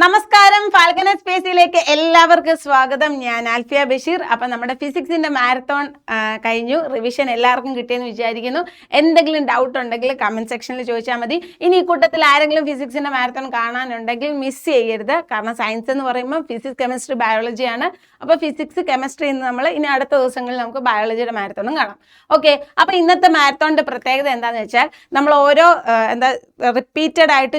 നമസ്കാരം, ഫാൽക്കൺ സ്പേസിലേക്ക് എല്ലാവർക്കും സ്വാഗതം. ഞാൻ ആൽഫിയ ബഷീർ. അപ്പം നമ്മുടെ ഫിസിക്സിന്റെ മാരത്തോൺ കഴിഞ്ഞു. റിവിഷൻ എല്ലാവർക്കും കിട്ടിയെന്ന് വിചാരിക്കുന്നു. എന്തെങ്കിലും ഡൗട്ട് ഉണ്ടെങ്കിൽ കമന്റ് സെക്ഷനിൽ ചോദിച്ചാൽ മതി. ഇനി ഈ കൂട്ടത്തിൽ ആരെങ്കിലും ഫിസിക്സിന്റെ മാരത്തോൺ കാണാനുണ്ടെങ്കിൽ മിസ് ചെയ്യരുത്. കാരണം സയൻസ് എന്ന് പറയുമ്പോൾ ഫിസിക്സ്, കെമിസ്ട്രി, ബയോളജിയാണ്. അപ്പോൾ ഫിസിക്സ്, കെമിസ്ട്രി എന്ന് നമ്മൾ ഇനി അടുത്ത ദിവസങ്ങളിൽ നമുക്ക് ബയോളജിയുടെ മാരത്തോണും കാണാം. ഓക്കെ, അപ്പോൾ ഇന്നത്തെ മാരത്തോണിന്റെ പ്രത്യേകത എന്താണെന്ന് വെച്ചാൽ നമ്മൾ ഓരോ റിപ്പീറ്റഡ് ആയിട്ട്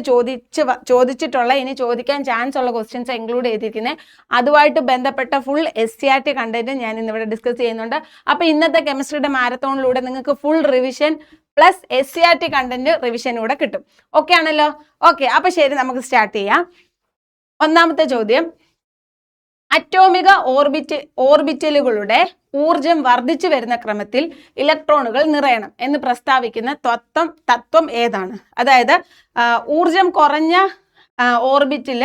ചോദിച്ചിട്ടുള്ള ഇനി ചോദിക്കാൻ ചാൻസ് ഉള്ള ക്വസ്റ്റ്യൻസ് ഇൻക്ലൂഡ് ചെയ്തിരിക്കുന്നത്. അതുമായിട്ട് ബന്ധപ്പെട്ട ഫുൾ SCRT കണ്ടന്റ് ഞാൻ ഇന്നിവിടെ ഡിസ്കസ് ചെയ്യുന്നുണ്ട്. അപ്പോൾ ഇന്നത്തെ കെമിസ്ട്രിയുടെ മാരത്തോണിലൂടെ നിങ്ങൾക്ക് full revision plus SCRT content റിവിഷനൂടെ കിട്ടും. ഓക്കെ ആണല്ലോ? ഓക്കെ, അപ്പോൾ ശരി, നമുക്ക് സ്റ്റാർട്ട് ചെയ്യാം. ഒന്നാമത്തെ ചോദ്യം, അറ്റോമിക ഓർബിറ്റലുകളുടെ ഊർജം വർദ്ധിച്ചു വരുന്ന ക്രമത്തിൽ ഇലക്ട്രോണുകൾ നിറയണം എന്ന് പ്രസ്താവിക്കുന്ന തത്വം ഏതാണ്? അതായത് ഊർജം കുറഞ്ഞ ഓർബിറ്റിൽ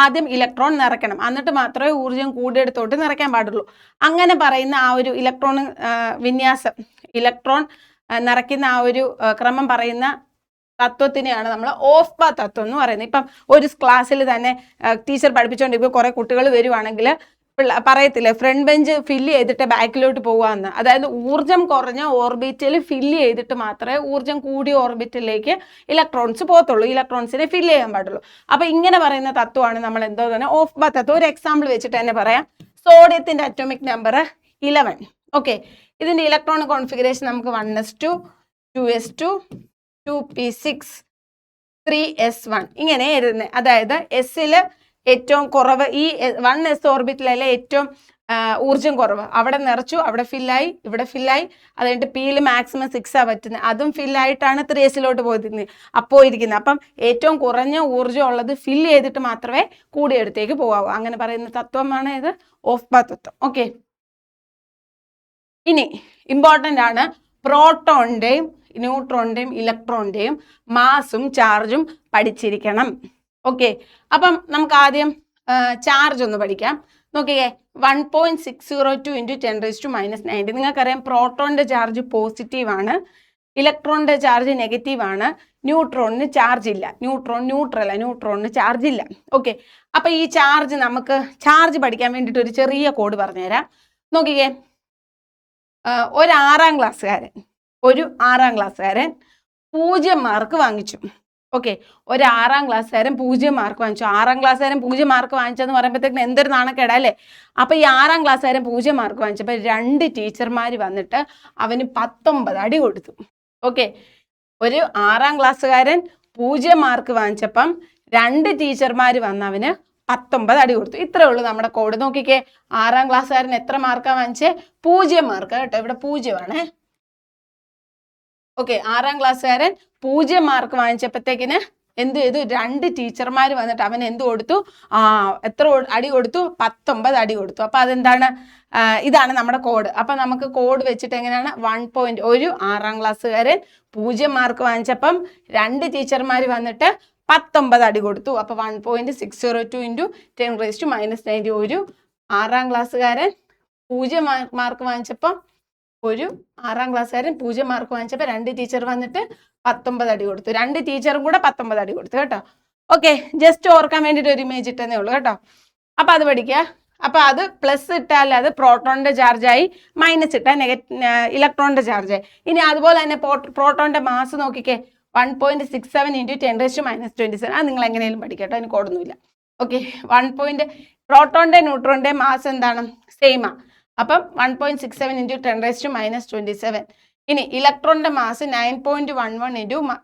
ആദ്യം ഇലക്ട്രോൺ നിറയ്ക്കണം, എന്നിട്ട് മാത്രമേ ഊർജം കൂടിയെടുത്തോട്ട് നിറയ്ക്കാൻ പാടുള്ളൂ. അങ്ങനെ പറയുന്ന ആ ഒരു വിന്യാസം, ഇലക്ട്രോൺ നിറയ്ക്കുന്ന ആ ഒരു ക്രമം പറയുന്ന തത്വത്തിനെയാണ് നമ്മൾ ഓഫ് പാത്ത് തത്വം എന്ന് പറയുന്നത്. ഇപ്പം ഒരു ക്ലാസ്സിൽ തന്നെ ടീച്ചർ പഠിപ്പിച്ചുകൊണ്ടിരിക്കുമ്പോൾ കുറേ കുട്ടികൾ വരുവാണെങ്കിൽ പറയത്തില്ലേ, ഫ്രണ്ട് ബെഞ്ച് ഫില്ല് ചെയ്തിട്ട് ബാക്കിലോട്ട് പോകാമെന്ന്. അതായത് ഊർജം കുറഞ്ഞ ഓർബിറ്റിൽ ഫില്ല് ചെയ്തിട്ട് മാത്രമേ ഊർജം കൂടിയ ഓർബിറ്റിലേക്ക് ഇലക്ട്രോൺസ് പോകത്തുള്ളൂ, ഇലക്ട്രോൺസിനെ ഫില്ല് ചെയ്യാൻ പാടുള്ളൂ. അപ്പൊ ഇങ്ങനെ പറയുന്ന തത്വമാണ് നമ്മൾ എന്തോ തന്നെ ഓഫ് പാത്ത് തത്വം. ഒരു എക്സാമ്പിൾ വെച്ചിട്ട് തന്നെ പറയാം. സോഡിയത്തിന്റെ അറ്റോമിക് നമ്പർ 11. ഓക്കെ, ഇതിന്റെ ഇലക്ട്രോൺ കോൺഫിഗറേഷൻ നമുക്ക് 1s2, 2s2, 2p6, 3s1 ഇങ്ങനെ എഴുതുന്നത്. അതായത് എസ്സിൽ ഏറ്റവും കുറവ്, ഈ 1s ഓർബിറ്റിലല്ലേ ഏറ്റവും ഊർജം കുറവ്, അവിടെ നിറച്ചു, അവിടെ ഫില്ലായി, ഇവിടെ ഫില്ലായി. അത് കഴിഞ്ഞിട്ട് പിയിൽ മാക്സിമം 6 പറ്റുന്നത്, അതും ഫില്ലായിട്ടാണ് 3s പോയിരിക്കുന്നത്. അപ്പം ഏറ്റവും കുറഞ്ഞ ഊർജ്ജം ഉള്ളത് ഫില്ല് ചെയ്തിട്ട് മാത്രമേ കൂടിയെടുത്തേക്ക് പോകാവൂ. അങ്ങനെ പറയുന്ന തത്വമാണ് ഇത് ഓഫ് പാത്ത് തത്വം. ഓക്കെ, ഇനി ഇമ്പോർട്ടൻ്റ് ആണ്, പ്രോട്ടോണിന്റെയും ന്യൂട്രോണിന്റെയും ഇലക്ട്രോണിന്റെയും മാസും ചാർജും പഠിച്ചിരിക്കണം. ഓക്കെ, അപ്പം നമുക്ക് ആദ്യം ചാർജ് ഒന്ന് പഠിക്കാം. നോക്കിയേ, 1.602 × 10⁻⁻90. നിങ്ങൾക്കറിയാം പ്രോട്ടോണിന്റെ ചാർജ് പോസിറ്റീവ് ആണ്, ഇലക്ട്രോണിന്റെ ചാർജ് നെഗറ്റീവ് ആണ്, ന്യൂട്രോണിന് ചാർജ് ഇല്ല. ന്യൂട്രോണിന് ചാർജ് ഇല്ല. ഓക്കെ, അപ്പൊ ഈ ചാർജ്, നമുക്ക് ചാർജ് പഠിക്കാൻ വേണ്ടിയിട്ട് ഒരു ചെറിയ കോഡ് പറഞ്ഞുതരാം. നോക്കിയേ, ഒരു ആറാം ക്ലാസ്സുകാരൻ 0 മാർക്ക് വാങ്ങിച്ചു. ഓക്കെ, ഒരു 6ാം ക്ലാസ്സുകാരൻ 0 മാർക്ക് വാങ്ങിച്ചു. 6ാം ക്ലാസ്സുകാരൻ 0 മാർക്ക് വാങ്ങിച്ചെന്ന് പറയുമ്പോഴത്തേക്കും എന്തൊരു നാണക്കേടാ അല്ലേ? അപ്പൊ ഈ 6ാം ക്ലാസ്സുകാരൻ 0 മാർക്ക് വാങ്ങിച്ചപ്പോൾ 2 ടീച്ചർമാർ വന്നിട്ട് അവന് 19 അടി കൊടുത്തു. ഓക്കെ, ഒരു 6ാം ക്ലാസ്സുകാരൻ 0 മാർക്ക് വാങ്ങിച്ചപ്പം 2 ടീച്ചർമാർ വന്ന് അവന് 19 അടി കൊടുത്തു. ഇത്രേ ഉള്ളൂ നമ്മുടെ കോഡ്. നോക്കിക്കേ, 6ാം ക്ലാസ്സുകാരൻ എത്ര മാർക്കാ വാങ്ങിച്ചേ? 0 മാർക്ക് കേട്ടോ, ഇവിടെ 0 ആണേ. ഓക്കെ, 6ാം ക്ലാസ്സുകാരൻ 0 മാർക്ക് വാങ്ങിച്ചപ്പോഴത്തേക്കിന് എന്ത് ചെയ്തു? 2 ടീച്ചർമാർ വന്നിട്ട് അവൻ എന്ത് കൊടുത്തു? എത്ര അടി കൊടുത്തു? 19 അടി കൊടുത്തു. അപ്പൊ അതെന്താണ്? ഇതാണ് നമ്മുടെ കോഡ്. അപ്പൊ നമുക്ക് കോഡ് വെച്ചിട്ട് എങ്ങനെയാണ്? 1. 6ാം ക്ലാസ്സുകാരൻ 0 മാർക്ക് വാങ്ങിച്ചപ്പം 2 ടീച്ചർമാർ വന്നിട്ട് 19 അടി കൊടുത്തു. അപ്പൊ 1.602 × 10⁻⁻90. ഒരു 6ാം ക്ലാസ്സുകാരൻ 0 മാർക്ക് വാങ്ങിച്ചപ്പം 6ാം ക്ലാസ്സുകാരൻ 0 മാർക്ക് വാങ്ങിച്ചപ്പോൾ 2 ടീച്ചർ വന്നിട്ട് 19 അടി കൊടുത്തു. 2 ടീച്ചറും കൂടെ 19 അടി കൊടുത്തു കേട്ടോ. ഓക്കെ, ജസ്റ്റ് ഓർക്കാൻ വേണ്ടിയിട്ട് ഒരു ഇമേജ് ഇട്ടേ ഉള്ളൂ കേട്ടോ. അപ്പൊ അത് പഠിക്കുക. അപ്പൊ അത് പ്ലസ് ഇട്ടാൽ അത് പ്രോട്ടോണിന്റെ ചാർജായി, മൈനസ് ഇട്ടാൽ ഇലക്ട്രോണിന്റെ ചാർജായി. ഇനി അതുപോലെ തന്നെ പ്രോട്ടോണിന്റെ മാസ് നോക്കിക്കേ, 1.67 × 10⁻⁻27. അത് നിങ്ങൾ എങ്ങനെയും പഠിക്കട്ടോ, അതിന് കോഡൊന്നുമില്ല. ഓക്കെ, പ്രോട്ടോണിന്റെ ന്യൂട്രോണിന്റെ മാസ് എന്താണ്? സെയിമാ. അപ്പം 1.67 × 10⁻⁻27. ഇനി ഇലക്ട്രോണിന്റെ മാസ് 9.11 ×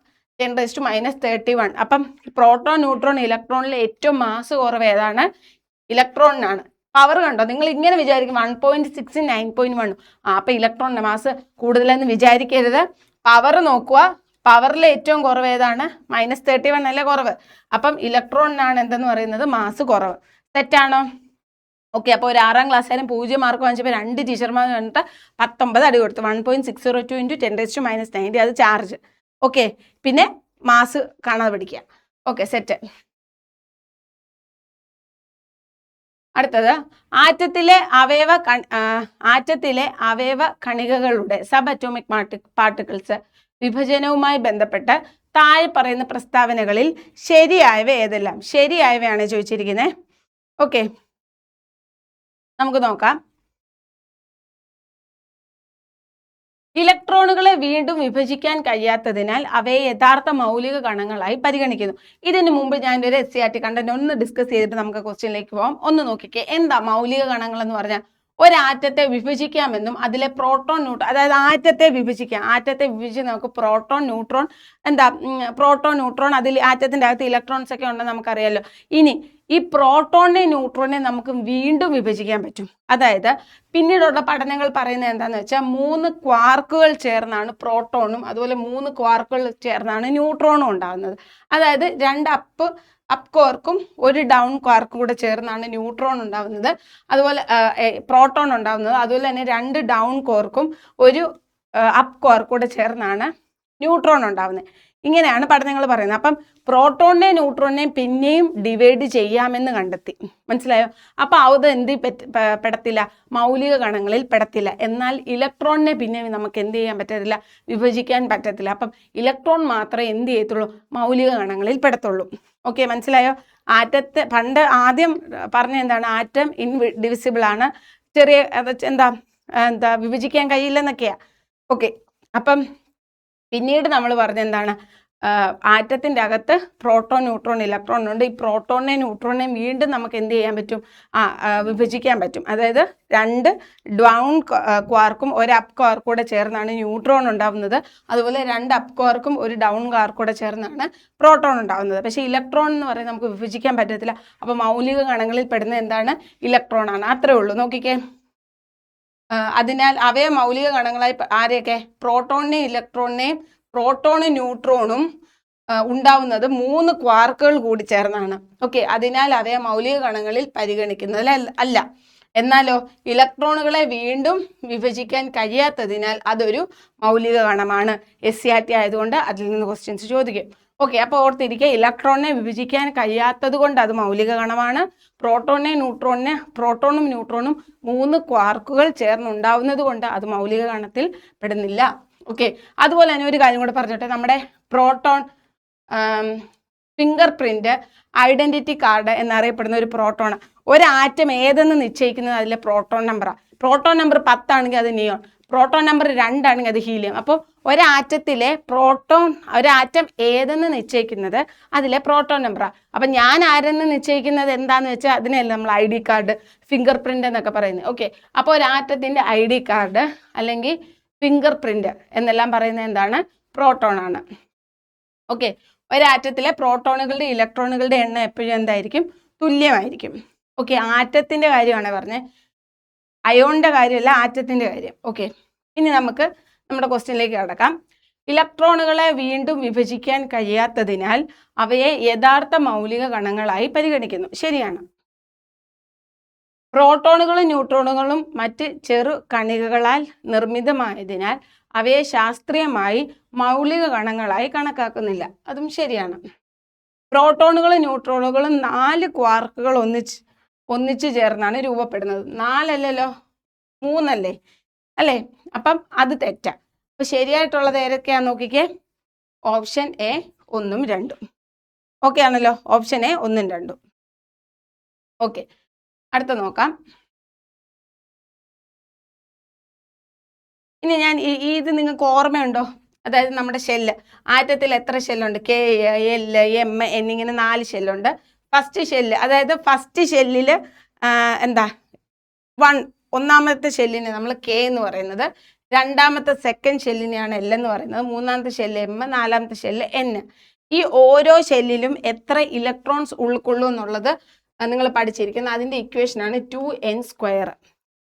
10⁻31. അപ്പം പ്രോട്ടോൺ, ന്യൂട്രോൺ, ഇലക്ട്രോണിലെ ഏറ്റവും മാസ് കുറവ് ഏതാണ്? ഇലക്ട്രോണിനാണ്. പവർ കണ്ടോ? നിങ്ങൾ ഇങ്ങനെ വിചാരിക്കും 1.6 9.1. അപ്പൊ ഇലക്ട്രോണിന്റെ മാസ് കൂടുതലെന്ന് വിചാരിക്കരുത്. പവർ നോക്കുക, പവറിലെ ഏറ്റവും കുറവ് ഏതാണ്? -31 അല്ലേ കുറവ്. അപ്പം ഇലക്ട്രോണിനാണ് എന്തെന്ന് പറയുന്നത്? മാസ് കുറവ്. തെറ്റാണോ? ഓക്കെ, അപ്പോൾ ഒരു 6ാം ക്ലാസ്സുകാരൻ 0 മാർക്ക് വാങ്ങിച്ചപ്പോൾ 2 ടീച്ചർമാർ വന്നിട്ട് 19 അടി കൊടുത്തു. 1.602 × 10⁻⁻90. അത് ചാർജ്. ഓക്കെ, പിന്നെ മാസ് കാണാതെ പഠിക്കുക. Okay, set. അടുത്തത്, ആറ്റത്തിലെ അവയവ കണികകളുടെ സബ് അറ്റോമിക് പാർട്ടിക്കിൾസ് വിഭജനവുമായി ബന്ധപ്പെട്ട് താഴെ പറയുന്ന പ്രസ്താവനകളിൽ ശരിയായവ ഏതെല്ലാം? ശരിയായവയാണ് ചോദിച്ചിരിക്കുന്നത്. ഓക്കെ, നമുക്ക് നോക്കാം. ഇലക്ട്രോണുകളെ വീണ്ടും വിഭജിക്കാൻ കഴിയാത്തതിനാൽ അവയെ യഥാർത്ഥ മൗലിക കണങ്ങളായി പരിഗണിക്കുന്നു. ഇതിനു മുമ്പ് ഞാൻ ഒരു SCERT കണ്ടന്റ് ഒന്ന് ഡിസ്കസ് ചെയ്തിട്ട് നമുക്ക് ക്വസ്റ്റ്യനിലേക്ക് പോകാം. ഒന്ന് നോക്കിക്കേ, എന്താ മൗലിക കണങ്ങൾ എന്ന് പറഞ്ഞാൽ? ഒരാറ്റത്തെ വിഭജിക്കാമെന്നും അതിലെ പ്രോട്ടോൺ ന്യൂട്രോൺ, അതായത് ആറ്റത്തെ വിഭജിച്ച് നമുക്ക് പ്രോട്ടോൺ ന്യൂട്രോൺ, പ്രോട്ടോൺ ന്യൂട്രോൺ, അതിൽ ആറ്റത്തിൻ്റെ അകത്ത് ഇലക്ട്രോൺസ് ഒക്കെ ഉണ്ടെന്ന് നമുക്കറിയാലോ. ഇനി ഈ പ്രോട്ടോണിനെ ന്യൂട്രോണിനെ നമുക്ക് വീണ്ടും വിഭജിക്കാൻ പറ്റും. അതായത് പിന്നീടുള്ള പഠനങ്ങൾ പറയുന്നത് എന്താണെന്ന് വെച്ചാൽ 3 ക്വാർക്കുകൾ ചേർന്നാണ് പ്രോട്ടോണും അതുപോലെ 3 ക്വാർക്കുകൾ ചേർന്നാണ് ന്യൂട്രോണും ഉണ്ടാകുന്നത്. അതായത് 2 അപ്പ് ക്വാർക്കും 1 ഡൗൺ ക്വാർക്കും കൂടെ ചേർന്നാണ് ന്യൂട്രോൺ ഉണ്ടാകുന്നത്, അതുപോലെ പ്രോട്ടോൺ ഉണ്ടാകുന്നത്. അതുപോലെ തന്നെ 2 ഡൗൺ ക്വാർക്കും 1 അപ്പ് ക്വാർക്കും കൂടെ ചേർന്നാണ് ന്യൂട്രോൺ ഉണ്ടാകുന്നത്. ഇങ്ങനെയാണ് പഠനങ്ങൾ പറയുന്നത്. അപ്പം പ്രോട്ടോണിനെയും ന്യൂട്രോണിനെയും പിന്നെയും ഡിവൈഡ് ചെയ്യാമെന്ന് കണ്ടെത്തി. മനസ്സിലായോ? അപ്പോൾ അത് എന്ത് പെടത്തില്ല? മൗലിക കണങ്ങളിൽ പെടത്തില്ല. എന്നാൽ ഇലക്ട്രോണിനെ പിന്നെ നമുക്ക് എന്ത് ചെയ്യാൻ പറ്റത്തില്ല? വിഭജിക്കാൻ പറ്റത്തില്ല. അപ്പം ഇലക്ട്രോൺ മാത്രമേ എന്ത് ചെയ്യത്തുള്ളൂ? മൗലിക കണങ്ങളിൽ പെടത്തുള്ളൂ. ഓക്കെ, മനസ്സിലായോ? ആറ്റത്തെ പണ്ട് ആദ്യം പറഞ്ഞ എന്താണ്? ആറ്റം ഇൻഡിവിസിബിൾ ആണ്, ചെറിയ വിഭജിക്കാൻ കഴിയില്ലെന്നൊക്കെയാ. ഓക്കെ, അപ്പം പിന്നീട് നമ്മൾ പറഞ്ഞ എന്താണ്? ആറ്റത്തിൻ്റെ അകത്ത് പ്രോട്ടോൺ, ന്യൂട്രോൺ, ഇലക്ട്രോൺ ഉണ്ട്. ഈ പ്രോട്ടോണിനെ ന്യൂട്രോണിനെയും വീണ്ടും നമുക്ക് എന്ത് ചെയ്യാൻ പറ്റും? വിഭജിക്കാൻ പറ്റും. അതായത് 2 ഡൗൺ ക്വാർക്കും 1 അപ്പ് ക്വാർക്കും കൂടെ ചേർന്നാണ് ന്യൂട്രോൺ ഉണ്ടാകുന്നത്. അതുപോലെ 2 അപ്പ് ക്വാർക്കും 1 ഡൗൺ ക്വാർക്കും കൂടെ ചേർന്നാണ് പ്രോട്ടോൺ ഉണ്ടാകുന്നത്. പക്ഷേ ഇലക്ട്രോൺ എന്ന് പറയുന്നത് നമുക്ക് വിഭജിക്കാൻ പറ്റത്തില്ല. അപ്പോൾ മൗലിക കണങ്ങളിൽ പെടുന്ന എന്താണ്? ഇലക്ട്രോൺ ആണ്. അത്രേ ഉള്ളൂ. നോക്കിക്കേ, അതിനാൽ അവയെ മൗലിക കണങ്ങളായി ആരെയൊക്കെ? പ്രോട്ടോണിനെയും ഇലക്ട്രോണിനെയും, പ്രോട്ടോണും ന്യൂട്രോണും ഉണ്ടാവുന്നത് 3 ക്വാർക്കുകൾ കൂടി ചേർന്നാണ്. ഓക്കെ, അതിനാൽ അവയെ മൗലിക കണങ്ങളിൽ പരിഗണിക്കുന്നത് അല്ല. എന്നാലോ ഇലക്ട്രോണുകളെ വീണ്ടും വിഭജിക്കാൻ കഴിയാത്തതിനാൽ അതൊരു മൗലിക കണമാണ്. SCERT ആയതുകൊണ്ട് അതിൽ നിന്ന് ക്വസ്റ്റ്യൻസ് ചോദിക്കും. ഓക്കെ, അപ്പോൾ ഓർത്തിരിക്കുക, ഇലക്ട്രോണിനെ വിഭജിക്കാൻ കഴിയാത്തത് കൊണ്ട് അത് മൗലിക കണമാണ്. പ്രോട്ടോണും ന്യൂട്രോണും 3 ക്വാർക്കുകൾ ചേർന്നുണ്ടാവുന്നത് കൊണ്ട് അത് മൗലിക കണത്തിൽ പെടുന്നില്ല. ഓക്കെ, അതുപോലെ തന്നെ ഒരു കാര്യം കൂടെ പറഞ്ഞോട്ടെ. നമ്മുടെ proton finger print, identity card എന്നറിയപ്പെടുന്ന ഒരു പ്രോട്ടോൺ, ഒരാറ്റം ഏതെന്ന് നിശ്ചയിക്കുന്നത് അതിലെ പ്രോട്ടോൺ നമ്പറാണ്. പ്രോട്ടോൺ നമ്പർ 10 ആണെങ്കിൽ അത് നിയോൺ, പ്രോട്ടോൺ നമ്പർ 2 ആണെങ്കിൽ അത് ഹീലിയം. അപ്പോൾ ഒരാറ്റത്തിലെ ഒരാറ്റം ഏതെന്ന് നിശ്ചയിക്കുന്നത് അതിലെ പ്രോട്ടോൺ നമ്പറാണ്. അപ്പം ഞാൻ ആരെന്ന് നിശ്ചയിക്കുന്നത് എന്താണെന്ന് വെച്ചാൽ അതിനല്ല നമ്മൾ ID കാർഡ്, ഫിംഗർ പ്രിന്റ് എന്നൊക്കെ പറയുന്നത്. ഓക്കെ, അപ്പോൾ ഒരാറ്റത്തിൻ്റെ ID കാർഡ് അല്ലെങ്കിൽ ഫിംഗർ പ്രിന്റ് എന്നെല്ലാം പറയുന്നത് എന്താണ്? പ്രോട്ടോൺ ആണ്. ഓക്കെ, ഒരാറ്റത്തിലെ പ്രോട്ടോണുകളുടെ ഇലക്ട്രോണുകളുടെ എണ്ണം എപ്പോഴും എന്തായിരിക്കും? തുല്യമായിരിക്കും. ഓക്കെ, ആറ്റത്തിൻ്റെ കാര്യമാണ് പറഞ്ഞത്, അയോണിൻ്റെ കാര്യമല്ല, ആറ്റത്തിൻ്റെ കാര്യം. ഓക്കെ, ഇനി നമുക്ക് നമ്മുടെ ക്വസ്റ്റ്യനിലേക്ക് കടക്കാം. ഇലക്ട്രോണുകളെ വീണ്ടും വിഭജിക്കാൻ കഴിയാത്തതിനാൽ അവയെ യഥാർത്ഥ മൗലിക കണങ്ങളായി പരിഗണിക്കുന്നു. ശരിയാണ്. പ്രോട്ടോണുകളും ന്യൂട്രോണുകളും മറ്റ് ചെറു കണികകളാൽ നിർമ്മിതമായതിനാൽ അവയെ ശാസ്ത്രീയമായി മൗലിക കണങ്ങളായി കണക്കാക്കുന്നില്ല. അതും ശരിയാണ്. പ്രോട്ടോണുകളും ന്യൂട്രോണുകളും 4 ക്വാർക്കുകൾ ഒന്നിച്ച് ചേർന്നാണ് രൂപപ്പെടുന്നത്. 4 അല്ലല്ലോ, 3 അല്ലേ? അല്ലേ? അപ്പം അത് തെറ്റാ. അപ്പം ശരിയായിട്ടുള്ളത് ഏതൊക്കെയാന്ന് നോക്കിക്കേ. Option A 1ഉം 2ഉം. ഓക്കെ ആണല്ലോ? Option A 1ഉം 2ഉം. ഓക്കെ, അടുത്ത നോക്കാം. ഇനി ഞാൻ ഇത് നിങ്ങൾക്ക് ഓർമ്മയുണ്ടോ? അതായത് നമ്മുടെ ഷെല്ല്, ആറ്റത്തിൽ എത്ര ഷെല്ലുണ്ട്? K, L, M എന്നിങ്ങനെ 4 ഷെല്ലുണ്ട്. ഫസ്റ്റ് ഷെല്ല്, അതായത് ഫസ്റ്റ് ഷെല്ലിൽ ഒന്നാമത്തെ ഷെല്ലിനെ നമ്മൾ K എന്ന് പറയുന്നത്, രണ്ടാമത്തെ സെക്കൻഡ് ഷെല്ലിനെയാണ് L എന്ന് പറയുന്നത്, മൂന്നാമത്തെ ഷെല്ല് M, നാലാമത്തെ ഷെല്ല് N. ഈ ഓരോ ഷെല്ലിലും എത്ര ഇലക്ട്രോൺസ് ഉൾക്കൊള്ളും എന്നുള്ളത് നിങ്ങൾ പഠിച്ചിരിക്കുന്നത്. അതിൻ്റെ ഇക്വേഷനാണ് 2n².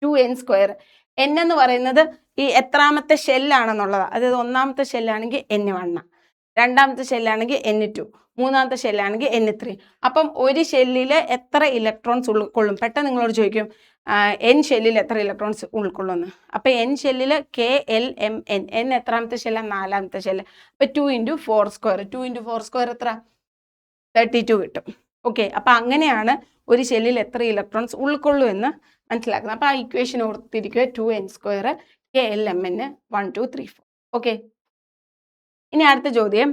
2n². N എന്ന് പറയുന്നത് ഈ എത്രാമത്തെ ഷെല്ലാണെന്നുള്ളതാണ്. അതായത് ഒന്നാമത്തെ ഷെല്ലാണെങ്കിൽ N1, രണ്ടാമത്തെ ഷെല്ലാണെങ്കിൽ N2, മൂന്നാമത്തെ ഷെല്ലാണെങ്കിൽ N3. അപ്പം ഒരു ഷെല്ലിൽ എത്ര ഇലക്ട്രോൺസ് ഉൾക്കൊള്ളും? പെട്ടെന്ന് നിങ്ങളോട് ചോദിക്കും N ഷെല്ലിൽ എത്ര ഇലക്ട്രോൺസ് ഉൾക്കൊള്ളുമെന്ന്. അപ്പം N ഷെല്ലിൽ K, L, M, N. N എത്രാമത്തെ ഷെല്ലാണ്? നാലാമത്തെ ഷെല്ല്. അപ്പം 2 × 4². 2 × 4² എത്ര? 32 കിട്ടും. ഓക്കെ, അപ്പം അങ്ങനെയാണ് ഒരു ഷെല്ലിൽ എത്ര ഇലക്ട്രോൺസ് ഉൾക്കൊള്ളൂ എന്ന് മനസ്സിലാക്കുന്നത്. അപ്പോൾ ആ ഇക്വേഷൻ ഓർത്തിരിക്കുക, 2n², K, L, M, N, 1, 2, 3, 4. Okay, ഇനി അടുത്ത ചോദ്യം.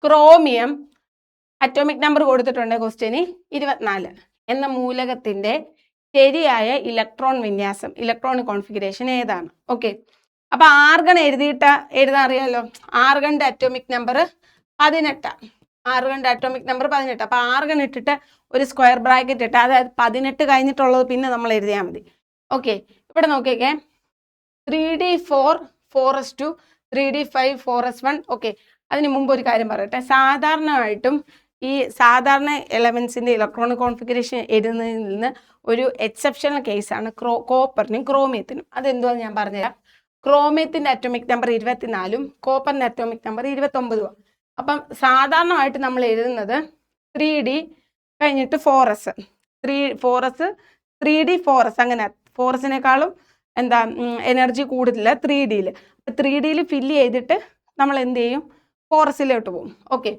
ക്രോമിയം അറ്റോമിക് നമ്പർ കൊടുത്തിട്ടുണ്ട് ക്വസ്റ്റ്യന് 24 എന്ന മൂലകത്തിന്റെ ശരിയായ ഇലക്ട്രോൺ വിന്യാസം, ഇലക്ട്രോൺ കോൺഫിഗറേഷൻ ഏതാണ്? ഓക്കെ, അപ്പൊ ആർഗൺ എഴുതാൻ അറിയാലോ. ആർഗണിന്റെ അറ്റോമിക് നമ്പർ 18. ആർഗണിന്റെ അറ്റോമിക് നമ്പർ 18. അപ്പൊ ആർഗൺ ഇട്ടിട്ട് ഒരു സ്ക്വയർ ബ്രാക്കറ്റ് ഇട്ട്, അതായത് 18 കഴിഞ്ഞിട്ടുള്ളത് പിന്നെ നമ്മൾ എഴുതിയാൽ മതി. ഓക്കെ, ഇവിടെ നോക്കിക്കേ, 3d4 4s2 3d5 4s1. Okay, അതിന് മുമ്പ് ഒരു കാര്യം പറയട്ടെ. സാധാരണയായിട്ടും ഈ സാധാരണ എലമെന്റ്സിന്റെ ഇലക്ട്രോണിക് കോൺഫിഗറേഷൻ എഴുതുന്നതിൽ നിന്ന് ഒരു എക്സെപ്ഷണൽ കേസാണ് കോപ്പറിനും ക്രോമിയത്തിനും. അതെന്തുവാന്ന് ഞാൻ പറഞ്ഞുതരാം. ക്രോമിയത്തിന്റെ അറ്റോമിക് നമ്പർ 24ഉം കോപ്പറിന്റെ അറ്റോമിക് നമ്പർ 29ഉം. അപ്പം സാധാരണമായിട്ട് നമ്മൾ എഴുതുന്നത് 3d കഴിഞ്ഞിട്ട് 4s 3d 4s, അങ്ങനെ 4siനേക്കാളും എന്താ എനർജി കൂടുതലില്ല 3dയിൽ. 3dയിൽ ഫില്ല് ചെയ്തിട്ട് നമ്മൾ എന്ത് ചെയ്യും, 4siലോട്ട് പോകും. ഓക്കെ,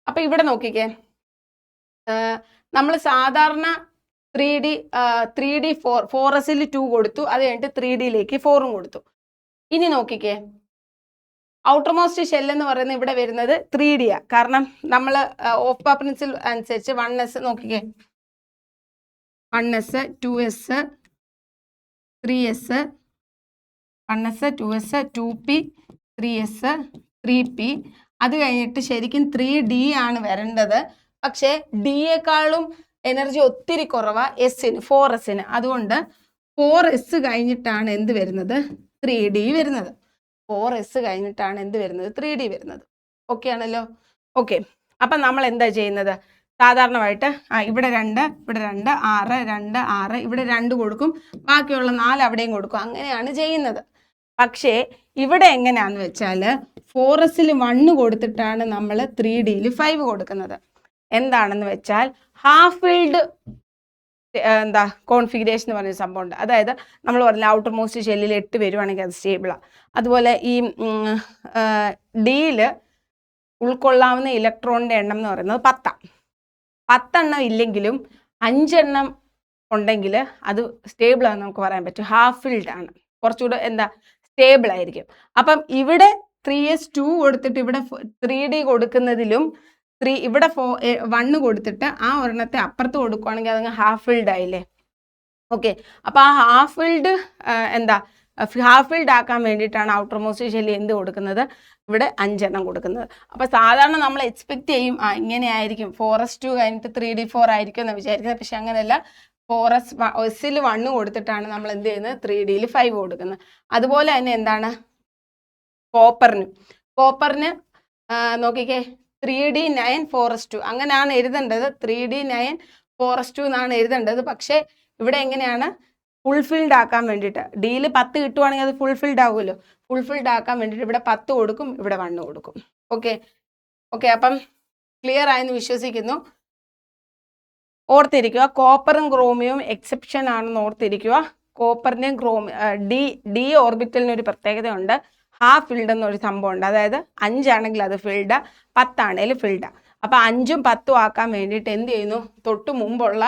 അപ്പൊ ഇവിടെ നോക്കിക്കേ, നമ്മൾ സാധാരണ 3d 4siൽ 2 കൊടുത്തു, അത് കഴിഞ്ഞിട്ട് 3dയിലേക്ക് 4ഉം കൊടുത്തു. ഇനി നോക്കിക്കേ, ഔട്ടർ മോസ്റ്റ് ഷെൽ എന്ന് പറയുന്നത് ഇവിടെ വരുന്നത് 3d കാരണം നമ്മൾ ഓഫ് പ്രിൻസിപ്പിൾ അനുസരിച്ച് 1s നോക്കിക്കേ, 1s 2s 3s 1s 2s 2p 3s 3p. അത് കഴിഞ്ഞിട്ട് ശരിക്കും 3d ആണ് വരേണ്ടത്. പക്ഷേ ഡിയേക്കാളും എനർജി ഒത്തിരി കുറവാ എസിന്, 4sന്. അതുകൊണ്ട് 4s കഴിഞ്ഞിട്ടാണ് എന്ത് വരുന്നത്, 3d വരുന്നത്. 4s കഴിഞ്ഞിട്ടാണ് എന്ത് വരുന്നത്, 3d വരുന്നത്. ഓക്കെ ആണല്ലോ. ഓക്കെ, അപ്പം നമ്മൾ എന്താ ചെയ്യുന്നത്, സാധാരണമായിട്ട് ഇവിടെ 2 ഇവിടെ 2 6 2 6 ഇവിടെ 2 കൊടുക്കും, ബാക്കിയുള്ള 4 അവിടെയും കൊടുക്കും. അങ്ങനെയാണ് ചെയ്യുന്നത്. പക്ഷേ ഇവിടെ എങ്ങനെയാന്ന് വെച്ചാൽ 4sൽ 1 കൊടുത്തിട്ടാണ് നമ്മൾ 3dയിൽ 5 കൊടുക്കുന്നത്. എന്താണെന്ന് വെച്ചാൽ ഹാഫ് ഫിൽഡ് എന്താ കോൺഫിഗറേഷൻ എന്ന് പറഞ്ഞൊരു സംഭവം ഉണ്ട്. അതായത് നമ്മൾ പറഞ്ഞില്ല ഔട്ടർ മോസ്റ്റ് ഷെല്ലിൽ 8 വരുവാണെങ്കിൽ അത് സ്റ്റേബിളാണ്. അതുപോലെ ഈ ഡിയിൽ ഉൾക്കൊള്ളാവുന്ന ഇലക്ട്രോണിൻ്റെ എണ്ണം എന്ന് പറയുന്നത് 10. 10 എണ്ണം ഇല്ലെങ്കിലും 5 എണ്ണം ഉണ്ടെങ്കിൽ അത് സ്റ്റേബിളാണെന്ന് നമുക്ക് പറയാൻ പറ്റും. ഹാഫ് ഫിൽഡ് ആണ്, കുറച്ചുകൂടെ എന്താ സ്റ്റേബിൾ ആയിരിക്കും. അപ്പം ഇവിടെ 3s2 കൊടുത്തിട്ട് ഇവിടെ 3d കൊടുക്കുന്നതിലും ഇവിടെ 1 കൊടുത്തിട്ട് ആ ഒരെണ്ണത്തെ അപ്പുറത്ത് കൊടുക്കുകയാണെങ്കിൽ അതങ്ങ് ഹാഫ് ഫിൽഡ് ആയില്ലേ. ഓക്കെ, അപ്പോൾ ആ ഹാഫ് ഫിൽഡ് ഹാഫ് ഫിൽഡ് ആക്കാൻ വേണ്ടിയിട്ടാണ് ഔട്ടർ മോസ്റ്റ് ഷെല്ലിൽ എന്ത് കൊടുക്കുന്നത്, ഇവിടെ 5 എണ്ണം കൊടുക്കുന്നത്. അപ്പോൾ സാധാരണ നമ്മൾ എക്സ്പെക്ട് ചെയ്യും ഇങ്ങനെ ആയിരിക്കും, 4s2 കഴിഞ്ഞിട്ട് 3d4 ആയിരിക്കും എന്ന് വിചാരിക്കുന്നത്. പക്ഷെ അങ്ങനെയല്ല, 4sൽ 1 കൊടുത്തിട്ടാണ് നമ്മൾ എന്ത് ചെയ്യുന്നത്, 3dയിൽ 5 കൊടുക്കുന്നത്. അതുപോലെ തന്നെ എന്താണ് കോപ്പറിന് നോക്കിക്കേ, 3d 9 4s2 അങ്ങനെയാണ് എഴുതേണ്ടത്. 3d 9 4s2 എന്നാണ് എഴുതേണ്ടത്. പക്ഷേ ഇവിടെ എങ്ങനെയാണ് ഫുൾഫിൽഡ് ആക്കാൻ വേണ്ടിയിട്ട്, ഡിയിൽ 10 കിട്ടുവാണെങ്കിൽ അത് ഫുൾഫിൽഡ് ആവുമല്ലോ. ഫുൾഫിൽഡ് ആക്കാൻ വേണ്ടിയിട്ട് ഇവിടെ 10 കൊടുക്കും, ഇവിടെ 1 കൊടുക്കും. ഓക്കെ, അപ്പം ക്ലിയർ ആയെന്ന് വിശ്വസിക്കുന്നു. ഓർത്തിരിക്കുക, കോപ്പറും ക്രോമിയവും എക്സെപ്ഷൻ ആണെന്ന് ഓർത്തിരിക്കുക. കോപ്പറിൻ്റെയും ഡി ഓർബിറ്റലിന് ഒരു പ്രത്യേകത ഉണ്ട്, ഹാഫ് ഫിൽഡ് എന്നൊരു സംഭവം ഉണ്ട്. അതായത് 5 ആണെങ്കിൽ അത് ഫിൽഡാ, 10 ആണെങ്കിൽ ഫിൽഡാ. അപ്പം 5ഉം 10ഉം ആക്കാൻ വേണ്ടിയിട്ട് എന്ത് ചെയ്യുന്നു, തൊട്ട് മുമ്പുള്ള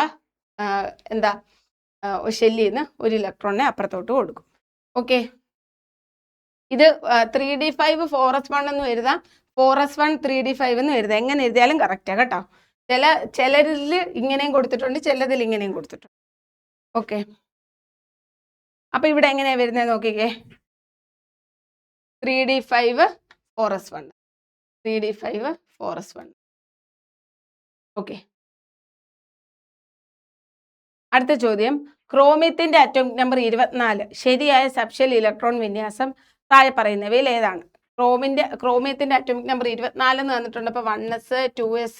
ഷെല്ലിൽ നിന്ന് ഒരു ഇലക്ട്രോണിനെ അപ്പുറത്തോട്ട് കൊടുക്കും. ഓക്കെ, ഇത് 3d5 4s1 എന്നും എഴുതാം, 4s1 3d5 എന്നും എഴുതാം. എങ്ങനെ എഴുതിയാലും കറക്റ്റാണ് കേട്ടോ. ചിലരിൽ ഇങ്ങനെയും കൊടുത്തിട്ടുണ്ട്, ചിലതിൽ ഇങ്ങനെയും കൊടുത്തിട്ടുണ്ട്. ഓക്കെ, അപ്പൊ ഇവിടെ എങ്ങനെയാ വരുന്നത് നോക്കിക്കേ, 3d5 4s1 3d5 4s1. Okay, അടുത്ത ചോദ്യം, ക്രോമിയത്തിന്റെ അറ്റോമിക് നമ്പർ 24 ശരിയായ സബ്ഷെൽ ഇലക്ട്രോൺ വിന്യാസം താഴെ പറയുന്നവയിൽ ഏതാണ്? ക്രോമിയത്തിന്റെ അറ്റോമിക് നമ്പർ 24 എന്ന് തന്നിട്ടുണ്ട്. അപ്പൊ 1s 2s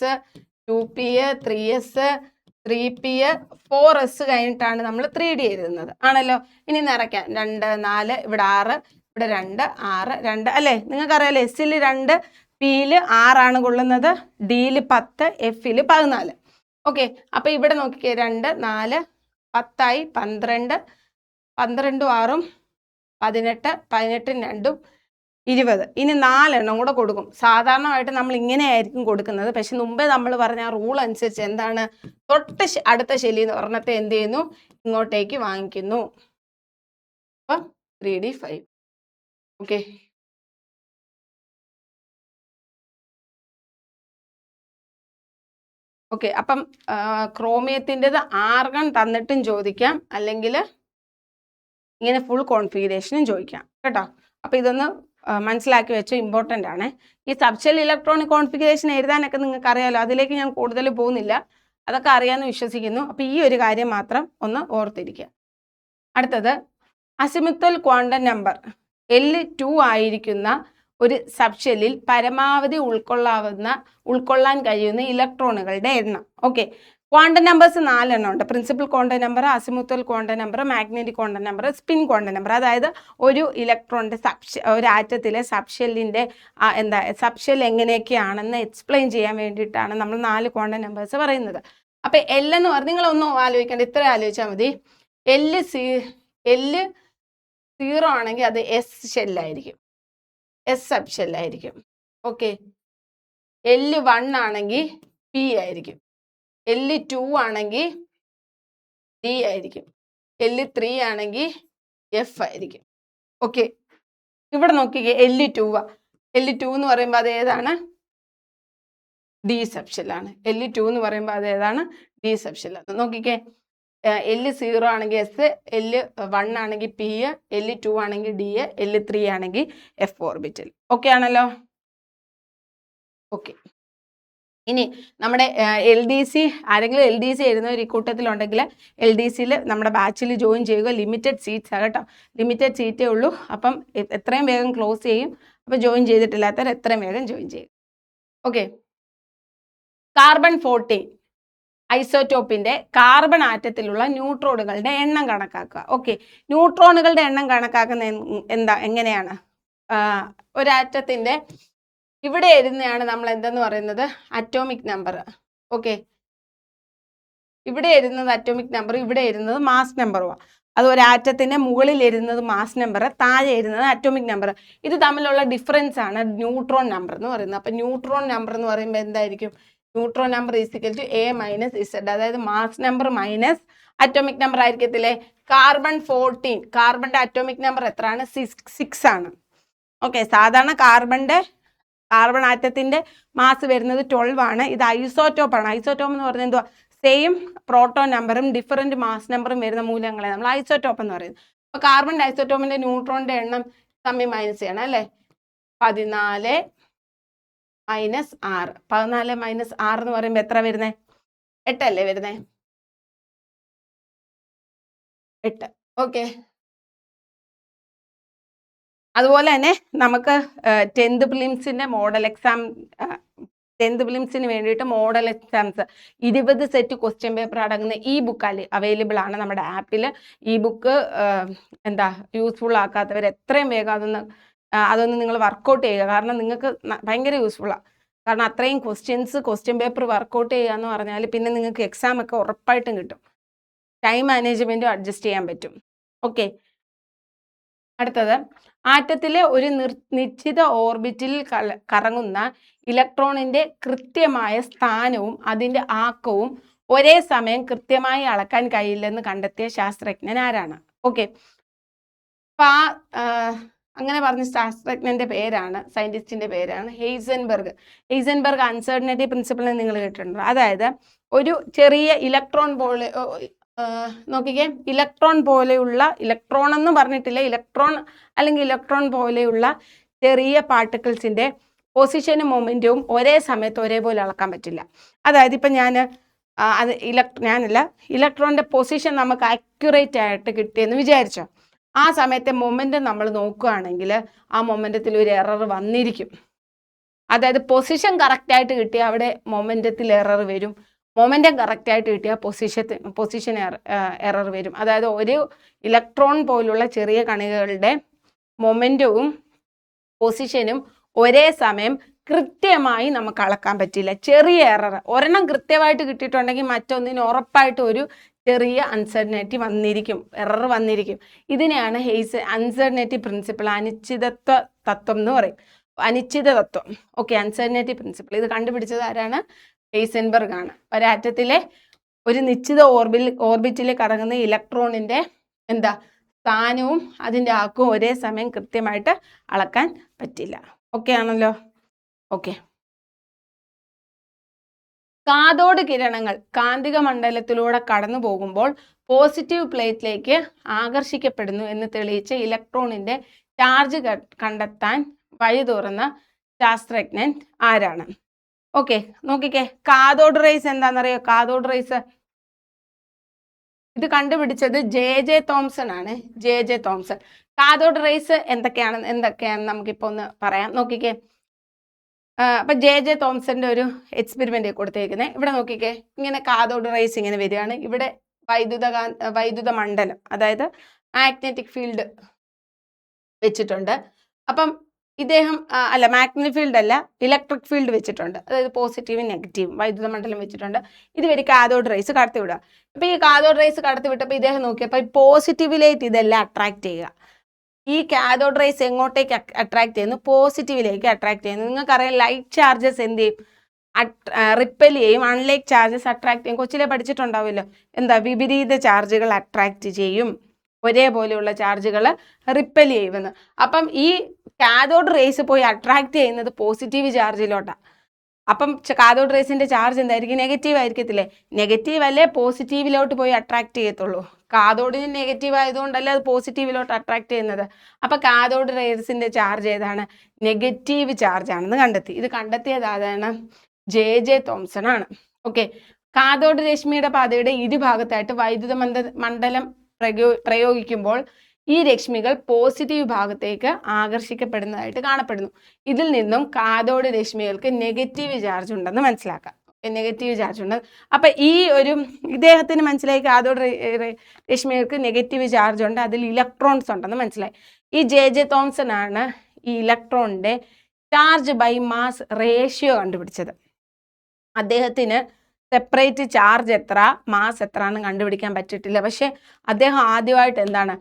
2p 3s 3p 4s കഴിഞ്ഞിട്ടാണ് നമ്മൾ 3d എഴുതുന്നത് ആണല്ലോ. ഇനി നിറയ്ക്കാം, 2 4 ഇവിടെ 6 ഇവിടെ 2 6 2 അല്ലേ. നിങ്ങൾക്കറിയാലോ എസ്സിൽ 2 പിയിൽ 6 ആണ് കൊള്ളുന്നത്, ഡിയിൽ 10 എഫിൽ 14. ഓക്കെ, അപ്പൊ ഇവിടെ നോക്കിക്കേ, 2 4 10ആയി 12 12ഉം 6ഉം 18 18ഉം 2ഉം 20. ഇനി 4 എണ്ണം കൂടെ കൊടുക്കും. സാധാരണമായിട്ട് നമ്മൾ ഇങ്ങനെയായിരിക്കും കൊടുക്കുന്നത്. പക്ഷെ മുമ്പേ നമ്മൾ പറഞ്ഞ ആ റൂൾ അനുസരിച്ച് എന്താണ്, തൊട്ട് അടുത്ത ഷെല്ലിൽ ഒരെണ്ണത്തെ എന്ത് ചെയ്യുന്നു, ഇങ്ങോട്ടേക്ക് വാങ്ങിക്കുന്നു. അപ്പം 3d5. ഓക്കെ. ഓക്കെ, അപ്പം ക്രോമിയത്തിൻ്റെത് ആർഗൺ തന്നിട്ടും ചോദിക്കാം, അല്ലെങ്കിൽ ഇങ്ങനെ ഫുൾ കോൺഫിഗറേഷനും ചോദിക്കാം കേട്ടോ. അപ്പോൾ ഇതൊന്ന് മനസ്സിലാക്കി വെച്ചോ, ഇമ്പോർട്ടൻ്റ് ആണ്. ഈ സബ്ഷെൽ ഇലക്ട്രോണിക് കോൺഫിഗറേഷൻ എഴുതാനൊക്കെ നിങ്ങൾക്ക് അറിയാമല്ലോ, അതിലേക്ക് ഞാൻ കൂടുതൽ പോകുന്നില്ല, അതൊക്കെ അറിയാമെന്ന് വിശ്വസിക്കുന്നു. അപ്പോൾ ഈ ഒരു കാര്യം മാത്രം ഒന്ന് ഓർത്തിരിക്കുക. അടുത്തത് അസിമുത്തൽ ക്വാണ്ടം നമ്പർ L2 ആയിരിക്കുന്ന ഒരു സബ്ഷെല്ലിൽ പരമാവധി ഉൾക്കൊള്ളാൻ കഴിയുന്ന ഇലക്ട്രോണുകളുടെ എണ്ണം. ഓക്കെ, ക്വാണ്ടം നമ്പേഴ്സ് 4 എണ്ണം ഉണ്ട്. Principal quantum number, azimuthal quantum number, magnetic quantum number, spin quantum number. അതായത് ഒരു ഇലക്ട്രോണിൻ്റെ ഒരു ആറ്റത്തിലെ സബ്ഷെല്ലിൻ്റെ സബ്ഷെൽ എങ്ങനെയൊക്കെയാണെന്ന് എക്സ്പ്ലെയിൻ ചെയ്യാൻ വേണ്ടിയിട്ടാണ് നമ്മൾ 4 ക്വാണ്ടം നമ്പേഴ്സ് പറയുന്നത്. അപ്പോൾ L എന്ന് പറഞ്ഞാൽ നിങ്ങളൊന്നും ആലോചിക്കേണ്ട, ഇത്ര ആലോചിച്ചാൽ മതി. L0 ആണെങ്കിൽ അത് S ഷെല്ലായിരിക്കും, S സബ് ഷെല്ലായിരിക്കും. ഓക്കെ, L1 ആണെങ്കിൽ P ആയിരിക്കും, L2 ആണെങ്കിൽ D ആയിരിക്കും, L3 ആണെങ്കിൽ F ആയിരിക്കും. ഓക്കെ, ഇവിടെ നോക്കിക്കേ, L2 എന്ന് പറയുമ്പോൾ അത് ഏതാണ്? D sub ഷെല്ലാണ്. L2 എന്ന് പറയുമ്പോൾ അത് ഏതാണ്? D സബ് ഷെല്ലാണ്. നോക്കിക്കേ, L0 ആണെങ്കിൽ S, L1 ആണെങ്കിൽ P, L2 ആണെങ്കിൽ D, L3 ആണെങ്കിൽ F ഓർബിറ്റൽ. ഓക്കെ ആണല്ലോ? ഓക്കെ, ഇനി നമ്മുടെ LDC, ആരെങ്കിലും LDC എഴുതുന്നവർ ഈ കൂട്ടത്തിലുണ്ടെങ്കിൽ LDCയിൽ നമ്മുടെ ബാച്ചിൽ ജോയിൻ ചെയ്യുക. ലിമിറ്റഡ് സീറ്റ്സ് ആണ് കേട്ടോ, ലിമിറ്റഡ് സീറ്റേ ഉള്ളൂ. അപ്പം എത്രയും വേഗം ക്ലോസ് ചെയ്യും. അപ്പം ജോയിൻ ചെയ്തിട്ടില്ലാത്തവർ എത്രയും വേഗം ജോയിൻ ചെയ്യും. ഓക്കെ, കാർബൺ 14 ഐസോടോപ്പിൻ്റെ കാർബൺ ആറ്റത്തിലുള്ള ന്യൂട്രോണുകളുടെ എണ്ണം കണക്കാക്കുക. ഓക്കെ, ന്യൂട്രോണുകളുടെ എണ്ണം കണക്കാക്കുന്ന എങ്ങനെയാണ്? ഒരാറ്റത്തിൻ്റെ ഇവിടെ ഇരുന്നതാണ് നമ്മൾ എന്തെന്ന് പറയുന്നത്? Atomic number. ഓക്കെ, ഇവിടെ ഇരുന്നത് അറ്റോമിക് നമ്പർ, ഇവിടെ ഇരുന്നത് മാസ് നമ്പറുമാണ്. അത് ഒരാറ്റത്തിൻ്റെ മുകളിൽ ഇരുന്നത് മാസ് നമ്പർ, താഴെ ഇരുന്നത് അറ്റോമിക് നമ്പർ. ഇത് തമ്മിലുള്ള ഡിഫറൻസ് ആണ് ന്യൂട്രോൺ നമ്പർ എന്ന് പറയുന്നത്. അപ്പം ന്യൂട്രോൺ നമ്പർ എന്ന് പറയുമ്പോൾ എന്തായിരിക്കും? ന്യൂട്രോൺ നമ്പർ = A - Z, അതായത് mass number minus atomic number ആയിരിക്കത്തില്ലേ? കാർബൺ 14, കാർബണിൻ്റെ അറ്റോമിക് നമ്പർ എത്രയാണ്? 6 ആണ്. ഓക്കെ, സാധാരണ കാർബൺ ആറ്റത്തിൻ്റെ മാസ് വരുന്നത് 12 ആണ്. ഇത് ഐസോടോപ്പാണ്. ഐസോടോപ്പ് എന്ന് പറഞ്ഞാൽ എന്തുവാ? സെയിം പ്രോട്ടോൺ നമ്പറും ഡിഫറൻറ്റ് മാസ് നമ്പറും വരുന്ന മൂലകങ്ങളെ നമ്മൾ ഐസോടോപ്പ് എന്ന് പറയുന്നത്. അപ്പോൾ കാർബണിൻ്റെ ഐസോടോപ്പിൻ്റെ ന്യൂട്രോണിൻ്റെ എണ്ണം തമ്മിൽ മൈനസ് ചെയ്യണം അല്ലേ? 14 - 6. 14 - 6 എന്ന് പറയുമ്പോൾ എത്ര വരുന്നത്? 8 അല്ലേ വരുന്നത്? 8. ഓക്കെ, അതുപോലെ തന്നെ നമുക്ക് 10th പ്രിലിംസിൻ്റെ മോഡൽ എക്സാം, 10th പ്രിലിംസിന് വേണ്ടിയിട്ട് model exams 20 set question paper അടങ്ങുന്ന ബുക്ക് അവൈലബിൾ ആണ് നമ്മുടെ ആപ്പിൽ. ബുക്ക് യൂസ്ഫുൾ ആക്കാത്തവർ എത്രയും വേഗം അതൊന്ന് നിങ്ങൾ വർക്കൗട്ട് ചെയ്യുക. കാരണം നിങ്ങൾക്ക് ഭയങ്കര യൂസ്ഫുള്ളാണ്. കാരണം അത്രയും ക്വസ്റ്റ്യൻ പേപ്പർ വർക്കൗട്ട് ചെയ്യുക എന്ന് പറഞ്ഞാൽ പിന്നെ നിങ്ങൾക്ക് എക്സാം ഒക്കെ ഉറപ്പായിട്ടും കിട്ടും. ടൈം മാനേജ്മെൻറ്റും അഡ്ജസ്റ്റ് ചെയ്യാൻ പറ്റും. ഓക്കെ, അടുത്തത് ആറ്റത്തിലെ ഒരു നിശ്ചിത ഓർബിറ്റിൽ കറങ്ങുന്ന ഇലക്ട്രോണിൻ്റെ കൃത്യമായ സ്ഥാനവും അതിൻ്റെ ആക്കവും ഒരേ സമയം കൃത്യമായി അളക്കാൻ കഴിയില്ലെന്ന് കണ്ടെത്തിയ ശാസ്ത്രജ്ഞൻ ആരാണ്? ഓക്കെ, അപ്പം അങ്ങനെ പറഞ്ഞ ശാസ്ത്രജ്ഞൻ്റെ പേരാണ്, സയൻറ്റിസ്റ്റിൻ്റെ പേരാണ് ഹെയ്സൻബർഗ്. അൺസർട്ടനിറ്റി പ്രിൻസിപ്പിൾ നിങ്ങൾ കേട്ടിട്ടുണ്ടോ? അതായത് ഒരു ചെറിയ ഇലക്ട്രോൺ പോലെ, നോക്കിക്കേ, ഇലക്ട്രോൺ എന്ന് പറഞ്ഞിട്ടില്ല, ഇലക്ട്രോൺ പോലെയുള്ള ചെറിയ പാർട്ടിക്കിൾസിൻ്റെ പൊസിഷനും മൊമെൻറ്റവും ഒരേ സമയത്ത് ഒരേപോലെ അളക്കാൻ പറ്റില്ല. അതായത് ഇപ്പം ഇലക്ട്രോണിൻ്റെ പൊസിഷൻ നമുക്ക് ആക്യുറേറ്റ് ആയിട്ട് കിട്ടിയെന്ന് വിചാരിച്ചോ. ആ സമയത്തെ മൊമെൻറ്റം നമ്മൾ നോക്കുകയാണെങ്കിൽ ആ മൊമെൻറ്റത്തിൽ ഒരു എറർ വന്നിരിക്കും. അതായത് പൊസിഷൻ കറക്റ്റായിട്ട് കിട്ടിയാൽ അവിടെ മൊമെൻറ്റത്തിൽ എറർ വരും, മൊമെൻറ്റം കറക്റ്റായിട്ട് കിട്ടിയാൽ പൊസിഷൻ എറർ വരും. അതായത് ഒരു ഇലക്ട്രോൺ പോലുള്ള ചെറിയ കണികകളുടെ മൊമെൻറ്റവും പൊസിഷനും ഒരേ സമയം കൃത്യമായി നമുക്ക് അളക്കാൻ പറ്റില്ല. ചെറിയ എറർ, ഒരെണ്ണം കൃത്യമായിട്ട് കിട്ടിയിട്ടുണ്ടെങ്കിൽ മറ്റൊന്നിന് ഉറപ്പായിട്ട് ഒരു ചെറിയ അൺസർട്ടനിറ്റി വന്നിരിക്കും, എറർ വന്നിരിക്കും. ഇതിനെയാണ് അൺസർട്ടനിറ്റി പ്രിൻസിപ്പിൾ, അനിശ്ചിതത്വ തത്വം എന്ന് പറയും. അനിശ്ചിത തത്വം. ഓക്കെ, അൺസർട്ടനിറ്റി പ്രിൻസിപ്പിൾ ഇത് കണ്ടുപിടിച്ചത് ആരാണ്? ഹെയ്സൻബർഗ് ആണ്. ഒരാറ്റത്തിലെ ഒരു നിശ്ചിത ഓർബിറ്റിൽ കറങ്ങുന്ന ഇലക്ട്രോണിൻ്റെ സ്ഥാനവും അതിൻ്റെ ആക്കവും ഒരേ സമയം കൃത്യമായിട്ട് അളക്കാൻ പറ്റില്ല. ഓക്കെ ആണല്ലോ? ഓക്കെ, കാഥോഡ് കിരണങ്ങൾ കാന്തിക മണ്ഡലത്തിലൂടെ കടന്നു പോകുമ്പോൾ പോസിറ്റീവ് പ്ലേറ്റിലേക്ക് ആകർഷിക്കപ്പെടുന്നു എന്ന് തെളിയിച്ച ഇലക്ട്രോണിന്റെ ചാർജ് കണ്ടെത്താൻ വഴി തുറന്ന ശാസ്ത്രജ്ഞൻ ആരാണ്? ഓക്കെ, നോക്കിക്കേ, കാഥോഡ് റേസ് എന്താണെന്നറിയോ? കാഥോഡ് റേസ് ഇത് കണ്ടുപിടിച്ചത് ജെ തോംസൺ ആണ്. J Thomson. കാഥോഡ് റേസ് എന്തൊക്കെയാണെന്ന് നമുക്കിപ്പോ ഒന്ന് പറയാം. നോക്കിക്കേ, അപ്പൊ ജെ തോംസന്റെ ഒരു എക്സ്പെരിമെന്റ് കൊടുത്തേക്കുന്നത്. ഇവിടെ നോക്കിക്കേ, ഇങ്ങനെ കാഥോഡ് റേസ് ഇങ്ങനെ വരികയാണ്. ഇവിടെ വൈദ്യുത മണ്ഡലം, അതായത് മാഗ്നറ്റിക് ഫീൽഡ് വെച്ചിട്ടുണ്ട്. അപ്പം ഇദ്ദേഹം മാഗ്നറ്റിക് ഫീൽഡ് അല്ല, ഇലക്ട്രിക് ഫീൽഡ് വെച്ചിട്ടുണ്ട്. അതായത് പോസിറ്റീവും നെഗറ്റീവും വൈദ്യുത മണ്ഡലം വെച്ചിട്ടുണ്ട്. ഇതുവരെ കാഥോഡ് റേസ് കടത്തിവിടുക. അപ്പൊ ഈ കാഥോഡ് റേസ് കടത്തിവിട്ടപ്പോൾ ഇദ്ദേഹം നോക്കിയപ്പോൾ പോസിറ്റീവിലേക്ക് ഇതെല്ലാം അട്രാക്ട് ചെയ്യുക. ഈ കാഥോഡ് റേസ് എങ്ങോട്ടേക്ക് അട്രാക്ട് ചെയ്യുന്നു? പോസിറ്റീവിലേക്ക് അട്രാക്ട് ചെയ്യുന്നു. നിങ്ങൾക്കറിയാം, ലൈറ്റ് ചാർജസ് എന്ത് ചെയ്യും? റിപ്പൽ ചെയ്യും. അൺലൈക്ക് ചാർജസ് അട്രാക്ട് ചെയ്യും. കൊച്ചിലെ പഠിച്ചിട്ടുണ്ടാവുമല്ലോ, എന്താ? വിപരീത ചാർജുകൾ അട്രാക്ട് ചെയ്യും, ഒരേപോലെയുള്ള ചാർജുകൾ റിപ്പൽ ചെയ്യുമെന്ന്. അപ്പം ഈ കാഥോഡ് റേസ് പോയി അട്രാക്ട് ചെയ്യുന്നത് പോസിറ്റീവ് ചാർജിലോട്ടാണ്. അപ്പം കാഥോഡ് റേസിന്റെ ചാർജ് എന്തായിരിക്കും? നെഗറ്റീവ് ആയിരിക്കത്തില്ലേ? നെഗറ്റീവ് അല്ലേ പോസിറ്റീവിലോട്ട് പോയി അട്രാക്ട് ചെയ്യത്തുള്ളൂ. കാഥോഡിന് നെഗറ്റീവ് ആയതുകൊണ്ടല്ലേ അത് പോസിറ്റീവിലോട്ട് അട്രാക്ട് ചെയ്യുന്നത്. അപ്പൊ കാഥോഡ് റേസിന്റെ ചാർജ് ഏതാണ്? നെഗറ്റീവ് ചാർജ് ആണെന്ന് കണ്ടെത്തി. ഇത് കണ്ടെത്തിയത് ആരാണ്? ജെ തോംസൺ ആണ്. ഓക്കെ, കാഥോഡ് രശ്മിയുടെ പാതയുടെ ഇരുഭാഗത്തായിട്ട് വൈദ്യുത മണ്ഡലം പ്രയോഗിക്കുമ്പോൾ ഈ രശ്മികൾ പോസിറ്റീവ് ഭാഗത്തേക്ക് ആകർഷിക്കപ്പെടുന്നതായിട്ട് കാണപ്പെടുന്നു. ഇതിൽ നിന്നും കാഥോഡ് രശ്മികൾക്ക് നെഗറ്റീവ് ചാർജ് ഉണ്ടെന്ന് മനസ്സിലാക്കാം. നെഗറ്റീവ് ചാർജ് ഉണ്ട്. അപ്പൊ ഈ ഒരു ഇദ്ദേഹത്തിന് മനസ്സിലായി കാഥോഡ് രശ്മികൾക്ക് നെഗറ്റീവ് ചാർജ് ഉണ്ട്, അതിൽ ഇലക്ട്രോൺസ് ഉണ്ടെന്ന് മനസ്സിലായി. ഈ ജെ തോംസൺ ആണ് ഈ ഇലക്ട്രോണിന്റെ ചാർജ് ബൈ മാസ് റേഷ്യോ കണ്ടുപിടിച്ചത്. അദ്ദേഹത്തിന് സെപ്പറേറ്റ് ചാർജ് എത്ര, മാസ് എത്ര എന്ന് കണ്ടുപിടിക്കാൻ പറ്റിയിട്ടില്ല. പക്ഷെ അദ്ദേഹം ആദ്യമായിട്ട് എന്താണ്,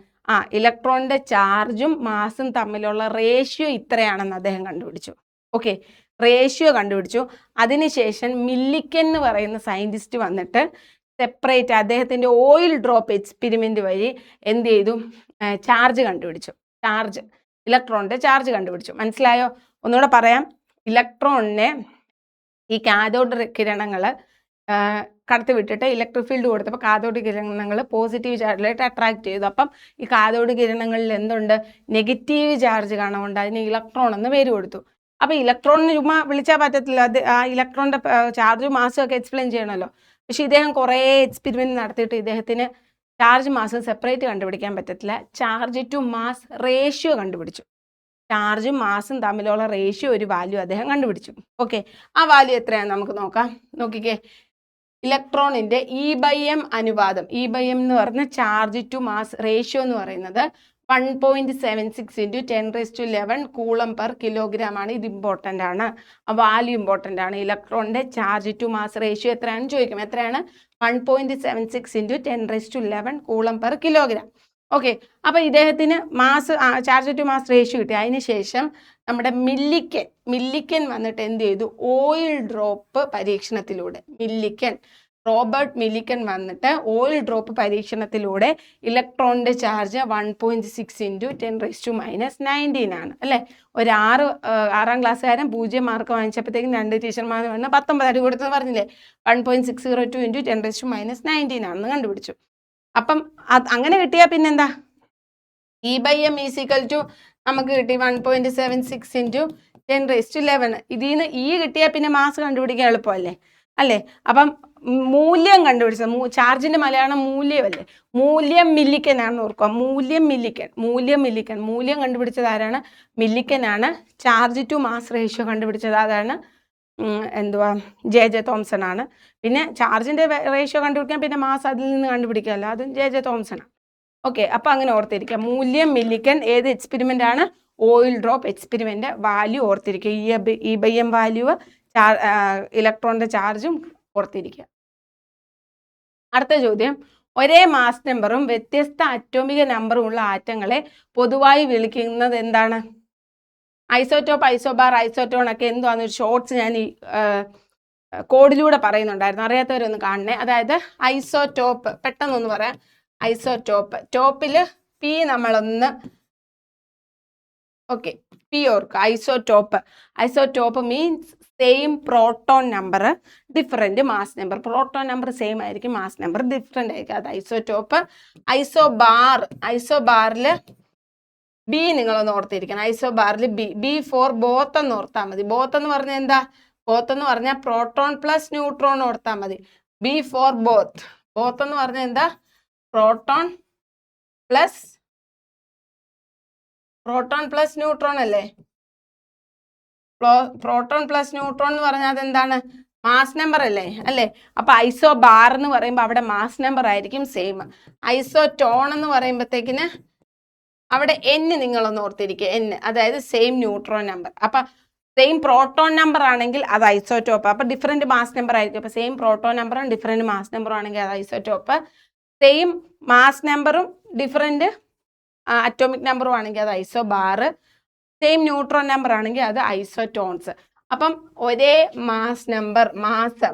ഇലക്ട്രോണിന്റെ ചാർജും മാസും തമ്മിലുള്ള റേഷ്യോ ഇത്രയാണെന്ന് അദ്ദേഹം കണ്ടുപിടിച്ചു. ഓക്കെ, റേഷ്യോ കണ്ടുപിടിച്ചു. അതിനുശേഷം മില്ലിക്കൻ എന്ന് പറയുന്ന സയന്റിസ്റ്റ് വന്നിട്ട് സെപ്പറേറ്റ് അദ്ദേഹത്തിന്റെ ഓയിൽ ഡ്രോപ്പ് എക്സ്പെരിമെന്റ് വഴി എന്ത് ചെയ്തു? ചാർജ് കണ്ടുപിടിച്ചു. ചാർജ്, ഇലക്ട്രോണിന്റെ ചാർജ് കണ്ടുപിടിച്ചു. മനസ്സിലായോ? ഒന്നുകൂടെ പറയാം. ഇലക്ട്രോണിനെ ഈ കാഥോഡ് കിരണങ്ങൾ കടത്തി വിട്ടിട്ട് ഇലക്ട്രിക് ഫീൽഡ് കൊടുത്തപ്പോൾ കാഥോഡ് കിരണങ്ങൾ പോസിറ്റീവ് ചാർജിലായിട്ട് അട്രാക്ട് ചെയ്തു. അപ്പം ഈ കാഥോഡ് കിരണങ്ങളിൽ എന്തുണ്ട്? നെഗറ്റീവ് ചാർജ് കാണുകൊണ്ട് അതിന് ഇലക്ട്രോൺ എന്ന് പേര് കൊടുത്തു. അപ്പൊ ഇലക്ട്രോണിന് ചുമ്മാ വിളിച്ചാൽ പറ്റത്തില്ല. അത് ആ ഇലക്ട്രോണിന്റെ ചാർജ് മാസും ഒക്കെ എക്സ്പ്ലെയിൻ ചെയ്യണമല്ലോ. പക്ഷെ ഇദ്ദേഹം കുറേ എക്സ്പെരിമെന്റ് നടത്തിയിട്ട് ഇദ്ദേഹത്തിന് ചാർജ് മാസും സെപ്പറേറ്റ് കണ്ടുപിടിക്കാൻ പറ്റത്തില്ല. ചാർജ് ടു മാസ് റേഷ്യോ കണ്ടുപിടിച്ചു. ചാർജും മാസും തമ്മിലുള്ള റേഷ്യോ ഒരു വാല്യൂ അദ്ദേഹം കണ്ടുപിടിച്ചു. ഓക്കെ, ആ വാല്യൂ എത്രയാണെന്ന് നമുക്ക് നോക്കാം. നോക്കിക്കേ, ഇലക്ട്രോണിന്റെ E/m അനുപാതം, E/m എന്ന് പറഞ്ഞ ചാർജ് ടു മാസ് റേഷ്യോ എന്ന് പറയുന്നത് 1.76 × 10⁻11 കൂളം പെർ കിലോഗ്രാം ആണ്. ഇത് ഇമ്പോർട്ടൻ്റ് ആണ്, ആ വാല്യൂ ഇമ്പോർട്ടൻ്റ് ആണ്. ഇലക്ട്രോണിന്റെ ചാർജ് ടു മാസ് റേഷ്യോ എത്രയാണെന്ന് ചോദിക്കും. എത്രയാണ്? 1.76 × 10⁻11 കൂളം പെർ കിലോഗ്രാം. ഓക്കെ, അപ്പൊ ഇദ്ദേഹത്തിന് mass charge to mass ratio കിട്ടി. അതിനുശേഷം നമ്മുടെ മില്ലിക്കൻ വന്നിട്ട് എന്ത് ചെയ്തു? ഓയിൽ ഡ്രോപ്പ് പരീക്ഷണത്തിലൂടെ റോബർട്ട് മില്ലിക്കൻ വന്നിട്ട് ഓയിൽ ഡ്രോപ്പ് പരീക്ഷണത്തിലൂടെ ഇലക്ട്രോണിന്റെ ചാർജ് 1.6 × 10⁻19 ആണ് അല്ലേ? ഒരു ആറാം ക്ലാസ്സുകാരൻ 0 മാർക്ക് വാങ്ങിച്ചപ്പോഴത്തേക്കും 2 ടീച്ചർമാർ വന്ന് 19 അടി കൊടുത്തെന്ന് പറഞ്ഞില്ലേ? 1.602 × 10⁻19 ആണെന്ന് കണ്ടുപിടിച്ചു. അപ്പം അങ്ങനെ കിട്ടിയാൽ പിന്നെന്താ? E/m = നമുക്ക് കിട്ടി 1.76 × 10⁻11. ഇതിൽ നിന്ന് കിട്ടിയാൽ പിന്നെ മാസ് കണ്ടുപിടിക്കാൻ എളുപ്പമല്ലേ അല്ലേ? അപ്പം മൂല്യം കണ്ടുപിടിച്ചത്, ചാർജിന്റെ മലയാളം മൂല്യമല്ലേ? മൂല്യം മില്ലിക്കൻ ആണെന്ന് ഓർക്കുക. മൂല്യം കണ്ടുപിടിച്ചത് ആരാണ്? മില്ലിക്കൻ ആണ്. ചാർജ് ടു മാസ് റേഷ്യോ കണ്ടുപിടിച്ചത് അതാണ് ജെ തോംസൺ ആണ്. പിന്നെ ചാർജിന്റെ റേഷ്യോ കണ്ടുപിടിക്കാൻ പിന്നെ മാസ് അതിൽ നിന്ന് കണ്ടുപിടിക്കാമല്ലോ, അതും ജെ തോംസൺ ആണ്. ഓക്കെ, അപ്പൊ അങ്ങനെ ഓർത്തിരിക്കുക. മൂല്യം മില്ലിക്കൻ. ഏത് എക്സ്പെരിമെന്റ് ആണ്? Oil drop experiment. വാല്യൂ ഓർത്തിരിക്കുക. E/m വാല്യൂ, ഇലക്ട്രോണിന്റെ ചാർജും ഓർത്തിരിക്കുക. അടുത്ത ചോദ്യം, ഒരേ മാസ് നമ്പറും വ്യത്യസ്ത അറ്റോമിക നമ്പറും ഉള്ള ആറ്റങ്ങളെ പൊതുവായി വിളിക്കുന്നത് എന്താണ്? ഐസോടോപ്പ്, ഐസോബാർ, ഐസോട്ടോൺ ഒക്കെ എന്തുവാന്ന് ഒരു ഷോർട്സ് ഞാൻ ഈ കോഡിലൂടെ പറയുന്നുണ്ടായിരുന്നു. അറിയാത്തവരൊന്ന് കാണണേ. അതായത് ഐസോടോപ്പ്, പെട്ടെന്നൊന്ന് പറയാം. ഐസോടോപ്പ്, ടോപ്പില് P നമ്മളൊന്ന് ഓക്കെ, പി ഓർക്ക് isotope. Isotope means same proton number different mass number. Proton number same ആയിരിക്കും, മാസ് നമ്പർ ഡിഫറെൻ്റ് ആയിരിക്കും, അത് ഐസോടോപ്പ്. ഐസോബാർ, ഐസോബാറിൽ ബി നിങ്ങളൊന്ന് ഓർത്തിരിക്കണം. ഐസോബാറിൽ ബി ഫോർ ബോത്ത് എന്ന് ഓർത്താൽ മതി. ബോത്ത് എന്ന് പറഞ്ഞാൽ എന്താ? ബോത്ത് എന്ന് പറഞ്ഞാൽ പ്രോട്ടോൺ പ്ലസ് ന്യൂട്രോൺ ഓർത്താൽ മതി. B for both. ബോത്ത് എന്ന് പറഞ്ഞാൽ എന്താ? പ്രോട്ടോൺ പ്ലസ് ന്യൂട്രോൺ അല്ലേ? പ്രോട്ടോൺ പ്ലസ് ന്യൂട്രോൺ എന്ന് പറഞ്ഞാൽ അതെന്താണ്? മാസ് നമ്പർ അല്ലേ? അപ്പൊ ഐസോ ബാർ എന്ന് പറയുമ്പോൾ അവിടെ മാസ് നമ്പർ ആയിരിക്കും സെയിം. ഐസോടോൺ എന്ന് പറയുമ്പോഴത്തേക്കിന് അവിടെ എൻ നിങ്ങളൊന്ന് ഓർത്തിരിക്കുക, എൻ, അതായത് സെയിം ന്യൂട്രോൺ നമ്പർ. അപ്പൊ സെയിം പ്രോട്ടോൺ നമ്പർ ആണെങ്കിൽ അത് ഐസോടോപ്പ്. അപ്പൊ ഡിഫറെന്റ് മാസ് നമ്പർ ആയിരിക്കും. അപ്പൊ സെയിം പ്രോട്ടോൺ നമ്പറും ഡിഫറെന്റ് മാസ് നമ്പറും ആണെങ്കിൽ അത് ഐസോടോപ്പ്. സെയിം മാസ് നമ്പറും ഡിഫറെന്റ് അറ്റോമിക് നമ്പറും ആണെങ്കിൽ അത് ഐസോബാർ. സെയിം ന്യൂട്രോൺ നമ്പർ ആണെങ്കിൽ അത് ഐസോടോൺസ്. അപ്പം ഒരേ മാസ് നമ്പർ,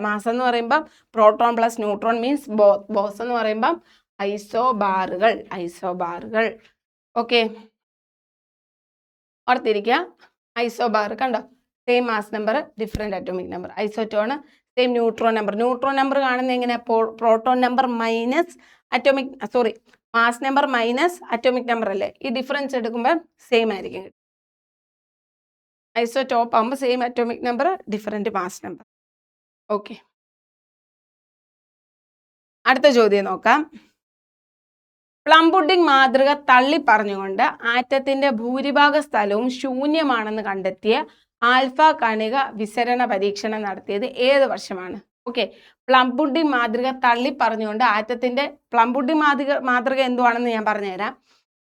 മാസ് എന്ന് പറയുമ്പം പ്രോട്ടോൺ പ്ലസ് ന്യൂട്രോൺ മീൻസ് ബോസ് എന്ന് പറയുമ്പം ഐസോബാറുകൾ. ഓക്കെ, ഓർത്തിരിക്കുക. ഐസോബാർ കണ്ടോ? Same mass number different atomic number. Isotone same neutron number. Neutron number കാണുന്നത് എങ്ങനെ? Proton number minus mass number minus atomic number അല്ലേ? ഈ ഡിഫറൻസ് എടുക്കുമ്പോൾ സെയിം ആയിരിക്കും. ഐസോടോപ്പ് ആകുമ്പോൾ same atomic number different mass number. Okay, അടുത്ത ചോദ്യം നോക്കാം. പ്ലം പുഡിംഗ് മാതൃക തള്ളി പറഞ്ഞുകൊണ്ട് ആറ്റത്തിന്റെ ഭൂരിഭാഗ സ്ഥലവും ശൂന്യമാണെന്ന് കണ്ടെത്തിയ ആൽഫ കണിക വിസരണ പരീക്ഷണം നടത്തിയത് ഏത് വർഷമാണ്? ഓക്കെ, പ്ലം പുഡിംഗ് മാതൃക തള്ളി പറഞ്ഞുകൊണ്ട് ആറ്റത്തിന്റെ പ്ലം പുഡിംഗ് മാതൃക എന്തുവാണെന്ന് ഞാൻ പറഞ്ഞുതരാം.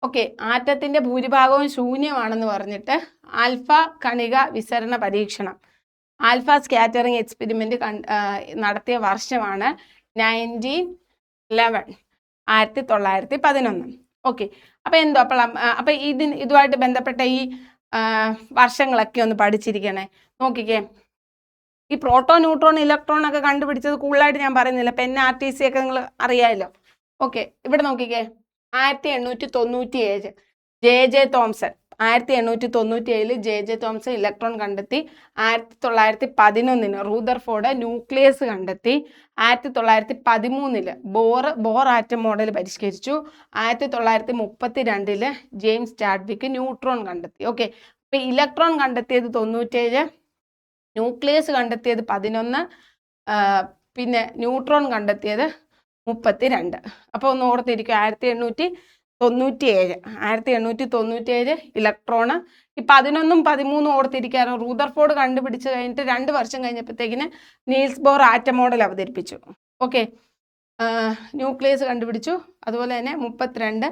ഓക്കെ, ആറ്റത്തിന്റെ ഭൂരിഭാഗവും ശൂന്യമാണെന്ന് പറഞ്ഞിട്ട് ആൽഫ കണിക വിസരണ പരീക്ഷണം, ആൽഫ സ്കാറ്ററിംഗ് എക്സ്പെരിമെന്റ് നടത്തിയ വർഷമാണ് 1911. ഓക്കെ, അപ്പൊ എന്തോ അപ്പൊ ഇതുമായിട്ട് ബന്ധപ്പെട്ട ഈ വർഷങ്ങളൊക്കെ ഒന്ന് പഠിച്ചിരിക്കണേ. നോക്കിക്കേ, ഈ പ്രോട്ടോൺ ന്യൂട്രോൺ ഇലക്ട്രോൺ ഒക്കെ കണ്ടുപിടിച്ചത് കൂടുതലായിട്ട് ഞാൻ പറയുന്നില്ല. NRTC ഒക്കെ നിങ്ങൾ അറിയാമല്ലോ. ഓക്കെ, ഇവിടെ നോക്കിക്കേ, 1897 JJ Thomson, 1897 JJ Thomson electron കണ്ടെത്തി. 1911 റൂദർഫോർഡ് ന്യൂക്ലിയസ് കണ്ടെത്തി. 1913 ബോർ ആറ്റം മോഡൽ പരിഷ്കരിച്ചു. 1932 ജെയിംസ് ചാഡ്വിക്ക് ന്യൂട്രോൺ കണ്ടെത്തി. ഓക്കെ, അപ്പൊ ഇലക്ട്രോൺ കണ്ടെത്തിയത് 97, ന്യൂക്ലിയസ് കണ്ടെത്തിയത് 11, പിന്നെ ന്യൂട്രോൺ കണ്ടെത്തിയത് 32. അപ്പോൾ ഒന്ന് ഓർത്തിരിക്കും, 1897 ഇലക്ട്രോണ്. ഈ 11ഉം 13ഉം ഓർത്തിരിക്കാറ്. റൂദർഫോർഡ് കണ്ടുപിടിച്ച് കഴിഞ്ഞിട്ട് 2 വർഷം കഴിഞ്ഞപ്പോഴത്തേക്കിന് നീൽസ് ബോർ ആറ്റം മോഡൽ അവതരിപ്പിച്ചു. ഓക്കെ, ന്യൂക്ലിയസ് കണ്ടുപിടിച്ചു. അതുപോലെ തന്നെ 32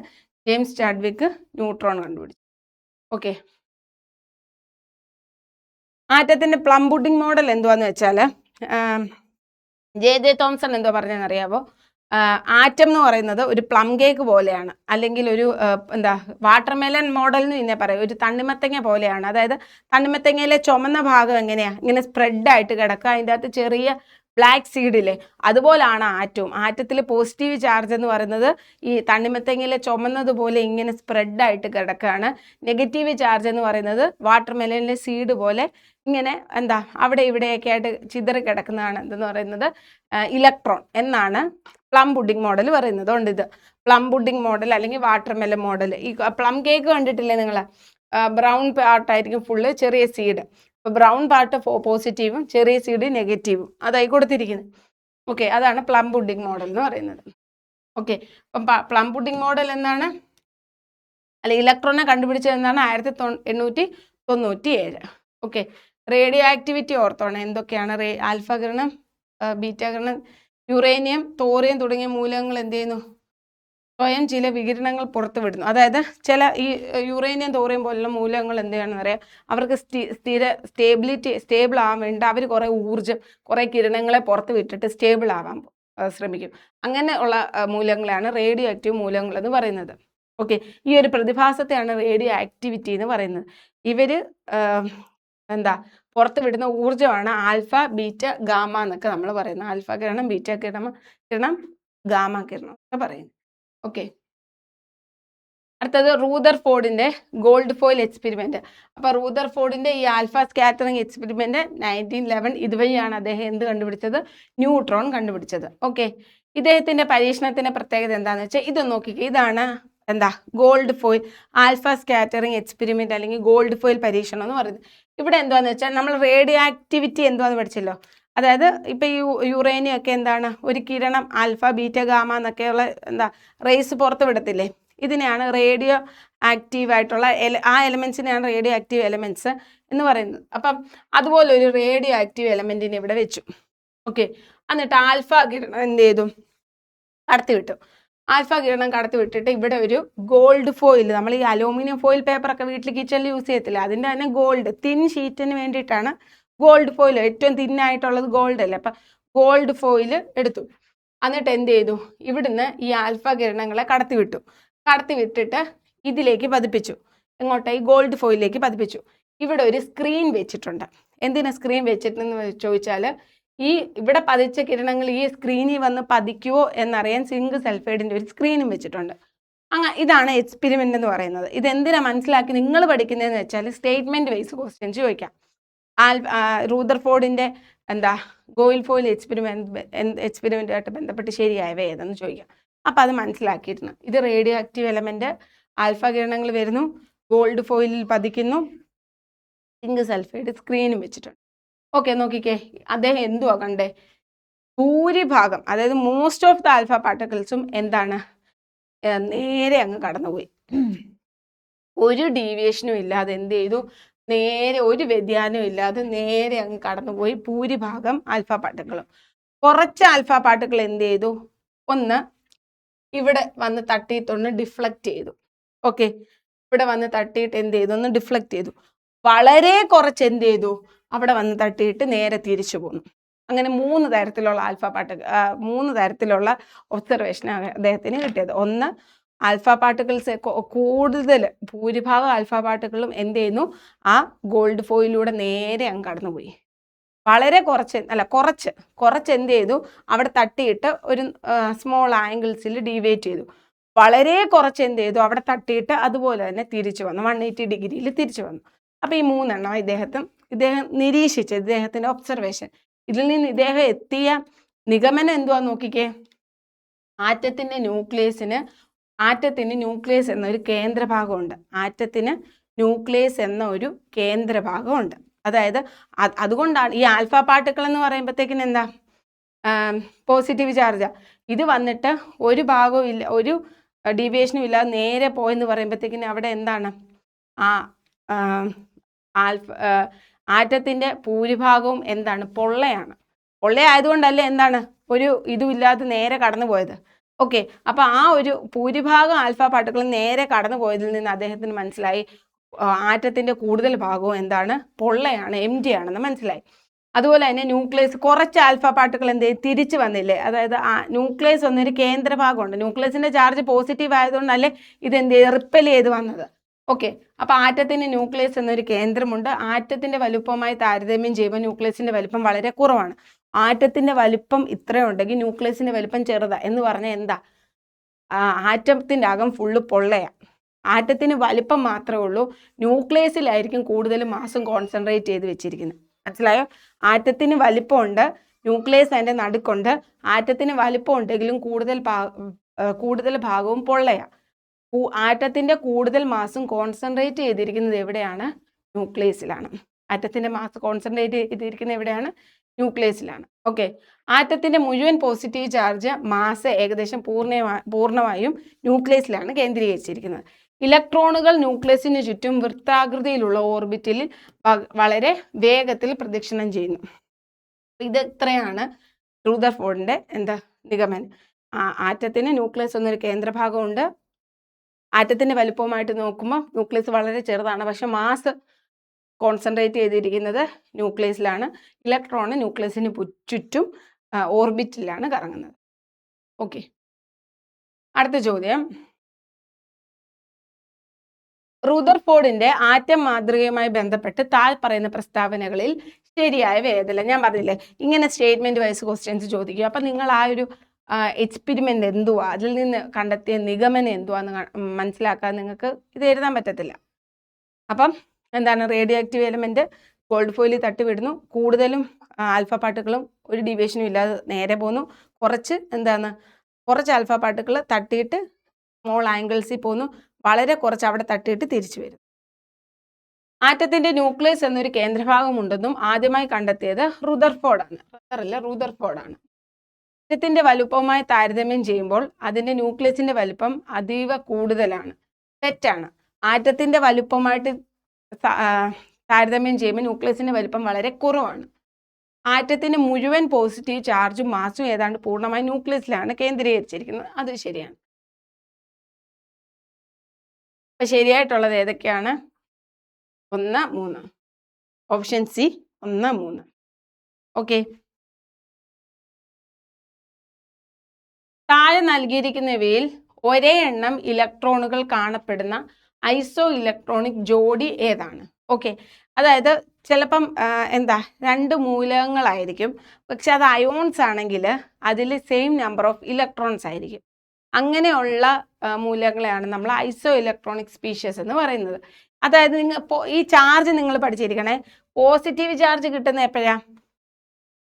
ജെയിംസ് ചാഡ്വിക്ക് ന്യൂട്രോൺ കണ്ടുപിടിച്ചു. ഓക്കെ, ആറ്റത്തിന്റെ പ്ലം പുഡിംഗ് മോഡൽ എന്തുവാന്ന് വെച്ചാൽ JJ തോംസൺ എന്തോ പറഞ്ഞതെന്നറിയാവോ? ആറ്റം എന്ന് പറയുന്നത് ഒരു പ്ലം കേക്ക് പോലെയാണ്, അല്ലെങ്കിൽ ഒരു വാട്ടർമെലൺ മോഡൽ എന്ന് പിന്നെ പറയും. ഒരു തണ്ണിമത്തങ്ങ പോലെയാണ്. അതായത് തണ്ണിമത്തങ്ങയിലെ ചുമന്ന ഭാഗം എങ്ങനെയാ? ഇങ്ങനെ സ്പ്രെഡായിട്ട് കിടക്കുക. അതിൻ്റെ അകത്ത് ചെറിയ ബ്ലാക്ക് സീഡില്ലേ, അതുപോലാണ് ആറ്റവും. ആറ്റത്തിൽ പോസിറ്റീവ് ചാർജ് എന്ന് പറയുന്നത് ഈ തണ്ണിമത്തങ്ങയിലെ ചുമന്നതുപോലെ ഇങ്ങനെ സ്പ്രെഡായിട്ട് കിടക്കുകയാണ്. നെഗറ്റീവ് ചാർജ് എന്ന് പറയുന്നത് വാട്ടർമെലണിലെ സീഡ് പോലെ ഇങ്ങനെ അവിടെ ഇവിടെയൊക്കെ ആയിട്ട് ചിതറി കിടക്കുന്നതാണ് എന്തെന്ന് പറയുന്നത് ഇലക്ട്രോൺ എന്നാണ് പ്ലം പുഡിംഗ് മോഡൽ പറയുന്നത്. അതുകൊണ്ട് ഇത് പ്ലം പുഡിംഗ് മോഡൽ അല്ലെങ്കിൽ വാട്ടർമെലൺ മോഡൽ. ഈ പ്ലം കേക്ക് കണ്ടിട്ടില്ലേ നിങ്ങൾ? ബ്രൗൺ പാർട്ടായിരിക്കും ഫുള്ള്, ചെറിയ സീഡ്. അപ്പോൾ ബ്രൗൺ പാർട്ട് പോസിറ്റീവും ചെറിയ സീഡ് നെഗറ്റീവും അതായി കൊടുത്തിരിക്കുന്നത്. ഓക്കെ, അതാണ് പ്ലം പുഡിംഗ് മോഡൽ എന്ന് പറയുന്നത്. ഓക്കെ, അപ്പം പ്ലം പുഡിംഗ് മോഡൽ എന്നാണ്, അല്ല ഇലക്ട്രോണിനെ കണ്ടുപിടിച്ചത് എന്നാണ് 1897. ഓക്കെ, റേഡിയോ ആക്ടിവിറ്റി ഓർത്തോണം. എന്തൊക്കെയാണ്? ആൽഫ കിരണം, ബീറ്റ കിരണം, യുറേനിയം, തോറിയം തുടങ്ങിയ മൂലകങ്ങൾ എന്ത് ചെയ്യുന്നു? സ്വയം ചില വികിരണങ്ങൾ പുറത്തുവിടുന്നു. അതായത് ചില ഈ യുറേനിയം, തോറിയം പോലുള്ള മൂലകങ്ങൾ എന്ത് ചെയ്യണമെന്ന് പറയാം, അവർക്ക് സ്റ്റേബിൾ ആവാൻ വേണ്ടി അവർ കുറേ കിരണങ്ങളെ പുറത്ത് വിട്ടിട്ട് സ്റ്റേബിൾ ആവാൻ ശ്രമിക്കും. അങ്ങനെ ഉള്ള മൂലകങ്ങളാണ് റേഡിയോ ആക്റ്റീവ് മൂലകങ്ങൾ എന്ന് പറയുന്നത്. ഓക്കെ, ഈ ഒരു പ്രതിഭാസത്തെയാണ് റേഡിയോ ആക്ടിവിറ്റി എന്ന് പറയുന്നത്. ഇവർ പുറത്ത് വിടുന്ന ഊർജ്ജമാണ് ആൽഫ, ബീറ്റ, ഗാമ എന്നൊക്കെ നമ്മൾ പറയുന്നത്. ആൽഫ കിരണം, ബീറ്റ കിരണം, ഗാമ കിരണം ഒക്കെ പറയുന്നത്. ഓക്കെ, അടുത്തത് റൂദർഫോർഡിന്റെ ഗോൾഡ് ഫോയിൽ എക്സ്പെരിമെന്റ്. അപ്പൊ റൂദർഫോർഡിന്റെ ഈ ആൽഫ സ്കാറ്ററിംഗ് എക്സ്പെരിമെന്റ് 1911 ഇതുവഴിയാണ് അദ്ദേഹം എന്ത് കണ്ടുപിടിച്ചത്? ന്യൂട്രോൺ കണ്ടുപിടിച്ചത്. ഓക്കെ, ഇദ്ദേഹത്തിന്റെ പരീക്ഷണത്തിന്റെ പ്രത്യേകത എന്താണെന്ന് വെച്ചാൽ ഇത് നോക്കിക്കുക. ഇതാണ് എന്താ gold foil alpha scattering experiment അല്ലെങ്കിൽ ഗോൾഡ് ഫോയിൽ പരീക്ഷണം എന്ന് പറയുന്നത്. ഇവിടെ എന്താന്ന് വെച്ചാൽ നമ്മൾ റേഡിയോ ആക്ടിവിറ്റി എന്താന്ന് പഠിച്ചല്ലോ. അതായത് ഇപ്പൊ ഈ യുറേനിയം ഒക്കെ എന്താണ് ഒരു കിരണം ആൽഫ ബീറ്റ ഗാമ എന്നൊക്കെയുള്ള എന്താ റേസ് പുറത്ത് വിടത്തില്ലേ, ഇതിനെയാണ് റേഡിയോ ആക്റ്റീവ് ആയിട്ടുള്ള ആ എലമെന്റ്സിനെയാണ് റേഡിയോ ആക്റ്റീവ് എലമെന്റ്സ് എന്ന് പറയുന്നത്. അപ്പം അതുപോലെ ഒരു റേഡിയോ ആക്റ്റീവ് എലമെന്റിനെ ഇവിടെ വെച്ചു. ഓക്കെ, എന്നിട്ട് ആൽഫ കിരണം എന്ത് ചെയ്തു? കടത്തിവിട്ടു. ആൽഫ കിരണം കടത്തി വിട്ടിട്ട് ഇവിടെ ഒരു ഗോൾഡ് ഫോയിൽ, നമ്മൾ ഈ അലൂമിനിയം ഫോയിൽ പേപ്പറൊക്കെ വീട്ടിൽ കിച്ചണിൽ യൂസ് ചെയ്യത്തില്ല, അതിൻ്റെ തന്നെ ഗോൾഡ് തിൻ ഷീറ്റിന് വേണ്ടിയിട്ടാണ് ഗോൾഡ് ഫോയിൽ, ഏറ്റവും തിന്നായിട്ടുള്ളത് ഗോൾഡ് അല്ലേ. അപ്പം ഗോൾഡ് ഫോയിൽ എടുത്തു. എന്നിട്ട് എന്ത് ചെയ്തു? ഇവിടുന്ന് ഈ ആൽഫ കിരണങ്ങളെ കടത്തിവിട്ടു. കടത്തിവിട്ടിട്ട് ഇതിലേക്ക് പതിപ്പിച്ചു. എങ്ങോട്ട്? ഈ ഗോൾഡ് ഫോയിലേക്ക് പതിപ്പിച്ചു. ഇവിടെ ഒരു സ്ക്രീൻ വെച്ചിട്ടുണ്ട്. എന്തിനാ സ്ക്രീൻ വെച്ചിട്ടെന്ന് ചോദിച്ചാൽ ഈ ഇവിടെ പതിച്ച കിരണങ്ങൾ ഈ സ്ക്രീനിൽ വന്ന് പതിക്കുവോ എന്നറിയാൻ സിങ്ക് സൾഫൈഡിൻ്റെ ഒരു സ്ക്രീനും വെച്ചിട്ടുണ്ട്. ഇതാണ് എക്സ്പെരിമെൻ്റ് എന്ന് പറയുന്നത്. ഇതെന്തിനാ മനസ്സിലാക്കി നിങ്ങൾ പഠിക്കുന്നതെന്ന് വെച്ചാൽ സ്റ്റേറ്റ്മെൻറ്റ് വൈസ് ക്വസ്റ്റ്യൻസ് ചോദിക്കാം. റൂദർഫോർഡിൻ്റെ എന്താ ഗോൾഡ് ഫോയിൽ എക്സ്പെരിമെൻറ്റുമായിട്ട് ബന്ധപ്പെട്ട് ശരിയായവ ഏതെന്ന് ചോദിക്കാം. അപ്പം അത് മനസ്സിലാക്കിയിരുന്നു. ഇത് റേഡിയോ ആക്റ്റീവ് എലമെൻറ്റ്, ആൽഫ കിരണങ്ങൾ വരുന്നു, ഗോൾഡ് ഫോയിലിൽ പതിക്കുന്നു, സിങ്ക് സൾഫൈഡ് സ്ക്രീനും വെച്ചിട്ടുണ്ട്. ഓക്കെ, നോക്കിക്കേ, അദ്ദേഹം എന്തുവാ കണ്ടേ? ഭൂരിഭാഗം, അതായത് മോസ്റ്റ് ഓഫ് ദ ആൽഫ പാർട്ടിക്കിൾസും എന്താണ്? നേരെ അങ്ങ് കടന്നുപോയി. ഒരു ഡീവിയേഷനും ഇല്ലാതെ എന്ത് ചെയ്തു? നേരെ ഒരു വ്യതിയാനവും ഇല്ലാതെ നേരെ അങ്ങ് കടന്നുപോയി ഭൂരിഭാഗം ആൽഫ പാർട്ടിക്കിളും. കുറച്ച് ആൽഫ പാർട്ടിക്കിൾ എന്ത് ചെയ്തു? ഒന്ന് ഇവിടെ വന്ന് തട്ടിയിട്ടൊന്ന് ഡിഫ്ലക്റ്റ് ചെയ്തു. ഓക്കെ, ഇവിടെ വന്ന് തട്ടിയിട്ട് എന്ത് ചെയ്തു? ഒന്ന് ഡിഫ്ലക്റ്റ് ചെയ്തു. വളരെ കുറച്ച് എന്ത് ചെയ്തു? അവിടെ വന്ന് തട്ടിയിട്ട് നേരെ തിരിച്ചു പോന്നു. അങ്ങനെ 3 തരത്തിലുള്ള ആൽഫ പാർട്ടിക്കിൾ, 3 തരത്തിലുള്ള ഒബ്സർവേഷൻ അദ്ദേഹത്തിന് കിട്ടിയത്. ഒന്ന്, ആൽഫ പാർട്ടിക്കിൾസ് കൂടുതൽ ഭൂരിഭാഗം ആൽഫ പാർട്ടിക്കിളും എന്ത് ചെയ്യുന്നു? ആ ഗോൾഡ് ഫോയിലൂടെ നേരെ അങ്ങ് കടന്നുപോയി. വളരെ കുറച്ച് എന്ത് ചെയ്തു? അവിടെ തട്ടിയിട്ട് ഒരു സ്മോൾ ആംഗിൾസിൽ ഡീവിയേറ്റ് ചെയ്തു. വളരെ കുറച്ച് എന്ത് ചെയ്തു? അവിടെ തട്ടിയിട്ട് അതുപോലെ തന്നെ തിരിച്ചു വന്നു, 180 ഡിഗ്രിയിൽ തിരിച്ചു വന്നു. അപ്പം ഈ 3 എണ്ണം ഇദ്ദേഹം നിരീക്ഷിച്ച്, ഇദ്ദേഹത്തിൻ്റെ ഒബ്സർവേഷൻ, ഇതിൽ നിന്ന് ഇദ്ദേഹം എത്തിയ നിഗമനം എന്തുവാന്ന് നോക്കിക്കേ. ആറ്റത്തിന് ന്യൂക്ലിയസ് എന്നൊരു കേന്ദ്രഭാഗമുണ്ട്. ആറ്റത്തിന് ന്യൂക്ലിയസ് എന്ന ഒരു കേന്ദ്രഭാഗമുണ്ട്. അതായത് അതുകൊണ്ടാണ് ഈ ആൽഫ പാർട്ടിക്കിൾ എന്ന് പറയുമ്പോഴത്തേക്കിന് എന്താ? പോസിറ്റീവ് ചാർജാ. ഇത് വന്നിട്ട് ഒരു ഭാഗവും ഇല്ല, ഒരു ഡീവിയേഷനും ഇല്ലാതെ നേരെ പോയെന്ന് പറയുമ്പോഴത്തേക്കിന് അവിടെ എന്താണ്? ആറ്റത്തിൻ്റെ ഭൂരിഭാഗവും എന്താണ്? പൊള്ളയാണ്. പൊള്ളയായതുകൊണ്ടല്ലേ എന്താണ് ഒരു ഇതുമില്ലാതെ നേരെ കടന്നു പോയത്. ഓക്കെ, അപ്പോൾ ആ ഒരു ഭൂരിഭാഗം ആൽഫ പാർട്ടിക്കിൾ നേരെ കടന്നു പോയതിൽ നിന്ന് അദ്ദേഹത്തിന് മനസ്സിലായി ആറ്റത്തിൻ്റെ കൂടുതൽ ഭാഗവും എന്താണ്? പൊള്ളയാണ്, എംപ്റ്റി ആണെന്ന് മനസ്സിലായി. അതുപോലെ തന്നെ ന്യൂക്ലിയസ്, കുറച്ച് ആൽഫ പാർട്ടിക്കിൾ എന്ത് ചെയ്യും? തിരിച്ചു വന്നില്ലേ. അതായത് ന്യൂക്ലിയസ് ഒന്നൊരു കേന്ദ്രഭാഗമുണ്ട്. ന്യൂക്ലിയസിൻ്റെ ചാർജ് പോസിറ്റീവ് ആയതുകൊണ്ടല്ലേ ഇതെന്ത് ചെയ്യും? റിപ്പൽ ചെയ്ത് വന്നത്. ഓക്കെ, അപ്പോൾ ആറ്റത്തിന് ന്യൂക്ലിയസ് എന്നൊരു കേന്ദ്രമുണ്ട്. ആറ്റത്തിൻ്റെ വലുപ്പമായി താരതമ്യം ചെയ്യുമ്പോൾ ന്യൂക്ലിയസിൻ്റെ വലുപ്പം വളരെ കുറവാണ്. ആറ്റത്തിൻ്റെ വലുപ്പം ഇത്രയുണ്ടെങ്കിൽ ന്യൂക്ലിയസിൻ്റെ വലുപ്പം ചെറുതാ എന്ന് പറഞ്ഞാൽ എന്താ? ആറ്റത്തിൻ്റെ അകം ഫുള്ള് പൊള്ളയാണ്. ആറ്റത്തിന് വലിപ്പം മാത്രമേ ഉള്ളൂ, ന്യൂക്ലിയസിലായിരിക്കും കൂടുതൽ മാസും കോൺസെൻട്രേറ്റ് ചെയ്ത് വെച്ചിരിക്കുന്നത്. മനസ്സിലായോ? ആറ്റത്തിന് വലിപ്പമുണ്ട്, ന്യൂക്ലിയസ് അതിൻ്റെ നടുക്കുണ്ട്. ആറ്റത്തിന് വലിപ്പം ഉണ്ടെങ്കിലും കൂടുതൽ ഭാഗവും പൊള്ളയാണ്. ആറ്റത്തിൻ്റെ കൂടുതൽ മാസും കോൺസെൻട്രേറ്റ് ചെയ്തിരിക്കുന്നത് എവിടെയാണ്? ന്യൂക്ലിയസിലാണ്. ആറ്റത്തിൻ്റെ മാസ് കോൺസെൻട്രേറ്റ് ചെയ്തിരിക്കുന്നത് എവിടെയാണ്? ന്യൂക്ലിയസിലാണ്. ഓക്കെ, ആറ്റത്തിൻ്റെ മുഴുവൻ പോസിറ്റീവ് ചാർജ് മാസ് ഏകദേശം പൂർണ്ണമായും ന്യൂക്ലിയസിലാണ് കേന്ദ്രീകരിച്ചിരിക്കുന്നത്. ഇലക്ട്രോണുകൾ ന്യൂക്ലിയസിന് ചുറ്റും വൃത്താകൃതിയിലുള്ള ഓർബിറ്റിൽ വളരെ വേഗത്തിൽ പ്രദക്ഷിണം ചെയ്യുന്നു. ഇത് ഇത്രയാണ് റൂദർഫോർഡിൻ്റെ നിഗമനം. ആറ്റത്തിന് ന്യൂക്ലിയസ് എന്നൊരു കേന്ദ്രഭാഗമുണ്ട്. ആറ്റത്തിൻ്റെ വലുപ്പവുമായിട്ട് നോക്കുമ്പോൾ ന്യൂക്ലിയസ് വളരെ ചെറുതാണ്, പക്ഷെ മാസ് കോൺസെൻട്രേറ്റ് ചെയ്തിരിക്കുന്നത് ന്യൂക്ലിയസിലാണ്. ഇലക്ട്രോൺ ന്യൂക്ലിയസിന് ചുറ്റും ഓർബിറ്റിലാണ് കറങ്ങുന്നത്. ഓക്കെ, അടുത്ത ചോദ്യം. റൂദർഫോർഡിന്റെ ആറ്റം മാതൃകയുമായി ബന്ധപ്പെട്ട് പറയുന്ന പ്രസ്താവനകളിൽ ശരിയായവ ഏതെല്ലാം? ഞാൻ പറഞ്ഞില്ലേ ഇങ്ങനെ സ്റ്റേറ്റ്മെന്റ് വൈസ് ക്വസ്റ്റ്യൻസ് ചോദിക്കും. അപ്പം നിങ്ങൾ ആ ഒരു എക്സ്പെരിമെൻ്റ് എന്തുവാ, അതിൽ നിന്ന് കണ്ടെത്തിയ നിഗമനം എന്തുവാന്ന് മനസ്സിലാക്കാൻ നിങ്ങൾക്ക് ഇത് എഴുതാൻ പറ്റത്തില്ല. അപ്പം എന്താണ് റേഡിയോ ആക്റ്റീവ് എലമെൻറ്റ് ഗോൾഡ് ഫോയിലിൽ തട്ടിവിടുന്നു, കൂടുതലും ആൽഫ പാർട്ടിക്കിളും ഒരു ഡീവിയേഷനും ഇല്ലാതെ നേരെ പോകുന്നു, കുറച്ച് ആൽഫ പാർട്ടിക്കിൾ തട്ടിയിട്ട് സ്മോൾ ആംഗിൾസിൽ പോകുന്നു, വളരെ കുറച്ച് അവിടെ തട്ടിയിട്ട് തിരിച്ചു വരും. ആറ്റത്തിന്റെ ന്യൂക്ലിയസ് എന്നൊരു കേന്ദ്രഭാഗമുണ്ടെന്നും ആദ്യമായി കണ്ടെത്തിയത് റുദർഫോർഡാണ്. ആറ്റത്തിന്റെ വലുപ്പവുമായി താരതമ്യം ചെയ്യുമ്പോൾ അതിന്റെ ന്യൂക്ലിയസിന്റെ വലുപ്പം അതീവ കൂടുതലാണ്. തെറ്റാണ്. ആറ്റത്തിന്റെ വലുപ്പമായിട്ട് താരതമ്യം ചെയ്യുമ്പോൾ ന്യൂക്ലിയസിന്റെ വലുപ്പം വളരെ കുറവാണ്. ആറ്റത്തിന് മുഴുവൻ പോസിറ്റീവ് ചാർജും മാസും ഏതാണ്ട് പൂർണ്ണമായി ന്യൂക്ലിയസിലാണ് കേന്ദ്രീകരിച്ചിരിക്കുന്നത്. അത് ശരിയാണ്. അപ്പൊ ശരിയായിട്ടുള്ളത് ഏതൊക്കെയാണ്? 1, 3. Option C 1, 3. ഓക്കെ. താഴെ നൽകിയിരിക്കുന്നവയിൽ ഒരേ എണ്ണം ഇലക്ട്രോണുകൾ കാണപ്പെടുന്ന ഐസോ ഇലക്ട്രോണിക് ജോഡി ഏതാണ്? ഓക്കെ, അതായത് ചിലപ്പം 2 മൂലകങ്ങളായിരിക്കും, പക്ഷെ അത് അയോൺസ് ആണെങ്കിൽ അതിൽ സെയിം നമ്പർ ഓഫ് ഇലക്ട്രോൺസ് ആയിരിക്കും. അങ്ങനെയുള്ള മൂലകങ്ങളെയാണ് നമ്മൾ ഐസോ ഇലക്ട്രോണിക് സ്പീഷീസ് എന്ന് പറയുന്നത്. അതായത് ഈ ചാർജ് നിങ്ങൾ പഠിച്ചിരിക്കണേ. പോസിറ്റീവ് ചാർജ് കിട്ടുന്ന എപ്പോഴാണ്?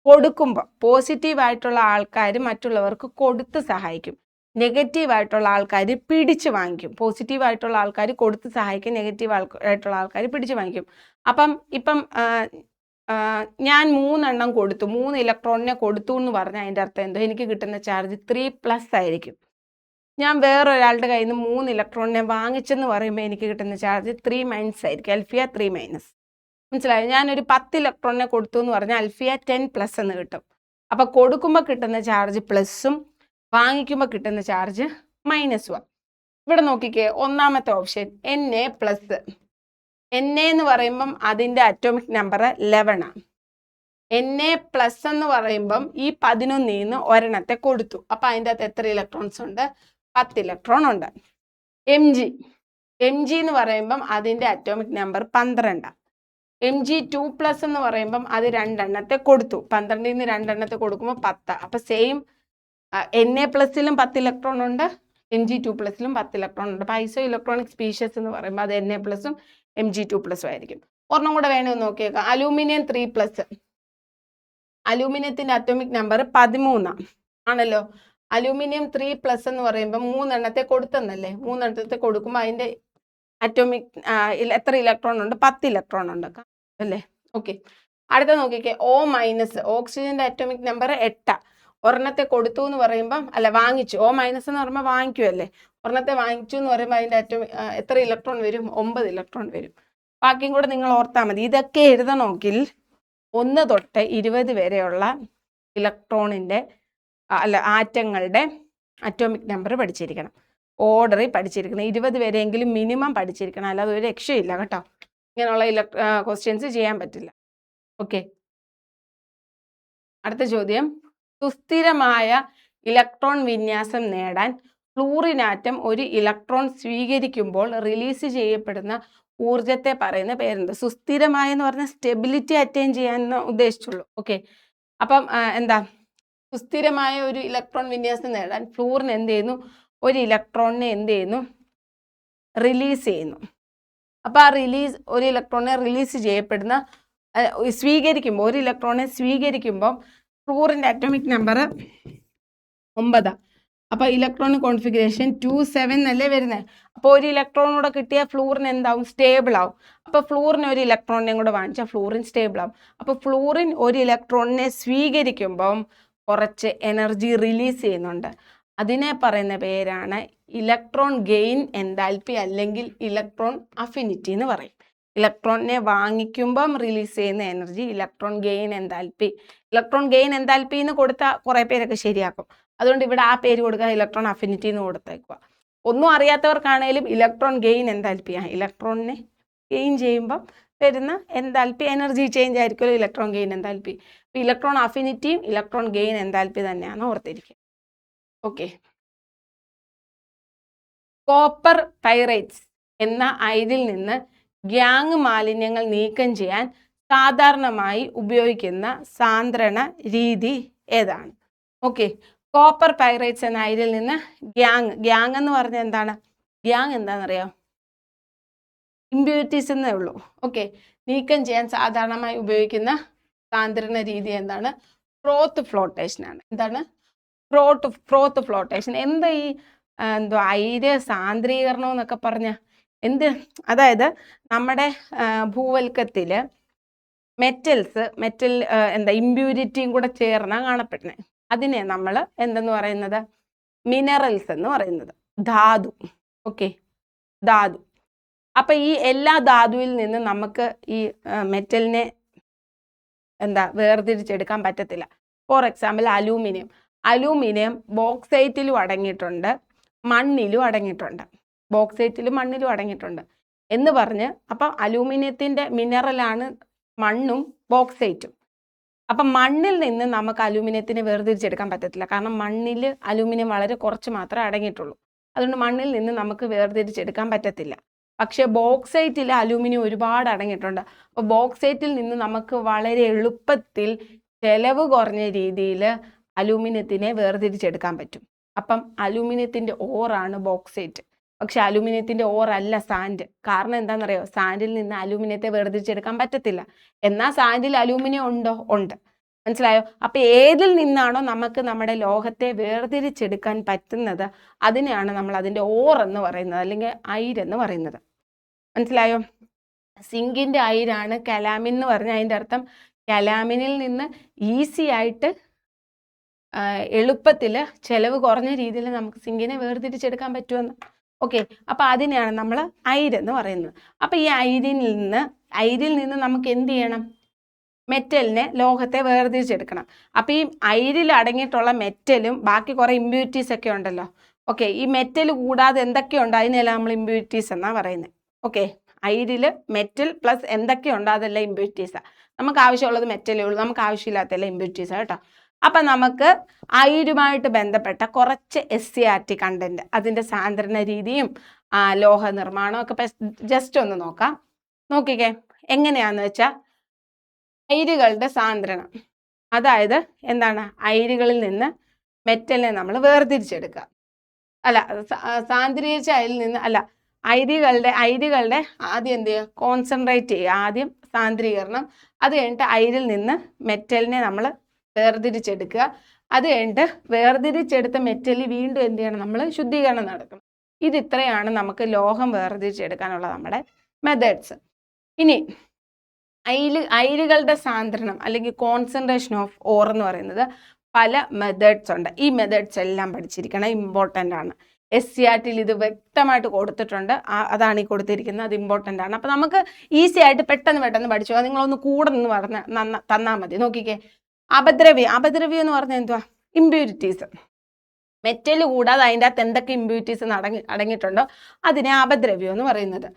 കൊടുക്കുമ്പോൾ. പോസിറ്റീവായിട്ടുള്ള ആൾക്കാർ മറ്റുള്ളവർക്ക് കൊടുത്ത് സഹായിക്കും, നെഗറ്റീവായിട്ടുള്ള ആൾക്കാർ പിടിച്ചു വാങ്ങിക്കും. പോസിറ്റീവായിട്ടുള്ള ആൾക്കാർ കൊടുത്ത് സഹായിക്കും, നെഗറ്റീവായിട്ടുള്ള ആൾക്കാർ പിടിച്ചു വാങ്ങിക്കും. ഇപ്പം ഞാൻ 3 എണ്ണം കൊടുത്തു, 3 ഇലക്ട്രോണിനെ കൊടുത്തു എന്ന് പറഞ്ഞാൽ അതിൻ്റെ അർത്ഥം എന്തോ? എനിക്ക് കിട്ടുന്ന ചാർജ് 3+ ആയിരിക്കും. ഞാൻ വേറൊരാളുടെ കയ്യിൽ നിന്ന് 3 ഇലക്ട്രോണിനെ വാങ്ങിച്ചെന്ന് പറയുമ്പോൾ എനിക്ക് കിട്ടുന്ന ചാർജ് 3- ആയിരിക്കും. അൽഫിയ 3-. മനസ്സിലായോ? ഞാനൊരു 10 ഇലക്ട്രോണിനെ കൊടുത്തു എന്ന് പറഞ്ഞാൽ അൽഫിയ 10+ എന്ന് കിട്ടും. അപ്പോൾ കൊടുക്കുമ്പോൾ കിട്ടുന്ന ചാർജ് പ്ലസും വാങ്ങിക്കുമ്പോൾ കിട്ടുന്ന ചാർജ് -1. ഇവിടെ നോക്കിക്കേ, ഒന്നാമത്തെ ഓപ്ഷൻ Na+. Na എന്ന് പറയുമ്പം അതിൻ്റെ അറ്റോമിക് നമ്പർ 11 ആണ്. Na+ എന്ന് പറയുമ്പം ഈ 11 നിന്ന് ഒരെണ്ണത്തെ കൊടുത്തു, അപ്പം അതിൻ്റെ അകത്ത് എത്ര ഇലക്ട്രോൺസ് ഉണ്ട്? 10 ഇലക്ട്രോൺ ഉണ്ട്. Mg എന്ന് പറയുമ്പം അതിൻ്റെ അറ്റോമിക് നമ്പർ 12. Mg2+ എന്ന് പറയുമ്പം അത് 2 എണ്ണത്തെ കൊടുത്തു, 12 നിന്ന് 2 എണ്ണത്തെ കൊടുക്കുമ്പോൾ 10. അപ്പം സെയിം Na+ലും 10 ഇലക്ട്രോൺ ഉണ്ട്, Mg2+ലും 10 ഇലക്ട്രോൺ ഉണ്ട്. അപ്പം ഐസോ ഇലക്ട്രോണിക് സ്പീഷീസ് എന്ന് പറയുമ്പോൾ അത് Na+ഉം Mg2+ഉം ആയിരിക്കും. ഒരെണ്ണം കൂടെ വേണമെന്ന് നോക്കിയേക്കാം. അലൂമിനിയം 3+. അലൂമിനിയത്തിന്റെ അറ്റോമിക് നമ്പർ 13 ആണല്ലോ. അലൂമിനിയം 3+ എന്ന് പറയുമ്പോൾ 3 എണ്ണത്തെ കൊടുത്തെന്നല്ലേ? 3 എണ്ണത്തെ കൊടുക്കുമ്പോൾ അതിന്റെ അറ്റോമിക് എത്ര ഇലക്ട്രോൺ ഉണ്ട്? 10 ഇലക്ട്രോൺ ഉണ്ട് അല്ലേ? ഓക്കെ, അടുത്ത നോക്കിക്കേ. O-, ഓക്സിജന്റെ അറ്റോമിക് നമ്പർ 8. ഒരെണ്ണത്തെ കൊടുത്തു എന്ന് പറയുമ്പം വാങ്ങിച്ചു. O- എന്ന് പറയുമ്പോൾ വാങ്ങിക്കുമല്ലേ? ഒരെണ്ണത്തെ വാങ്ങിച്ചു എന്ന് പറയുമ്പോൾ അതിന്റെ അറ്റോമിക് എത്ര ഇലക്ട്രോൺ വരും? 9 ഇലക്ട്രോൺ വരും. ബാക്കിയും കൂടെ നിങ്ങൾ ഓർത്താൽ മതി. ഇതൊക്കെ എഴുതണമെങ്കിൽ 1 തൊട്ട് 20 വരെയുള്ള ഇലക്ട്രോണിന്റെ ആറ്റങ്ങളുടെ അറ്റോമിക് നമ്പർ പഠിച്ചിരിക്കണം, ഓർഡറിൽ പഠിച്ചിരിക്കണം. 20 വരെയെങ്കിലും മിനിമം പഠിച്ചിരിക്കണം, അല്ലാതെ ഒരു രക്ഷയില്ല കേട്ടോ. ഇങ്ങനെയുള്ള ക്വസ്റ്റ്യൻസ് ചെയ്യാൻ പറ്റില്ല. ഓക്കെ, അടുത്ത ചോദ്യം. സുസ്ഥിരമായ ഇലക്ട്രോൺ വിന്യാസം നേടാൻ ഫ്ലൂറിൻ ആറ്റം ഒരു ഇലക്ട്രോൺ സ്വീകരിക്കുമ്പോൾ റിലീസ് ചെയ്യപ്പെടുന്ന ഊർജത്തെ പറയുന്ന പേരുണ്ട്. സുസ്ഥിരമായ എന്ന് പറഞ്ഞാൽ സ്റ്റെബിലിറ്റി അറ്റൈൻ ചെയ്യാൻ ഉദ്ദേശിച്ചുള്ളൂ. ഓക്കെ, അപ്പം സുസ്ഥിരമായ ഒരു ഇലക്ട്രോൺ വിന്യാസം നേടാൻ ഫ്ലൂറിൻ എന്ത് ചെയ്യുന്നു? ഒരു ഇലക്ട്രോണിനെ എന്ത് ചെയ്യുന്നു? റിലീസ് ചെയ്യുന്നു. അപ്പോൾ ആ ഒരു ഇലക്ട്രോണിനെ റിലീസ് ചെയ്യപ്പെടുന്ന സ്വീകരിക്കുമ്പോൾ, ഒരു ഇലക്ട്രോണിനെ സ്വീകരിക്കുമ്പോൾ ഫ്ലൂറിൻ്റെ അറ്റോമിക് നമ്പർ 9. അപ്പോൾ ഇലക്ട്രോൺ കോൺഫിഗറേഷൻ 2-7 അല്ലേ വരുന്നത്. അപ്പോൾ ഒരു ഇലക്ട്രോൺ കൂടെ കിട്ടിയ ഫ്ലൂറിൻ എന്താവും? സ്റ്റേബിൾ ആവും. അപ്പോൾ ഫ്ലൂറിന് ഒരു ഇലക്ട്രോണിനെ കൂടെ വാങ്ങിച്ചാൽ ഫ്ലൂറിൻ സ്റ്റേബിൾ ആവും. അപ്പോൾ ഫ്ലൂറിൻ ഒരു ഇലക്ട്രോണിനെ സ്വീകരിക്കുമ്പം കുറച്ച് എനർജി റിലീസ് ചെയ്യുന്നുണ്ട്. അതിനെ പറയുന്ന പേരാണ് ഇലക്ട്രോൺ ഗെയിൻ എൻതാൽപ്പി അല്ലെങ്കിൽ ഇലക്ട്രോൺ അഫിനിറ്റി എന്ന് പറയും. ഇലക്ട്രോണിനെ വാങ്ങിക്കുമ്പം റിലീസ് ചെയ്യുന്ന energy electron gain enthalpy. Electron gain enthalpy എന്ന് കൊടുത്താൽ കുറേ പേരൊക്കെ ശരിയാക്കും. അതുകൊണ്ട് ഇവിടെ ആ പേര് കൊടുക്കുക, ഇലക്ട്രോൺ അഫിനിറ്റി എന്ന് കൊടുത്തേക്കുക. ഒന്നും അറിയാത്തവർക്കാണേലും ഇലക്ട്രോൺ ഗെയിൻ എൻതാൽപ്പിയാണ്. ഇലക്ട്രോണിനെ ഗെയിൻ ചെയ്യുമ്പം വരുന്ന എൻതാൽപ്പി എനർജി ചേഞ്ച് ആയിരിക്കുമല്ലോ ഇലക്ട്രോൺ ഗെയിൻ എൻതാൽപ്പി. അപ്പോൾ ഇലക്ട്രോൺ അഫിനിറ്റിയും ഇലക്ട്രോൺ ഗെയിൻ എൻതാൽപ്പി തന്നെയാണ് ഓർത്തിരിക്കുക. ഓക്കെ, കോപ്പർ പൈറൈറ്റ്സ് എന്ന അയിരിൽ നിന്ന് ഗ്യാങ് മാലിന്യങ്ങൾ നീക്കം ചെയ്യാൻ സാധാരണമായി ഉപയോഗിക്കുന്ന സാന്ദ്രണ രീതി ഏതാണ്? ഓക്കെ, കോപ്പർ പൈറേറ്റ്സ് എന്ന അയിരിൽ നിന്ന് ഗ്യാങ് എന്ന് പറഞ്ഞാൽ എന്താണ്? ഗ്യാങ് എന്താണെന്നറിയാം? ഇമ്പ്യൂരിറ്റീസ് എന്നേ ഉള്ളൂ. ഓക്കെ, നീക്കം ചെയ്യാൻ സാധാരണമായി ഉപയോഗിക്കുന്ന സാന്ദ്രണ രീതി എന്താണ്? ഫ്രോത്ത് ഫ്ലോട്ടേഷൻ ആണ്. എന്താണ്? ഫ്രോത്ത് ഫ്ലോട്ടേഷൻ. എന്താ ഈ എന്തോ അയിര് സാന്ദ്രീകരണം എന്നൊക്കെ പറഞ്ഞ എന്ത്? അതായത് നമ്മുടെ ഭൂവൽക്കത്തിൽ മെറ്റൽ എന്താ ഇമ്പ്യൂരിറ്റിയും കൂടെ ചേർന്നാ കാണപ്പെടുന്നത്. അതിനെ നമ്മൾ എന്തെന്ന് പറയുന്നത്? മിനറൽസ് എന്ന് പറയുന്നത്. ധാതു. ഓക്കെ, ധാതു. അപ്പൊ ഈ എല്ലാ ധാതുവിൽ നിന്നും നമുക്ക് ഈ മെറ്റലിനെ വേർതിരിച്ചെടുക്കാൻ പറ്റത്തില്ല. ഫോർ എക്സാമ്പിൾ അലൂമിനിയം ബോക്സൈറ്റിലും അടങ്ങിയിട്ടുണ്ട്, മണ്ണിലും അടങ്ങിയിട്ടുണ്ട്. ബോക്സൈറ്റിലും മണ്ണിലും അടങ്ങിയിട്ടുണ്ട് എന്ന് പറഞ്ഞ് അപ്പം അലൂമിനിയത്തിൻ്റെ മിനറലാണ് മണ്ണും ബോക്സൈറ്റും. അപ്പം മണ്ണിൽ നിന്ന് നമുക്ക് അലൂമിനിയത്തിനെ വേർതിരിച്ചെടുക്കാൻ പറ്റത്തില്ല. കാരണം മണ്ണിൽ അലൂമിനിയം വളരെ കുറച്ച് മാത്രമേ അടങ്ങിയിട്ടുള്ളൂ. അതുകൊണ്ട് മണ്ണിൽ നിന്ന് നമുക്ക് വേർതിരിച്ചെടുക്കാൻ പറ്റത്തില്ല. പക്ഷേ ബോക്സൈറ്റിൽ അലൂമിനിയം ഒരുപാട് അടങ്ങിയിട്ടുണ്ട്. അപ്പോൾ ബോക്സൈറ്റിൽ നിന്ന് നമുക്ക് വളരെ എളുപ്പത്തിൽ ചെലവ് കുറഞ്ഞ രീതിയിൽ അലൂമിനിയത്തിനെ വേർതിരിച്ചെടുക്കാൻ പറ്റും. അപ്പം അലൂമിനിയത്തിൻ്റെ ഓറാണ് ബോക്സൈറ്റ്. പക്ഷെ അലൂമിനിയത്തിൻ്റെ ഓറല്ല സാൻഡ്. കാരണം എന്താണെന്നറിയോ? സാൻഡിൽ നിന്ന് അലൂമിനിയത്തെ വേർതിരിച്ചെടുക്കാൻ പറ്റത്തില്ല. എന്നാൽ സാൻഡിൽ അലൂമിനിയം ഉണ്ടോ? ഉണ്ട്. മനസ്സിലായോ? അപ്പം ഏതിൽ നിന്നാണോ നമുക്ക് നമ്മുടെ ലോഹത്തെ വേർതിരിച്ചെടുക്കാൻ പറ്റുന്നത് അതിനെയാണ് നമ്മൾ അതിൻ്റെ ഓർ എന്ന് പറയുന്നത്, അല്ലെങ്കിൽ അയിരെന്ന് പറയുന്നത്. മനസ്സിലായോ? സിങ്കിൻ്റെ അയിരാണ് കലാമിൻ എന്ന് പറഞ്ഞാൽ അതിൻ്റെ അർത്ഥം കലാമിനിൽ നിന്ന് ഈസി ആയിട്ട് എളുപ്പത്തിൽ ചെലവ് കുറഞ്ഞ രീതിയിൽ നമുക്ക് സിങ്കിനെ വേർതിരിച്ചെടുക്കാൻ പറ്റുമെന്ന്. ഓക്കെ, അപ്പം അതിനെയാണ് നമ്മൾ അയിരെന്ന് പറയുന്നത്. അപ്പം ഈ അയിരിൽ നിന്ന് നമുക്ക് എന്ത് ചെയ്യണം? മെറ്റലിനെ, ലോഹത്തെ വേർതിരിച്ചെടുക്കണം. അപ്പം ഈ അയിരിൽ അടങ്ങിയിട്ടുള്ള മെറ്റലും ബാക്കി കുറേ ഇമ്പ്യൂരിറ്റീസ് ഒക്കെ ഉണ്ടല്ലോ. ഓക്കെ, ഈ മെറ്റൽ കൂടാതെ എന്തൊക്കെയുണ്ട് അതിനെല്ലാം നമ്മൾ ഇമ്പ്യൂരിറ്റീസ് എന്നാണ് പറയുന്നത്. ഓക്കെ, അയിരിൽ മെറ്റൽ പ്ലസ് എന്തൊക്കെയുണ്ട് അതെല്ലാം ഇമ്പ്യൂരിറ്റീസാണ്. നമുക്ക് ആവശ്യമുള്ളത് മെറ്റലേ ഉള്ളൂ, നമുക്ക് ആവശ്യമില്ലാത്തതെല്ലാം ഇമ്പ്യൂരിറ്റീസാണ് കേട്ടോ. അപ്പം നമുക്ക് അയിരുമായിട്ട് ബന്ധപ്പെട്ട കുറച്ച് SCRT കണ്ടന്റ്, അതിൻ്റെ സാന്ദ്രണ രീതിയും ലോഹ നിർമ്മാണവും ഒക്കെ ജസ്റ്റ് ഒന്ന് നോക്കാം. നോക്കിക്കേ, എങ്ങനെയാന്ന് വെച്ചാൽ അയിരുകളുടെ സാന്ദ്രണം, അതായത് എന്താണ്? അയിരുകളിൽ നിന്ന് മെറ്റലിനെ നമ്മൾ വേർതിരിച്ചെടുക്കുക. അല്ല, സാന്ദ്രീകരിച്ച അയിരിൽ നിന്ന് അല്ല, അയിരുകളുടെ ആദ്യം എന്ത് ചെയ്യുക? കോൺസെൻട്രേറ്റ് ചെയ്യുക. ആദ്യം സാന്ദ്രീകരണം, അത് കഴിഞ്ഞിട്ട് അയിരിൽ നിന്ന് മെറ്റലിനെ നമ്മൾ വേർതിരിച്ചെടുക്കുക. അത് കഴിഞ്ഞിട്ട് വേർതിരിച്ചെടുത്ത മെറ്റലിൽ വീണ്ടും എന്ത് ചെയ്യണം? നമ്മൾ ശുദ്ധീകരണം നടക്കണം. ഇത്രയാണ് നമുക്ക് ലോഹം വേർതിരിച്ചെടുക്കാനുള്ള നമ്മുടെ മെത്തേഡ്സ്. ഇനി അയിരുകളുടെ സാന്ദ്രണം അല്ലെങ്കിൽ കോൺസെൻട്രേഷൻ ഓഫ് ഓർ എന്ന് പറയുന്നത് പല മെത്തേഡ്സ് ഉണ്ട്. ഈ മെത്തേഡ്സ് എല്ലാം പഠിച്ചിരിക്കണം, ഇമ്പോർട്ടൻ്റ് ആണ്. SCRTയിൽ ഇത് വ്യക്തമായിട്ട് കൊടുത്തിട്ടുണ്ട്. അതാണ് ഈ കൊടുത്തിരിക്കുന്നത്, അത് ഇമ്പോർട്ടൻ്റ് ആണ്. അപ്പം നമുക്ക് ഈസി ആയിട്ട് പെട്ടെന്ന് പഠിച്ചു. നിങ്ങളൊന്ന് കൂടെ നിന്ന് തന്നാൽ മതി. നോക്കിക്കേ, അപദ്രവ്യം എന്ന് പറഞ്ഞാൽ എന്തുവാ? ഇമ്പ്യൂരിറ്റീസ്. മെറ്റൽ കൂടാതെ അതിൻ്റെ അകത്ത് എന്തൊക്കെ ഇമ്പ്യൂരിറ്റീസ് അടങ്ങിയിട്ടുണ്ടോ അതിനെ അപദ്രവ്യം എന്ന് പറയുന്നത്.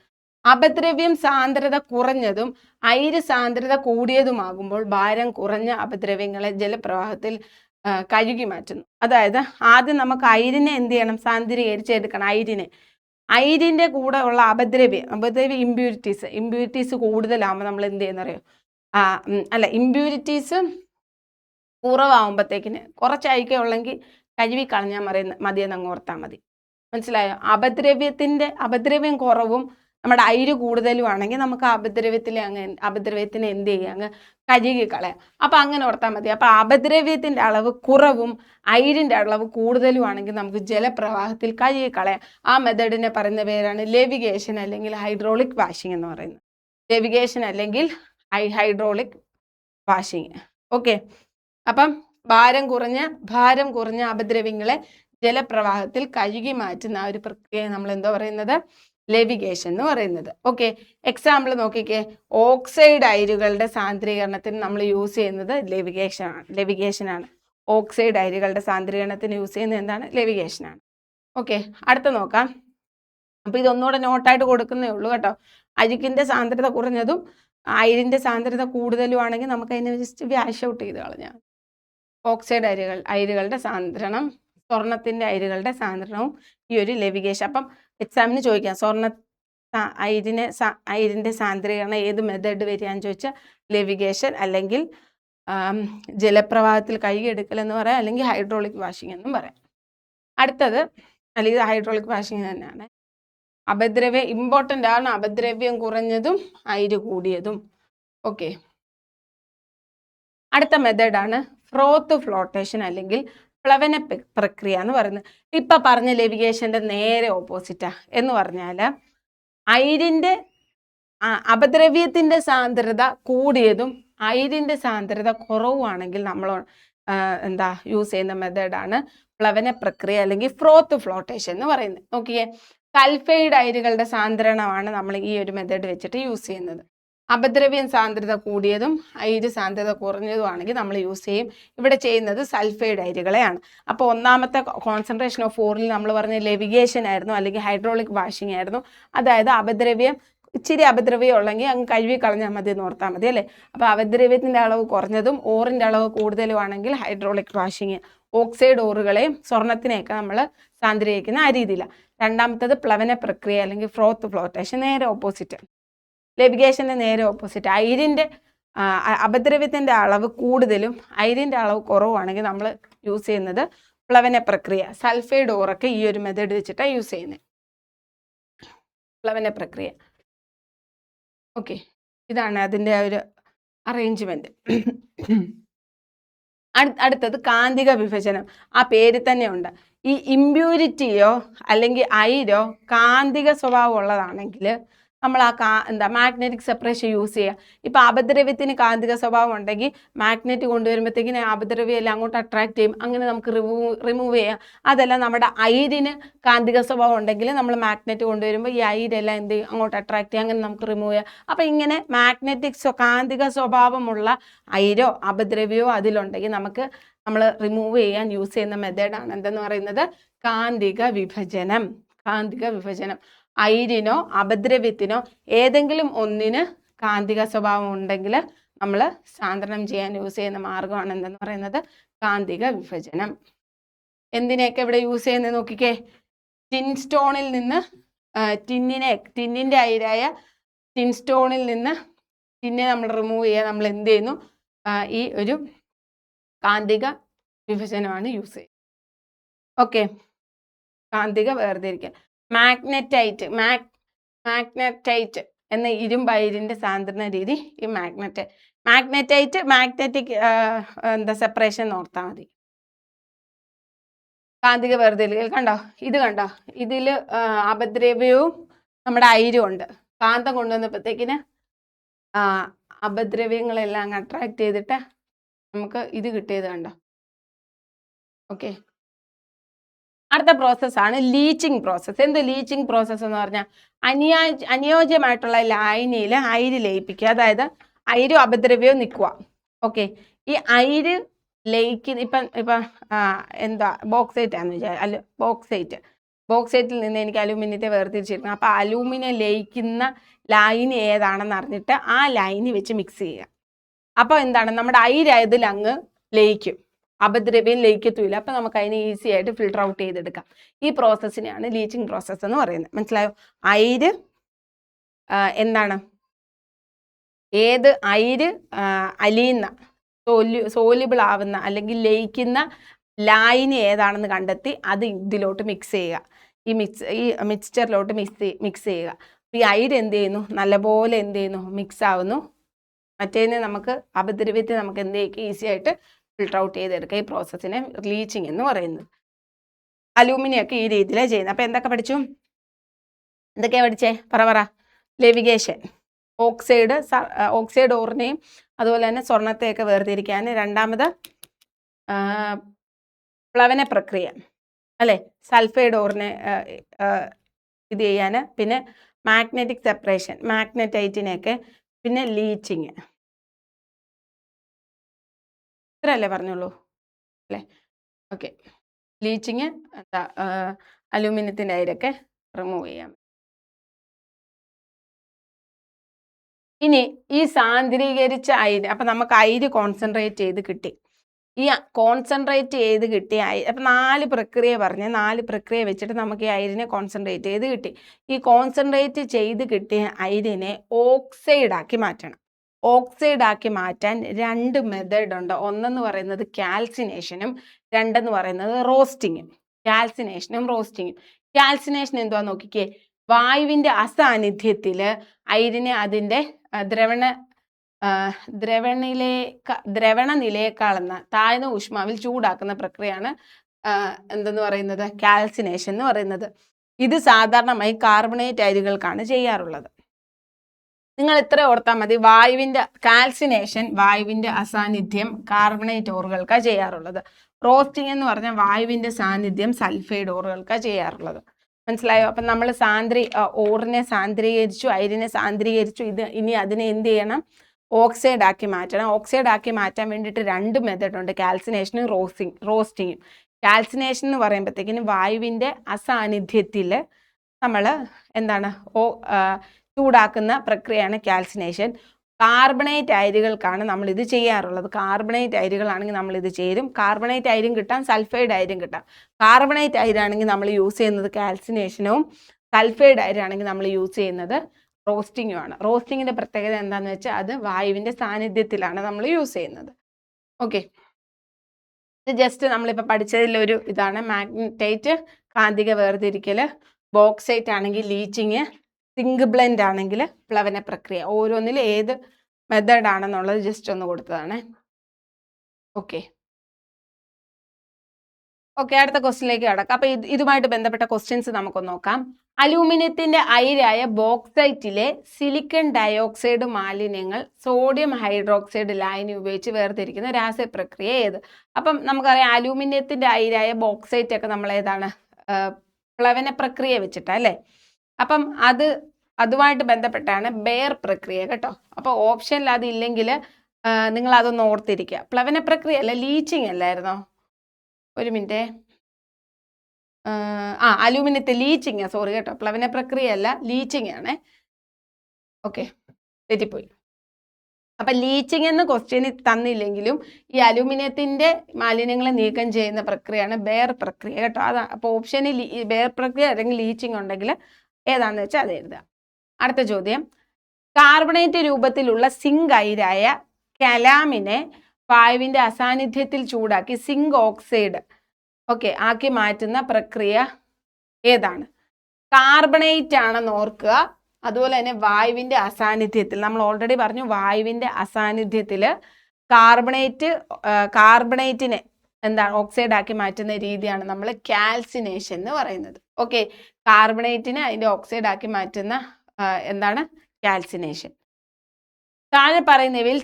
അപദ്രവ്യം സാന്ദ്രത കുറഞ്ഞതും അയിര് സാന്ദ്രത കൂടിയതുമാകുമ്പോൾ ഭാരം കുറഞ്ഞ അപദ്രവ്യങ്ങളെ ജലപ്രവാഹത്തിൽ കഴുകി മാറ്റുന്നു. അതായത് ആദ്യം നമുക്ക് അയിരിനെ എന്ത് ചെയ്യണം? സാന്ദ്രീകരിച്ചെടുക്കണം. അയിരിൻ്റെ കൂടെ ഉള്ള അപദ്രവ്യ ഇമ്പ്യൂരിറ്റീസ് കൂടുതലാകുമ്പോൾ നമ്മൾ എന്ത് ചെയ്യുന്നറിയോ? ഇമ്പ്യൂരിറ്റീസ് കുറവാകുമ്പോഴത്തേക്കിന് കുറച്ച് അയക്കുള്ളെങ്കിൽ കഴുകി കളഞ്ഞാൽ മതിയെന്ന് അങ്ങ് ഓർത്താൽ മതി. മനസ്സിലായോ? അപദ്രവ്യം കുറവും നമ്മുടെ അയിര് കൂടുതലും ആണെങ്കിൽ നമുക്ക് അപദ്രവ്യത്തിനെ എന്ത് ചെയ്യുക? അങ്ങ് കഴുകി കളയാം. അപ്പം അങ്ങനെ ഓർത്താൽ മതി. അപ്പം അപദ്രവ്യത്തിൻ്റെ അളവ് കുറവും അയിരിൻ്റെ അളവ് കൂടുതലും ആണെങ്കിൽ നമുക്ക് ജലപ്രവാഹത്തിൽ കഴുകി കളയാം. ആ മെത്തേഡിനെ പറയുന്ന പേരാണ് ലെവിഗേഷൻ അല്ലെങ്കിൽ ഹൈഡ്രോളിക് വാഷിംഗ് എന്ന് പറയുന്നത്. ലെവിഗേഷൻ അല്ലെങ്കിൽ ഹൈഡ്രോളിക് വാഷിംഗ്. ഓക്കെ, അപ്പം ഭാരം കുറഞ്ഞ അപദ്രവ്യങ്ങളെ ജലപ്രവാഹത്തിൽ കഴുകി മാറ്റുന്ന ആ ഒരു പ്രക്രിയ നമ്മൾ എന്തോ പറയുന്നത്? ലെവിഗേഷൻ എന്ന് പറയുന്നത്. ഓക്കെ, എക്സാമ്പിൾ നോക്കിക്കേ. ഓക്സൈഡ് അയിരുകളുടെ സാന്ദ്രീകരണത്തിന് നമ്മൾ യൂസ് ചെയ്യുന്നത് ലെവിഗേഷനാണ്. ഓക്സൈഡ് അയിരുകളുടെ സാന്ദ്രീകരണത്തിന് യൂസ് ചെയ്യുന്നത് എന്താണ്? ലെവിഗേഷനാണ്. ഓക്കെ, അടുത്ത നോക്കാം. അപ്പോൾ ഇതൊന്നുകൂടെ നോട്ടായിട്ട് കൊടുക്കുന്നേ ഉള്ളൂ കേട്ടോ. അഴുക്കിൻ്റെ സാന്ദ്രത കുറഞ്ഞതും അയിരിൻ്റെ സാന്ദ്രത കൂടുതലും ആണെങ്കിൽ നമുക്ക് അതിനെ ജസ്റ്റ് വാഷ് ഔട്ട് ചെയ്ത് കളഞ്ഞാൽ. ഓക്സൈഡ് അയിരുകളുടെ സാന്ദ്രണം, സ്വർണത്തിൻ്റെ അയിരുകളുടെ സാന്ദ്രണവും ഈ ഒരു ലെവിഗേഷൻ. അപ്പം എക്സാമിന് ചോദിക്കാം, അയിരിൻ്റെ സാന്ദ്രീകരണം ഏത് മെത്തേഡ് വരികയെന്ന് ചോദിച്ചാൽ ലെവിഗേഷൻ അല്ലെങ്കിൽ ജലപ്രവാഹത്തിൽ കഴുകിയെടുക്കൽ എന്ന് പറയാം, അല്ലെങ്കിൽ ഹൈഡ്രോളിക് വാഷിംഗ് എന്നും പറയാം. അടുത്തത്, അല്ലെങ്കിൽ ഹൈഡ്രോളിക് വാഷിംഗ് തന്നെയാണ്. ഇമ്പോർട്ടൻ്റ് ആണ് അപദ്രവ്യം കുറഞ്ഞതും അയിര് കൂടിയതും. ഓക്കെ, അടുത്ത മെത്തേഡാണ് ഫ്രോത്ത് ഫ്ലോട്ടേഷൻ അല്ലെങ്കിൽ പ്ലവന പ്രക്രിയ എന്ന് പറയുന്നത്. ഇപ്പൊ പറഞ്ഞ ലെവിഗേഷന്റെ നേരെ ഓപ്പോസിറ്റാ. എന്ന് പറഞ്ഞാൽ അയിരിന്റെ അപദ്രവ്യത്തിന്റെ സാന്ദ്രത കൂടിയതും അയിരിന്റെ സാന്ദ്രത കുറവുമാണെങ്കിൽ നമ്മൾ യൂസ് ചെയ്യുന്ന മെത്തേഡാണ് പ്ലവന പ്രക്രിയ അല്ലെങ്കിൽ ഫ്രോത്ത് ഫ്ലോട്ടേഷൻ എന്ന് പറയുന്നത്. നോക്കിയേ, സൾഫൈഡ് അയിരുകളുടെ സാന്ദ്രണമാണ് നമ്മൾ ഈ ഒരു മെത്തേഡ് വെച്ചിട്ട് യൂസ് ചെയ്യുന്നത്. അപദ്രവ്യം സാന്ദ്രത കൂടിയതും അയിര് സാന്ദ്രത കുറഞ്ഞതുമാണെങ്കിൽ നമ്മൾ യൂസ് ചെയ്യും. ഇവിടെ ചെയ്യുന്നത് സൾഫൈഡ് അയിരുകളെയാണ്. അപ്പോൾ ഒന്നാമത്തെ കോൺസെൻട്രേഷൻ ഓഫ് 4 നമ്മൾ പറഞ്ഞ ലെവിഗേഷൻ ആയിരുന്നു, അല്ലെങ്കിൽ ഹൈഡ്രോളിക് വാഷിംഗ് ആയിരുന്നു. അതായത് ഇച്ചിരി അപദ്രവ്യം ഉള്ളെങ്കിൽ അങ്ങ് കഴുകി കളഞ്ഞാൽ മതി എന്ന് ഓർത്താൽ മതി അല്ലേ. അപ്പോൾ അപദ്രവ്യത്തിൻ്റെ അളവ് കുറഞ്ഞതും ഓറിൻ്റെ അളവ് കൂടുതലുമാണെങ്കിൽ ഹൈഡ്രോളിക് വാഷിംഗ്. ഓക്സൈഡ് ഓറുകളെയും സ്വർണത്തിനെയൊക്കെ നമ്മൾ സാന്ദ്രീകരിക്കുന്ന ആ രീതിയിലാണ്. രണ്ടാമത്തത് പ്ലവന പ്രക്രിയ അല്ലെങ്കിൽ ഫ്രോത്ത് ഫ്ലോട്ടേഷൻ, നേരെ ഓപ്പോസിറ്റ്. ലെവിഗേഷൻ്റെ നേരെ ഓപ്പോസിറ്റ്. അപദ്രവ്യത്തിൻ്റെ അളവ് കൂടുതലും അയിരിൻ്റെ അളവ് കുറവാണെങ്കിൽ നമ്മൾ യൂസ് ചെയ്യുന്നത് പ്ലവന പ്രക്രിയ. സൾഫൈഡ് ഓറൊക്കെ ഈ ഒരു മെത്തേഡ് വെച്ചിട്ടാണ് യൂസ് ചെയ്യുന്നത്, പ്ലവന പ്രക്രിയ. ഓക്കെ, ഇതാണ് അതിൻ്റെ ഒരു അറേഞ്ച്മെന്റ്. അടുത്തത് കാന്തിക വിഭജനം. ആ പേര് തന്നെ ഉണ്ട്. ഈ ഇമ്പ്യൂരിറ്റിയോ അല്ലെങ്കിൽ അയിരോ കാന്തിക സ്വഭാവം ഉള്ളതാണെങ്കിൽ നമ്മൾ മാഗ്നറ്റിക് സെപ്പറേഷൻ യൂസ് ചെയ്യുക. ഇപ്പം അപദ്രവ്യത്തിന് കാന്തിക സ്വഭാവം ഉണ്ടെങ്കിൽ മാഗ്നറ്റ് കൊണ്ടുവരുമ്പോഴത്തേക്കിന് അപദ്രവ്യം എല്ലാം അങ്ങോട്ട് അട്രാക്ട് ചെയ്യും. അങ്ങനെ നമുക്ക് റിമൂവ് ചെയ്യാം. അതല്ല നമ്മുടെ അയിരിന് കാന്തിക സ്വഭാവം ഉണ്ടെങ്കിൽ നമ്മൾ മാഗ്നറ്റ് കൊണ്ടുവരുമ്പോൾ ഈ അയിരെല്ലാം എന്ത് ചെയ്യും, അങ്ങോട്ട് അട്രാക്ട് ചെയ്യും. അങ്ങനെ നമുക്ക് റിമൂവ് ചെയ്യാം. അപ്പം ഇങ്ങനെ കാന്തിക സ്വഭാവമുള്ള അയിരോ അപദ്രവ്യമോ അതിലുണ്ടെങ്കിൽ നമ്മൾ റിമൂവ് ചെയ്യാൻ യൂസ് ചെയ്യുന്ന മെത്തേഡാണ് എന്തെന്ന് പറയുന്നത്, കാന്തിക വിഭജനം. കാന്തിക വിഭജനം. അയിരിനോ അപദ്രവ്യത്തിനോ ഏതെങ്കിലും ഒന്നിന് കാന്തിക സ്വഭാവം ഉണ്ടെങ്കിൽ നമ്മൾ സാന്ദ്രണം ചെയ്യാൻ യൂസ് ചെയ്യുന്ന മാർഗമാണ് എന്തെന്ന് പറയുന്നത്, കാന്തിക വിഭജനം. എന്തിനെയൊക്കെ ഇവിടെ യൂസ് ചെയ്യുന്നത് നോക്കിക്കേ. ടിൻസ്റ്റോണിൽ നിന്ന് ടിന്നിന്റെ അയിരായ ടിൻസ്റ്റോണിൽ നിന്ന് ടിന്നെ നമ്മൾ റിമൂവ് ചെയ്യാൻ നമ്മൾ എന്ത് ചെയ്യുന്നു, ഈ ഒരു കാന്തിക വിഭജനമാണ് യൂസ് ചെയ്യുന്നത്. ഓക്കെ, കാന്തിക വേർതിരിക്കൽ. മാഗ്നറ്റൈറ്റ് എന്ന ഇരുമ്പയിരിന്റെ സാന്ദ്രണ രീതി ഈ മാഗ്നറ്റിക് സെപ്പറേഷൻ ഓർത്താൽ മതി. കാന്തിക വേർതിരിക്കൽ കണ്ടോ, ഇതിൽ അപദ്രവ്യവും നമ്മുടെ അയിരും ഉണ്ട്. കാന്തം കൊണ്ടുവന്നപ്പോഴത്തേക്കിന് അപദ്രവ്യങ്ങളെല്ലാം അട്രാക്ട് ചെയ്തിട്ട് നമുക്ക് ഇത് കിട്ടിയത് കണ്ടോ. ഓക്കെ, അടുത്ത പ്രോസസ്സാണ് ലീച്ചിങ് പ്രോസസ്സ്. എന്ത് ലീച്ചിങ് പ്രോസസ്സ് എന്ന് പറഞ്ഞാൽ അനുയോജ്യമായിട്ടുള്ള ലായനിയിൽ അയിര് ലയിപ്പിക്കുക. അതായത് അയിരും അപദ്രവ്യവും നിൽക്കുക. ഓക്കെ, ഈ അയിര് ഇപ്പം ബോക്സൈറ്റ് ആണെന്ന് വിചാരിച്ചു. ബോക്സൈറ്റിൽ നിന്ന് എനിക്ക് അലൂമിനിയത്തെ വേർതിരിച്ചിരിക്കണം. അപ്പോൾ അലൂമിനിയം ലയിക്കുന്ന ലൈന് ഏതാണെന്ന് അറിഞ്ഞിട്ട് ആ ലൈന് വെച്ച് മിക്സ് ചെയ്യുക. അപ്പോൾ നമ്മുടെ അയിരായതിൽ അങ്ങ് ലയിക്കും, അപദ്രവ്യം ലയിക്കത്തുമില്ല. അപ്പം നമുക്ക് അതിനെ ഈസി ആയിട്ട് ഫിൽട്ടർ ഔട്ട് ചെയ്തെടുക്കാം. ഈ പ്രോസസ്സിനെയാണ് ലീച്ചിങ് പ്രോസസ്സ് എന്ന് പറയുന്നത്. മനസ്സിലായോ? അയിര് ഏത് അയിര് അലിയുന്ന സോലിബിൾ ആവുന്ന അല്ലെങ്കിൽ ലയിക്കുന്ന ലൈന് ഏതാണെന്ന് കണ്ടെത്തി അത് ഇതിലോട്ട് മിക്സ് ചെയ്യുക. ഈ മിക്സ്ചറിലോട്ട് മിക്സ് ചെയ്യുക. ഈ അയിര് എന്ത് ചെയ്യുന്നു, നല്ലപോലെ മിക്സ് ആവുന്നു. മറ്റേതിനെ നമുക്ക് അപദ്രവ്യത്തെ നമുക്ക് ഈസി ആയിട്ട് ഫിൽട്ടർ ഔട്ട് ചെയ്തെടുക്കുക. ഈ പ്രോസസ്സിനെ ലീച്ചിങ് എന്ന് പറയുന്നത്. അലൂമിനിയൊക്കെ ഈ രീതിയിലാണ് ചെയ്യുന്നത്. അപ്പോൾ എന്തൊക്കെയാണ് പഠിച്ചേ? പറ. ലെവിഗേഷൻ, ഓക്സൈഡ് ഓറിനെയും അതുപോലെ തന്നെ സ്വർണത്തെയൊക്കെ വേർതിരിക്കാൻ. രണ്ടാമത് പ്ലവന പ്രക്രിയ അല്ലേ, സൾഫൈഡ് ഓറിനെ ഇത് ചെയ്യാൻ. പിന്നെ മാഗ്നറ്റിക് സെപ്പറേഷൻ, മാഗ്നറ്റൈറ്റിനെയൊക്കെ. പിന്നെ ലീച്ചിങ്. ഇത്രയല്ലേ പറഞ്ഞുള്ളൂ അല്ലേ? ഓക്കെ, ലീച്ചിങ് അലൂമിനിയത്തിൻ്റെ അയിരൊക്കെ റിമൂവ് ചെയ്യാം. ഇനി ഈ സാന്ദ്രീകരിച്ച അയിര്, അപ്പം നമുക്ക് അയിര് കോൺസെൻട്രേറ്റ് ചെയ്ത് കിട്ടി. ഈ കോൺസെൻട്രേറ്റ് ചെയ്ത് കിട്ടിയ അപ്പം 4 പ്രക്രിയ പറഞ്ഞ് 4 പ്രക്രിയ വെച്ചിട്ട് നമുക്ക് ഈ അയിരിനെ കോൺസെൻട്രേറ്റ് ചെയ്ത് കിട്ടി. ഈ കോൺസെൻട്രേറ്റ് ചെയ്ത് കിട്ടിയ അയിരിനെ ഓക്സൈഡാക്കി മാറ്റണം. ഓക്സൈഡ് ആക്കി മാറ്റാൻ 2 മെത്തേഡ് ഉണ്ട്. ഒന്നെന്ന് പറയുന്നത് കാൽസിനേഷനും, രണ്ടെന്ന് പറയുന്നത് റോസ്റ്റിങ്ങും. കാൽസിനേഷനും റോസ്റ്റിങ്ങും. കാൽസിനേഷൻ എന്തുവാ നോക്കിക്കേ, വായുവിന്റെ അസാന്നിധ്യത്തിൽ അയിരിനെ അതിന്റെ ദ്രവണ നിലയേക്കാളെന്ന താഴ്ന്ന ഊഷ്മാവിൽ ചൂടാക്കുന്ന പ്രക്രിയയാണ് എന്തെന്ന് പറയുന്നത്, കാൽസിനേഷൻ എന്ന് പറയുന്നത്. ഇത് സാധാരണമായി കാർബണേറ്റ് അയിരുകൾക്കാണ് ചെയ്യാറുള്ളത്. നിങ്ങൾ ഇത്ര ഓർത്താൽ മതി, കാൽസിനേഷൻ വായുവിന്റെ അസാന്നിധ്യം കാർബണേറ്റ് ഓറുകൾക്കാണ് ചെയ്യാറുള്ളത്. റോസ്റ്റിംഗ് എന്ന് പറഞ്ഞാൽ വായുവിന്റെ സാന്നിധ്യം സൾഫൈഡ് ഓറുകൾക്കാണ് ചെയ്യാറുള്ളത്. മനസ്സിലായോ? അപ്പം നമ്മൾ ഓറിനെ സാന്ദ്രീകരിച്ചു, അയിരിനെ സാന്ദ്രീകരിച്ചു. ഇനി അതിനെ എന്ത് ചെയ്യണം, ഓക്സൈഡ് ആക്കി മാറ്റണം. ഓക്സൈഡ് ആക്കി മാറ്റാൻ വേണ്ടിയിട്ട് 2 മെത്തേഡ് ഉണ്ട്, കാൽസിനേഷനും റോസ്റ്റിങ്ങും. കാൽസിനേഷൻ എന്ന് പറയുമ്പോഴത്തേക്കിനും വായുവിന്റെ അസാന്നിധ്യത്തിൽ നമ്മൾ എന്താണ് ചൂടാക്കുന്ന പ്രക്രിയയാണ് കാൽസിനേഷൻ. കാർബണേറ്റ് അയിരുകൾക്കാണ് നമ്മൾ ഇത് ചെയ്യാറുള്ളത്. കാർബണേറ്റ് അയിരുകളാണെങ്കിൽ നമ്മൾ ഇത് ചേരും. കാർബണേറ്റ് അയിരും കിട്ടാം, സൾഫൈഡ് അയിരും കിട്ടാം. കാർബണേറ്റ് അയിരാണെങ്കിൽ നമ്മൾ യൂസ് ചെയ്യുന്നത് കാൽസിനേഷനും, സൾഫൈഡ് അയിരാണെങ്കിൽ നമ്മൾ യൂസ് ചെയ്യുന്നത് റോസ്റ്റിങ്ങുമാണ്. റോസ്റ്റിങ്ങിന്റെ പ്രത്യേകത എന്താണെന്ന് വെച്ചാൽ അത് വായുവിന്റെ സാന്നിധ്യത്തിലാണ് നമ്മൾ യൂസ് ചെയ്യുന്നത്. ഓക്കെ, ഇത് ജസ്റ്റ് നമ്മളിപ്പോൾ പഠിച്ചതിലൊരു ഇതാണ്. മാഗ്നറ്റൈറ്റ് കാന്തിക വേർതിരിക്കൽ, ബോക്സൈറ്റ് ആണെങ്കിൽ ലീച്ചിങ്, സിങ്ക് ബ്ലെൻഡ് ആണെങ്കിൽ പ്ലവന പ്രക്രിയ. ഓരോന്നിൽ ഏത് മെത്തേഡ് ആണെന്നുള്ളത് ജസ്റ്റ് ഒന്ന് കൊടുത്തതാണ്. ഓക്കെ, അടുത്ത ക്വസ്റ്റ്യനിലേക്ക് കടക്കാം. അപ്പൊ ഇതുമായിട്ട് ബന്ധപ്പെട്ട ക്വസ്റ്റ്യൻസ് നമുക്കൊന്ന് നോക്കാം. അലൂമിനിയത്തിന്റെ അയിരായ ബോക്സൈറ്റിലെ സിലിക്കൺ ഡയോക്സൈഡ് മാലിന്യങ്ങൾ സോഡിയം ഹൈഡ്രോക്സൈഡ് ലായനി ഉപയോഗിച്ച് വേർതിരിക്കുന്ന രാസപ്രക്രിയ ഏത്? അപ്പം നമുക്കറിയാം അലൂമിനിയത്തിന്റെ അയിരായ ബോക്സൈറ്റ് ഒക്കെ നമ്മൾ ഏതാണ്, പ്ലവന പ്രക്രിയ വെച്ചിട്ടാ അല്ലേ? അപ്പം അതുമായിട്ട് ബന്ധപ്പെട്ടാണ് ബെയർ പ്രക്രിയ കേട്ടോ. അപ്പോൾ ഓപ്ഷനിൽ അതില്ലെങ്കിൽ നിങ്ങൾ അതൊന്ന് ഓർത്തിരിക്കുക. പ്ലവന പ്രക്രിയ അല്ല, ലീച്ചിങ് അല്ലായിരുന്നോ? ഒരു മിനിറ്റ്, അലൂമിനിയത്തെ ലീച്ചിങ്, സോറി കേട്ടോ, പ്ലവന പ്രക്രിയ അല്ല, ലീച്ചിങ് ആണ്. ഓക്കെ, തെറ്റിപ്പോയി. അപ്പം ലീച്ചിങ് എന്ന് ക്വസ്റ്റ്യന് തന്നില്ലെങ്കിലും ഈ അലൂമിനിയത്തിന്റെ മാലിന്യങ്ങളെ നീക്കം ചെയ്യുന്ന പ്രക്രിയയാണ് ബെയർ പ്രക്രിയ കേട്ടോ. അതാണ്. അപ്പോൾ ഓപ്ഷനിൽ ബെയർ പ്രക്രിയ അല്ലെങ്കിൽ ലീച്ചിങ് ഉണ്ടെങ്കിൽ ഏതാണെന്ന് വെച്ചാൽ അത് എഴുതുക. അടുത്ത ചോദ്യം, കാർബണേറ്റ് രൂപത്തിലുള്ള സിങ്ക് അയിരായ കലാമിനെ വായുവിന്റെ അസാന്നിധ്യത്തിൽ ചൂടാക്കി സിങ്ക് ഓക്സൈഡ് ആക്കി മാറ്റുന്ന പ്രക്രിയ ഏതാണ്? കാർബണേറ്റ് ആണെന്ന് ഓർക്കുക. അതുപോലെ തന്നെ വായുവിന്റെ അസാന്നിധ്യത്തിൽ, നമ്മൾ ഓൾറെഡി പറഞ്ഞു വായുവിന്റെ അസാന്നിധ്യത്തിൽ കാർബണേറ്റിനെ ഓക്സൈഡ് ആക്കി മാറ്റുന്ന രീതിയാണ് നമ്മൾ കാൽസിനേഷൻ എന്ന് പറയുന്നത്. ഓക്കെ, കാർബണേറ്റിനെ അതിന്റെ ഓക്സൈഡ് ആക്കി മാറ്റുന്ന കാൽസിനേഷൻ. താഴെ പറയുന്നവയിൽ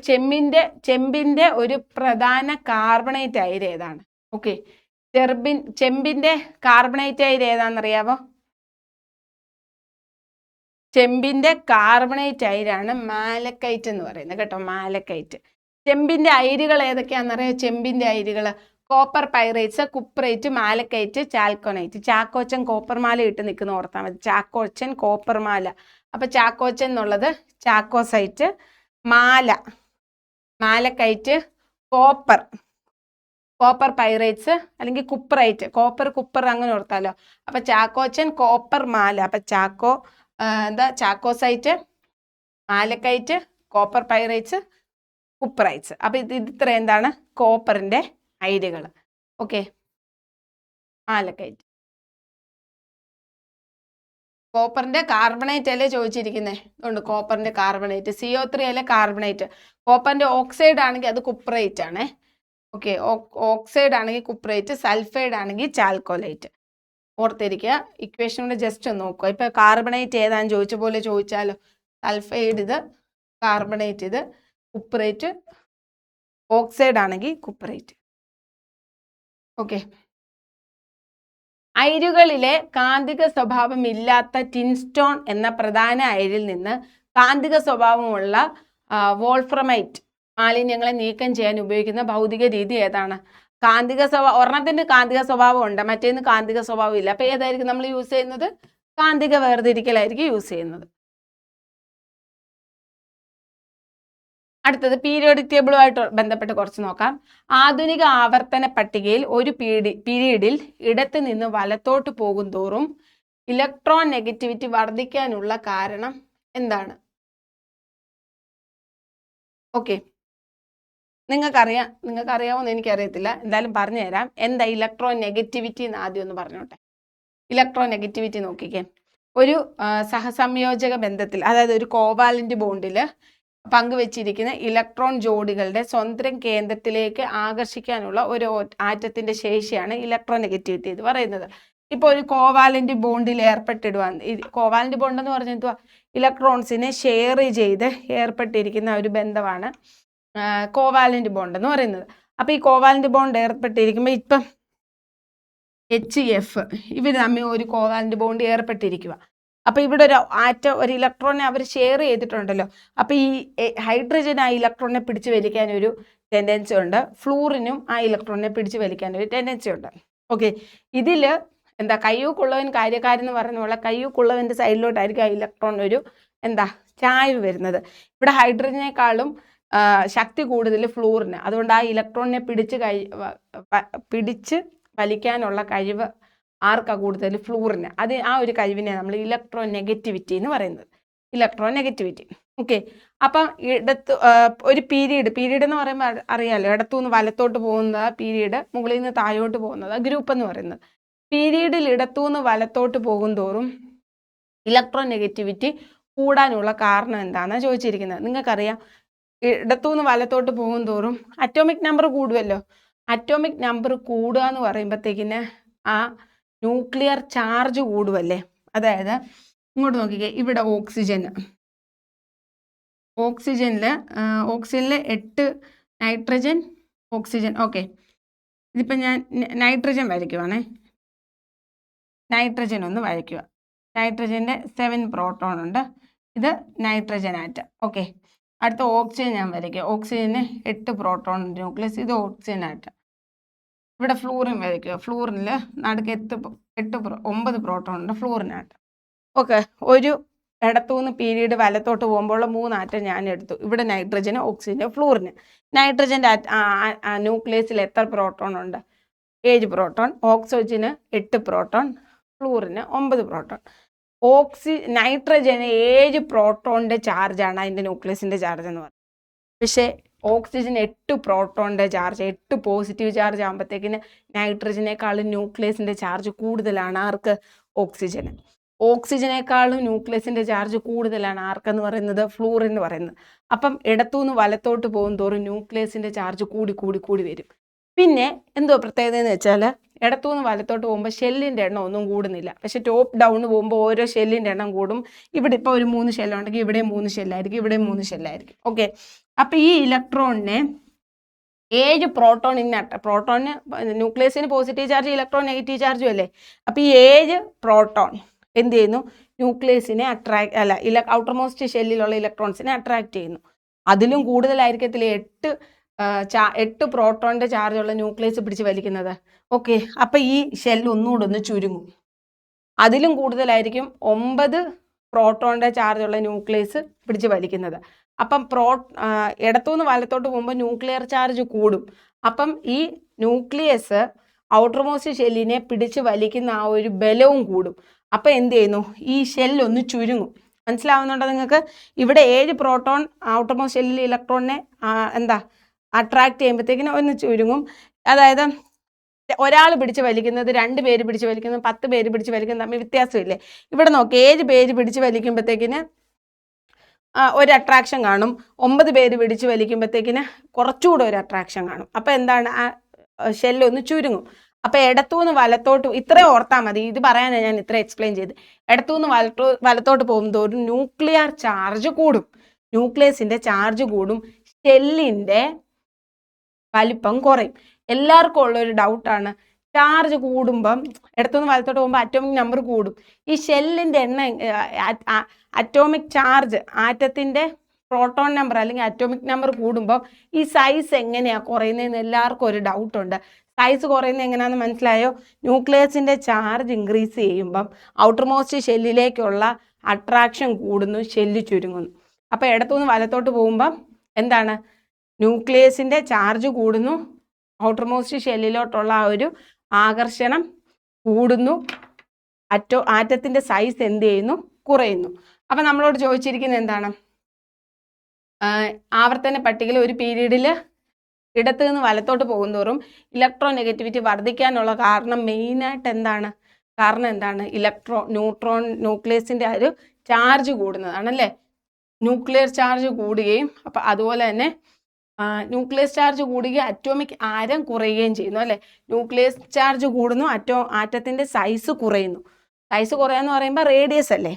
ചെമ്പിന്റെ ഒരു പ്രധാന കാർബണേറ്റ് അയിര് ഏതാണ്? ഓക്കെ, ചെമ്പിന്റെ കാർബണേറ്റ് അയിര് ഏതാണെന്നറിയാവോ? ചെമ്പിന്റെ കാർബണേറ്റ് അയിരാണ് മാലക്കൈറ്റ് എന്ന് പറയുന്നത് കേട്ടോ, മാലക്കൈറ്റ്. ചെമ്പിന്റെ അയിരുകൾ ഏതൊക്കെയാണെന്നറിയാം? ചെമ്പിന്റെ അയിരുകൾ copper pyrites, cuprite, malachite, chalcocite. Chackochan copper മാല ഇട്ട് നിൽക്കുന്ന ഓർത്താൽ മതി. ചാക്കോച്ചൻ കോപ്പർ മാല. അപ്പൊ ചാക്കോച്ചൻ എന്നുള്ളത് ചാക്കോസൈറ്റ്, മാലക്കൈറ്റ്, കോപ്പർ പൈറേറ്റ്സ് അല്ലെങ്കിൽ കുപ്രൈറ്റ്, കുപ്പർ അങ്ങനെ ഓർത്താലോ. അപ്പൊ ചാക്കോച്ചൻ കോപ്പർ മാല. അപ്പൊ chalcocite, malachite, copper pyrites, cuprites. അപ്പൊ ഇത് ഇത്ര എന്താണ് കോപ്പറിന്റെ അയിരുകൾ. Okay, malachite. കോപ്പറിന്റെ കാർബണേറ്റ് അല്ലേ ചോദിച്ചിരിക്കുന്നത്? അതുകൊണ്ട് കോപ്പറിന്റെ കാർബണേറ്റ്. CO3 അല്ലെ കാർബണേറ്റ്. കോപ്പറിന്റെ ഓക്സൈഡ് ആണെങ്കിൽ അത് കുപ്രൈറ്റ് ആണ്. ഓക്കെ, ഓക്സൈഡ് ആണെങ്കിൽ കുപ്രൈറ്റ്, സൾഫൈഡ് ആണെങ്കിൽ ചാൽക്കോലൈറ്റ്. ഓർത്തിരിക്കുക. ഇക്വേഷൻ കൊണ്ട് ജസ്റ്റ് ഒന്ന് നോക്കുക. ഇപ്പൊ കാർബണേറ്റ് ഏതാന്ന് ചോദിച്ച പോലെ ചോദിച്ചാലോ, സൾഫൈഡ് ഇത്, കാർബണേറ്റ് ഇത്, കുപ്രൈറ്റ്, ഓക്സൈഡ് ആണെങ്കിൽ കുപ്രൈറ്റ്. ഓക്കെ, അയിരുകളിലെ കാന്തിക സ്വഭാവം ഇല്ലാത്ത ടിൻസ്റ്റോൺ എന്ന പ്രധാന അയിരിൽ നിന്ന് കാന്തിക സ്വഭാവമുള്ള വോൾഫ്രമൈറ്റ് മാലിന്യങ്ങളെ നീക്കം ചെയ്യാൻ ഉപയോഗിക്കുന്ന ഭൗതിക രീതി ഏതാണ്? ഒരെണ്ണത്തിന് കാന്തിക സ്വഭാവം ഉണ്ട്, മറ്റേന്ന് കാന്തിക സ്വഭാവം ഇല്ല. അപ്പൊ ഏതായിരിക്കും നമ്മൾ യൂസ് ചെയ്യുന്നത്? കാന്തിക വേർതിരിക്കലായിരിക്കും യൂസ് ചെയ്യുന്നത്. അടുത്തത് പീരിയോഡിക് ടേബിളുമായിട്ട് ബന്ധപ്പെട്ട് കുറച്ച് നോക്കാം. ആധുനിക ആവർത്തന പട്ടികയിൽ ഒരു പീരീഡിൽ ഇടത്ത് നിന്ന് വലത്തോട്ട് പോകും തോറും ഇലക്ട്രോൺ നെഗറ്റിവിറ്റി വർദ്ധിക്കാനുള്ള കാരണം എന്താണ്? ഓക്കെ, നിങ്ങൾക്കറിയാമോന്ന് എനിക്കറിയത്തില്ല, എന്തായാലും പറഞ്ഞു തരാം. എന്താ ഇലക്ട്രോ നെഗറ്റിവിറ്റി എന്ന് ആദ്യം ഒന്ന് പറഞ്ഞോട്ടെ. ഇലക്ട്രോ നെഗറ്റിവിറ്റി നോക്കിക്കേ. ഒരു സഹസംയോജക ബന്ധത്തിൽ, അതായത് ഒരു കോവാലന്റ് ബോണ്ടിൽ പങ്കുവെച്ചിരിക്കുന്ന ഇലക്ട്രോൺ ജോഡികളുടെ സ്വന്തം കേന്ദ്രത്തിലേക്ക് ആകർഷിക്കാനുള്ള ഒരു ആറ്റത്തിന്റെ ശേഷിയാണ് ഇലക്ട്രോ നെഗറ്റിവിറ്റി എന്ന് പറയുന്നത്. ഇപ്പോൾ ഒരു കോവാലന്റ് ബോണ്ടിൽ കോവാലന്റ് ബോണ്ട് എന്ന് പറഞ്ഞാൽ എന്തുവാ? ഇലക്ട്രോൺസിനെ ഷെയർ ചെയ്ത് ഏർപ്പെട്ടിരിക്കുന്ന ഒരു ബന്ധമാണ് കോവാലന്റ് ബോണ്ട് എന്ന് പറയുന്നത്. അപ്പോൾ ഈ കോവാലന്റ് ബോണ്ട് ഏർപ്പെട്ടിരിക്കുമ്പോൾ ഇപ്പം HF ഇവർ തമ്മിൽ ഒരു കോവാലന്റ് ബോണ്ട് ഏർപ്പെട്ടിരിക്കുക. അപ്പോൾ ഇവിടെ ഒരു ഇലക്ട്രോണിനെ അവർ ഷെയർ ചെയ്തിട്ടുണ്ടല്ലോ. അപ്പോൾ ഈ ഹൈഡ്രജൻ ആ ഇലക്ട്രോണിനെ പിടിച്ചു വലിക്കാൻ ഒരു ടെൻഡൻസി ഉണ്ട്, ഫ്ലൂറിനും ആ ഇലക്ട്രോണിനെ പിടിച്ചു വലിക്കാൻ ഒരു ടെൻഡൻസി ഉണ്ട്. ഓക്കെ, ഇതിൽ എന്താ കയ്യൂക്കുള്ളവൻ കാര്യക്കാരെന്ന് പറയുന്ന പോലെ കയ്യൂക്കുള്ളവൻ്റെ സൈഡിലോട്ടായിരിക്കും ആ ഇലക്ട്രോൺ ഒരു ചായ്വ് വരുന്നത്. ഇവിടെ ഹൈഡ്രജനേക്കാളും ശക്തി കൂടുതൽ ഫ്ലൂറിന്, അതുകൊണ്ട് ആ ഇലക്ട്രോണിനെ പിടിച്ച് വലിക്കാനുള്ള കഴിവ് ആർക്കാ കൂടുതൽ? ഫ്ലൂറിന്. ആ ഒരു കഴിവിനെ നമ്മൾ ഇലക്ട്രോ നെഗറ്റിവിറ്റി എന്ന് പറയുന്നത്. Electro negativity. ഓക്കെ, അപ്പം ഒരു പീരീഡ് എന്ന് പറയുമ്പോൾ അറിയാമല്ലോ, ഇടത്തുനിന്ന് വലത്തോട്ട് പോകുന്ന പീരീഡ്, മുകളിൽ നിന്ന് താഴോട്ട് പോകുന്നത് ഗ്രൂപ്പ് എന്ന് പറയുന്നത്. പീരീഡിൽ ഇടത്തുനിന്ന് വലത്തോട്ട് പോകും തോറും ഇലക്ട്രോ നെഗറ്റിവിറ്റി കൂടാനുള്ള കാരണം എന്താണെന്നാണ് ചോദിച്ചിരിക്കുന്നത്. നിങ്ങൾക്കറിയാം, ഇടത്തുനിന്ന് വലത്തോട്ട് പോകും തോറും അറ്റോമിക് നമ്പർ കൂടുമല്ലോ. അറ്റോമിക് നമ്പർ കൂടുക എന്ന് പറയുമ്പോഴത്തേക്കിന് ആ ന്യൂക്ലിയർ ചാർജ് കൂടുമല്ലേ. അതായത് ഇങ്ങോട്ട് നോക്കിക്കേ, ഇവിടെ ഓക്സിജനിൽ 8 നൈട്രജൻ, ഓക്സിജൻ. ഓക്കെ, ഇതിപ്പോൾ ഞാൻ നൈട്രജൻ വരയ്ക്കുവാണേ. നൈട്രജൻ ഒന്ന് വരയ്ക്കുക. നൈട്രജൻ്റെ 7 പ്രോട്ടോൺ ഉണ്ട്. ഇത് നൈട്രജൻ ആറ്റം. ഓക്കെ, അടുത്ത ഓക്സിജൻ ഞാൻ വരയ്ക്കുക. ഓക്സിജന് 8 പ്രോട്ടോൺ ന്യൂക്ലിയസ്. ഇത് ഓക്സിജൻ ആറ്റം. ഇവിടെ ഫ്ലൂറിൻ വരയ്ക്കുക. ഫ്ലൂറിനിൽ നടുക്ക് 9 പ്രോട്ടോൺ ഉണ്ട്, ഫ്ലൂറിനാറ്റം. ഓക്കെ, ഒരു ഇടത്തുനിന്ന് പീരീഡ് വലത്തോട്ട് പോകുമ്പോൾ 3 ആറ്റം ഞാൻ എടുത്തു. ഇവിടെ നൈട്രജന്, ഓക്സിജന്, ഫ്ലൂറിന്. നൈട്രജൻ്റെ ന്യൂക്ലിയസിൽ എത്ര പ്രോട്ടോൺ ഉണ്ട്? 7 പ്രോട്ടോൺ. ഓക്സിജന് 8 പ്രോട്ടോൺ, ഫ്ലൂറിന് 9 പ്രോട്ടോൺ. നൈട്രജന് 7 പ്രോട്ടോണിൻ്റെ ചാർജാണ് അതിൻ്റെ ന്യൂക്ലിയസിൻ്റെ ചാർജ് എന്ന് പറയുന്നത്. പക്ഷേ ഓക്സിജൻ 8 പ്രോട്ടോണിൻ്റെ ചാർജ്, 8 പോസിറ്റീവ് ചാർജ് ആകുമ്പോഴത്തേക്കിന് നൈട്രജനേക്കാളും ന്യൂക്ലിയസിൻ്റെ ചാർജ് കൂടുതലാണ്. ആർക്ക്? ഓക്സിജന്. ഓക്സിജനേക്കാളും ന്യൂക്ലിയസിൻ്റെ ചാർജ് കൂടുതലാണ് ആർക്കെന്ന് പറയുന്നത്? ഫ്ലൂറിൻ എന്ന് പറയുന്നത്. അപ്പം ഇടത്തുനിന്ന് വലത്തോട്ട് പോകും തോറും ന്യൂക്ലിയസിൻ്റെ ചാർജ് കൂടി വരും. പിന്നെ എന്തോ പ്രത്യേകത എന്ന് വെച്ചാൽ, ഇടത്തുനിന്ന് വലത്തോട്ട് പോകുമ്പോൾ ഷെല്ലിൻ്റെ എണ്ണം ഒന്നും കൂടുന്നില്ല. പക്ഷെ ടോപ്പ് ഡൗൺ പോകുമ്പോൾ ഓരോ ഷെല്ലിൻ്റെ എണ്ണം കൂടും. ഇവിടെ ഇപ്പോൾ ഒരു 3 ഷെല്ലുണ്ടെങ്കിൽ ഇവിടെ 3 ഷെല്ലായിരിക്കും, ഇവിടെ 3 ഷെല്ലായിരിക്കും. ഓക്കെ, അപ്പം ഈ ഇലക്ട്രോണിനെ 7 പ്രോട്ടോണിന് ന്യൂക്ലിയസിന് പോസിറ്റീവ് ചാർജ്, ഇലക്ട്രോൺ നെഗറ്റീവ് ചാർജും അല്ലേ. അപ്പം ഈ 7 പ്രോട്ടോൺ എന്ത് ചെയ്യുന്നു? ന്യൂക്ലിയസിനെ ഔട്ടർ മോസ്റ്റ് ഷെല്ലിലുള്ള ഇലക്ട്രോൺസിനെ അട്രാക്ട് ചെയ്യുന്നു. അതിലും കൂടുതലായിരിക്കത്തില്ല 8 പ്രോട്ടോണിൻ്റെ ചാർജുള്ള ന്യൂക്ലിയസ് പിടിച്ച് വലിക്കുന്നത്. ഓക്കെ, അപ്പം ഈ ഷെല്ല് ഒന്നുകൂടെ ഒന്ന് ചുരുങ്ങും. അതിലും കൂടുതലായിരിക്കും 9 പ്രോട്ടോണിൻ്റെ ചാർജുള്ള ന്യൂക്ലിയസ് പിടിച്ച് വലിക്കുന്നത്. അപ്പം ഇടത്തുനിന്ന് വലത്തോട്ട് പോകുമ്പോൾ ന്യൂക്ലിയർ ചാർജ് കൂടും. അപ്പം ഈ ന്യൂക്ലിയസ് ഔട്ടർ മോസ്റ്റ് ഷെല്ലിനെ പിടിച്ച് വലിക്കുന്ന ആ ഒരു ബലവും കൂടും. അപ്പം എന്ത് ചെയ്യുന്നു? ഈ ഷെല്ലൊന്ന് ചുരുങ്ങും. മനസ്സിലാവുന്നുണ്ടോ നിങ്ങൾക്ക്? ഇവിടെ 7 പ്രോട്ടോൺ ഔട്ടർ മോസ്റ്റ് ഷെല്ലിൽ ഇലക്ട്രോണിനെ അട്രാക്ട് ചെയ്യുമ്പോഴത്തേക്കിനും ഒന്ന് ചുരുങ്ങും. അതായത് ഒരാൾ പിടിച്ച് വലിക്കുന്നത്, 2 പേര് പിടിച്ച് വലിക്കുന്നത്, 10 പേര് പിടിച്ച് വലിക്കുന്നത് തമ്മിൽ വ്യത്യാസമില്ലേ. ഇവിടെ നോക്കി, 7 പേര് പിടിച്ച് വലിക്കുമ്പോഴത്തേക്കിന് ഒരു അട്രാക്ഷൻ കാണും. 9 പേര് പിടിച്ച് വലിക്കുമ്പോഴത്തേക്കിന് കുറച്ചുകൂടെ ഒരു അട്രാക്ഷൻ കാണും. അപ്പം എന്താണ്? ആ ഷെല്ലൊന്ന് ചുരുങ്ങും. അപ്പം ഇടത്തുനിന്ന് വലത്തോട്ട്, ഇത്രയും ഓർത്താൽ മതി. ഇത് പറയാനാണ് ഞാൻ ഇത്ര എക്സ്പ്ലെയിൻ ചെയ്ത്. ഇടത്തുനിന്ന് വലത്തോട്ട് പോകുമ്പോൾ ഒരു ന്യൂക്ലിയർ ചാർജ് കൂടും, ന്യൂക്ലിയസിൻ്റെ ചാർജ് കൂടും, ഷെല്ലിൻ്റെ വലിപ്പം കുറയും. എല്ലാവർക്കും ഉള്ളൊരു ഡൗട്ടാണ്, ചാർജ് കൂടുമ്പം ഇടത്തുനിന്ന് വലത്തോട്ട് പോകുമ്പോൾ അറ്റോമിക് നമ്പർ കൂടും. ഈ ഷെല്ലിൻ്റെ അറ്റോമിക് ചാർജ്, ആറ്റത്തിൻ്റെ പ്രോട്ടോൺ നമ്പർ അല്ലെങ്കിൽ അറ്റോമിക് നമ്പർ കൂടുമ്പോൾ ഈ സൈസ് എങ്ങനെയാണ് കുറയുന്നതെന്ന് എല്ലാവർക്കും ഒരു ഡൗട്ടുണ്ട്. സൈസ് കുറയുന്നത് എങ്ങനെയാണെന്ന് മനസ്സിലായോ? ന്യൂക്ലിയസിൻ്റെ ചാർജ് ഇൻക്രീസ് ചെയ്യുമ്പം ഔട്ടർ മോസ്റ്റ് ഷെല്ലിലേക്കുള്ള അട്രാക്ഷൻ കൂടുന്നു, ഷെല്ല് ചുരുങ്ങുന്നു. അപ്പോൾ ഇടത്തുനിന്ന് വലത്തോട്ട് പോകുമ്പം എന്താണ്? ന്യൂക്ലിയസിൻ്റെ ചാർജ് കൂടുന്നു, ഔട്ടർ മോസ്റ്റ് ഷെല്ലിലോട്ടുള്ള ആ ഒരു ആകർഷണം കൂടുന്നു, ആറ്റത്തിൻ്റെ സൈസ് എന്ത് ചെയ്യുന്നു? കുറയുന്നു. അപ്പം നമ്മളോട് ചോദിച്ചിരിക്കുന്നത് എന്താണ്? ആവർത്തന പട്ടികയിൽ ഒരു പീരീഡിൽ ഇടത്ത് നിന്ന് വലത്തോട്ട് പോകുന്തോറും ഇലക്ട്രോ നെഗറ്റിവിറ്റി വർദ്ധിക്കാനുള്ള കാരണം മെയിനായിട്ട് എന്താണ്? കാരണം എന്താണ്? ന്യൂക്ലിയസിൻ്റെ ഒരു ചാർജ് കൂടുന്നതാണ് അല്ലേ? ന്യൂക്ലിയർ ചാർജ് കൂടുകയും അപ്പം അതുപോലെ തന്നെ ന്യൂക്ലിയസ് ചാർജ് കൂടുകയും അറ്റോമിക് ആരം കുറയുകയും ചെയ്യുന്നു അല്ലേ? ന്യൂക്ലിയസ് ചാർജ് കൂടുന്നു, ആറ്റത്തിൻ്റെ സൈസ് കുറയുന്നു. സൈസ് കുറയാന്ന് പറയുമ്പോൾ റേഡിയസ് അല്ലേ?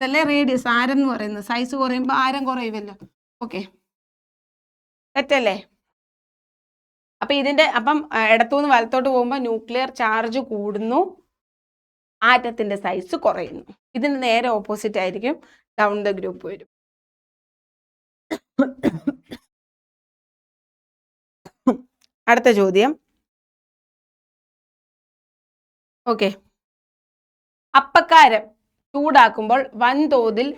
ഇതല്ലേ റേഡിയസ്, ആരം എന്ന് പറയുന്നത്. സൈസ് കുറയുമ്പോൾ ആരം കുറയുമല്ലോ. ഓക്കെ, തെറ്റല്ലേ? അപ്പം ഇടത്തുനിന്ന് വലത്തോട്ട് പോകുമ്പോൾ ന്യൂക്ലിയർ ചാർജ് കൂടുന്നു, ആറ്റത്തിന്റെ സൈസ് കുറയുന്നു. ഇതിന് നേരെ ഓപ്പോസിറ്റ് ആയിരിക്കും ഡൗൺ ദ ഗ്രൂപ്പ് വരും. അടുത്ത ചോദ്യം. ഓക്കെ, അപ്പക്കാരം ചൂടാക്കുമ്പോൾ വൻതോതിൽ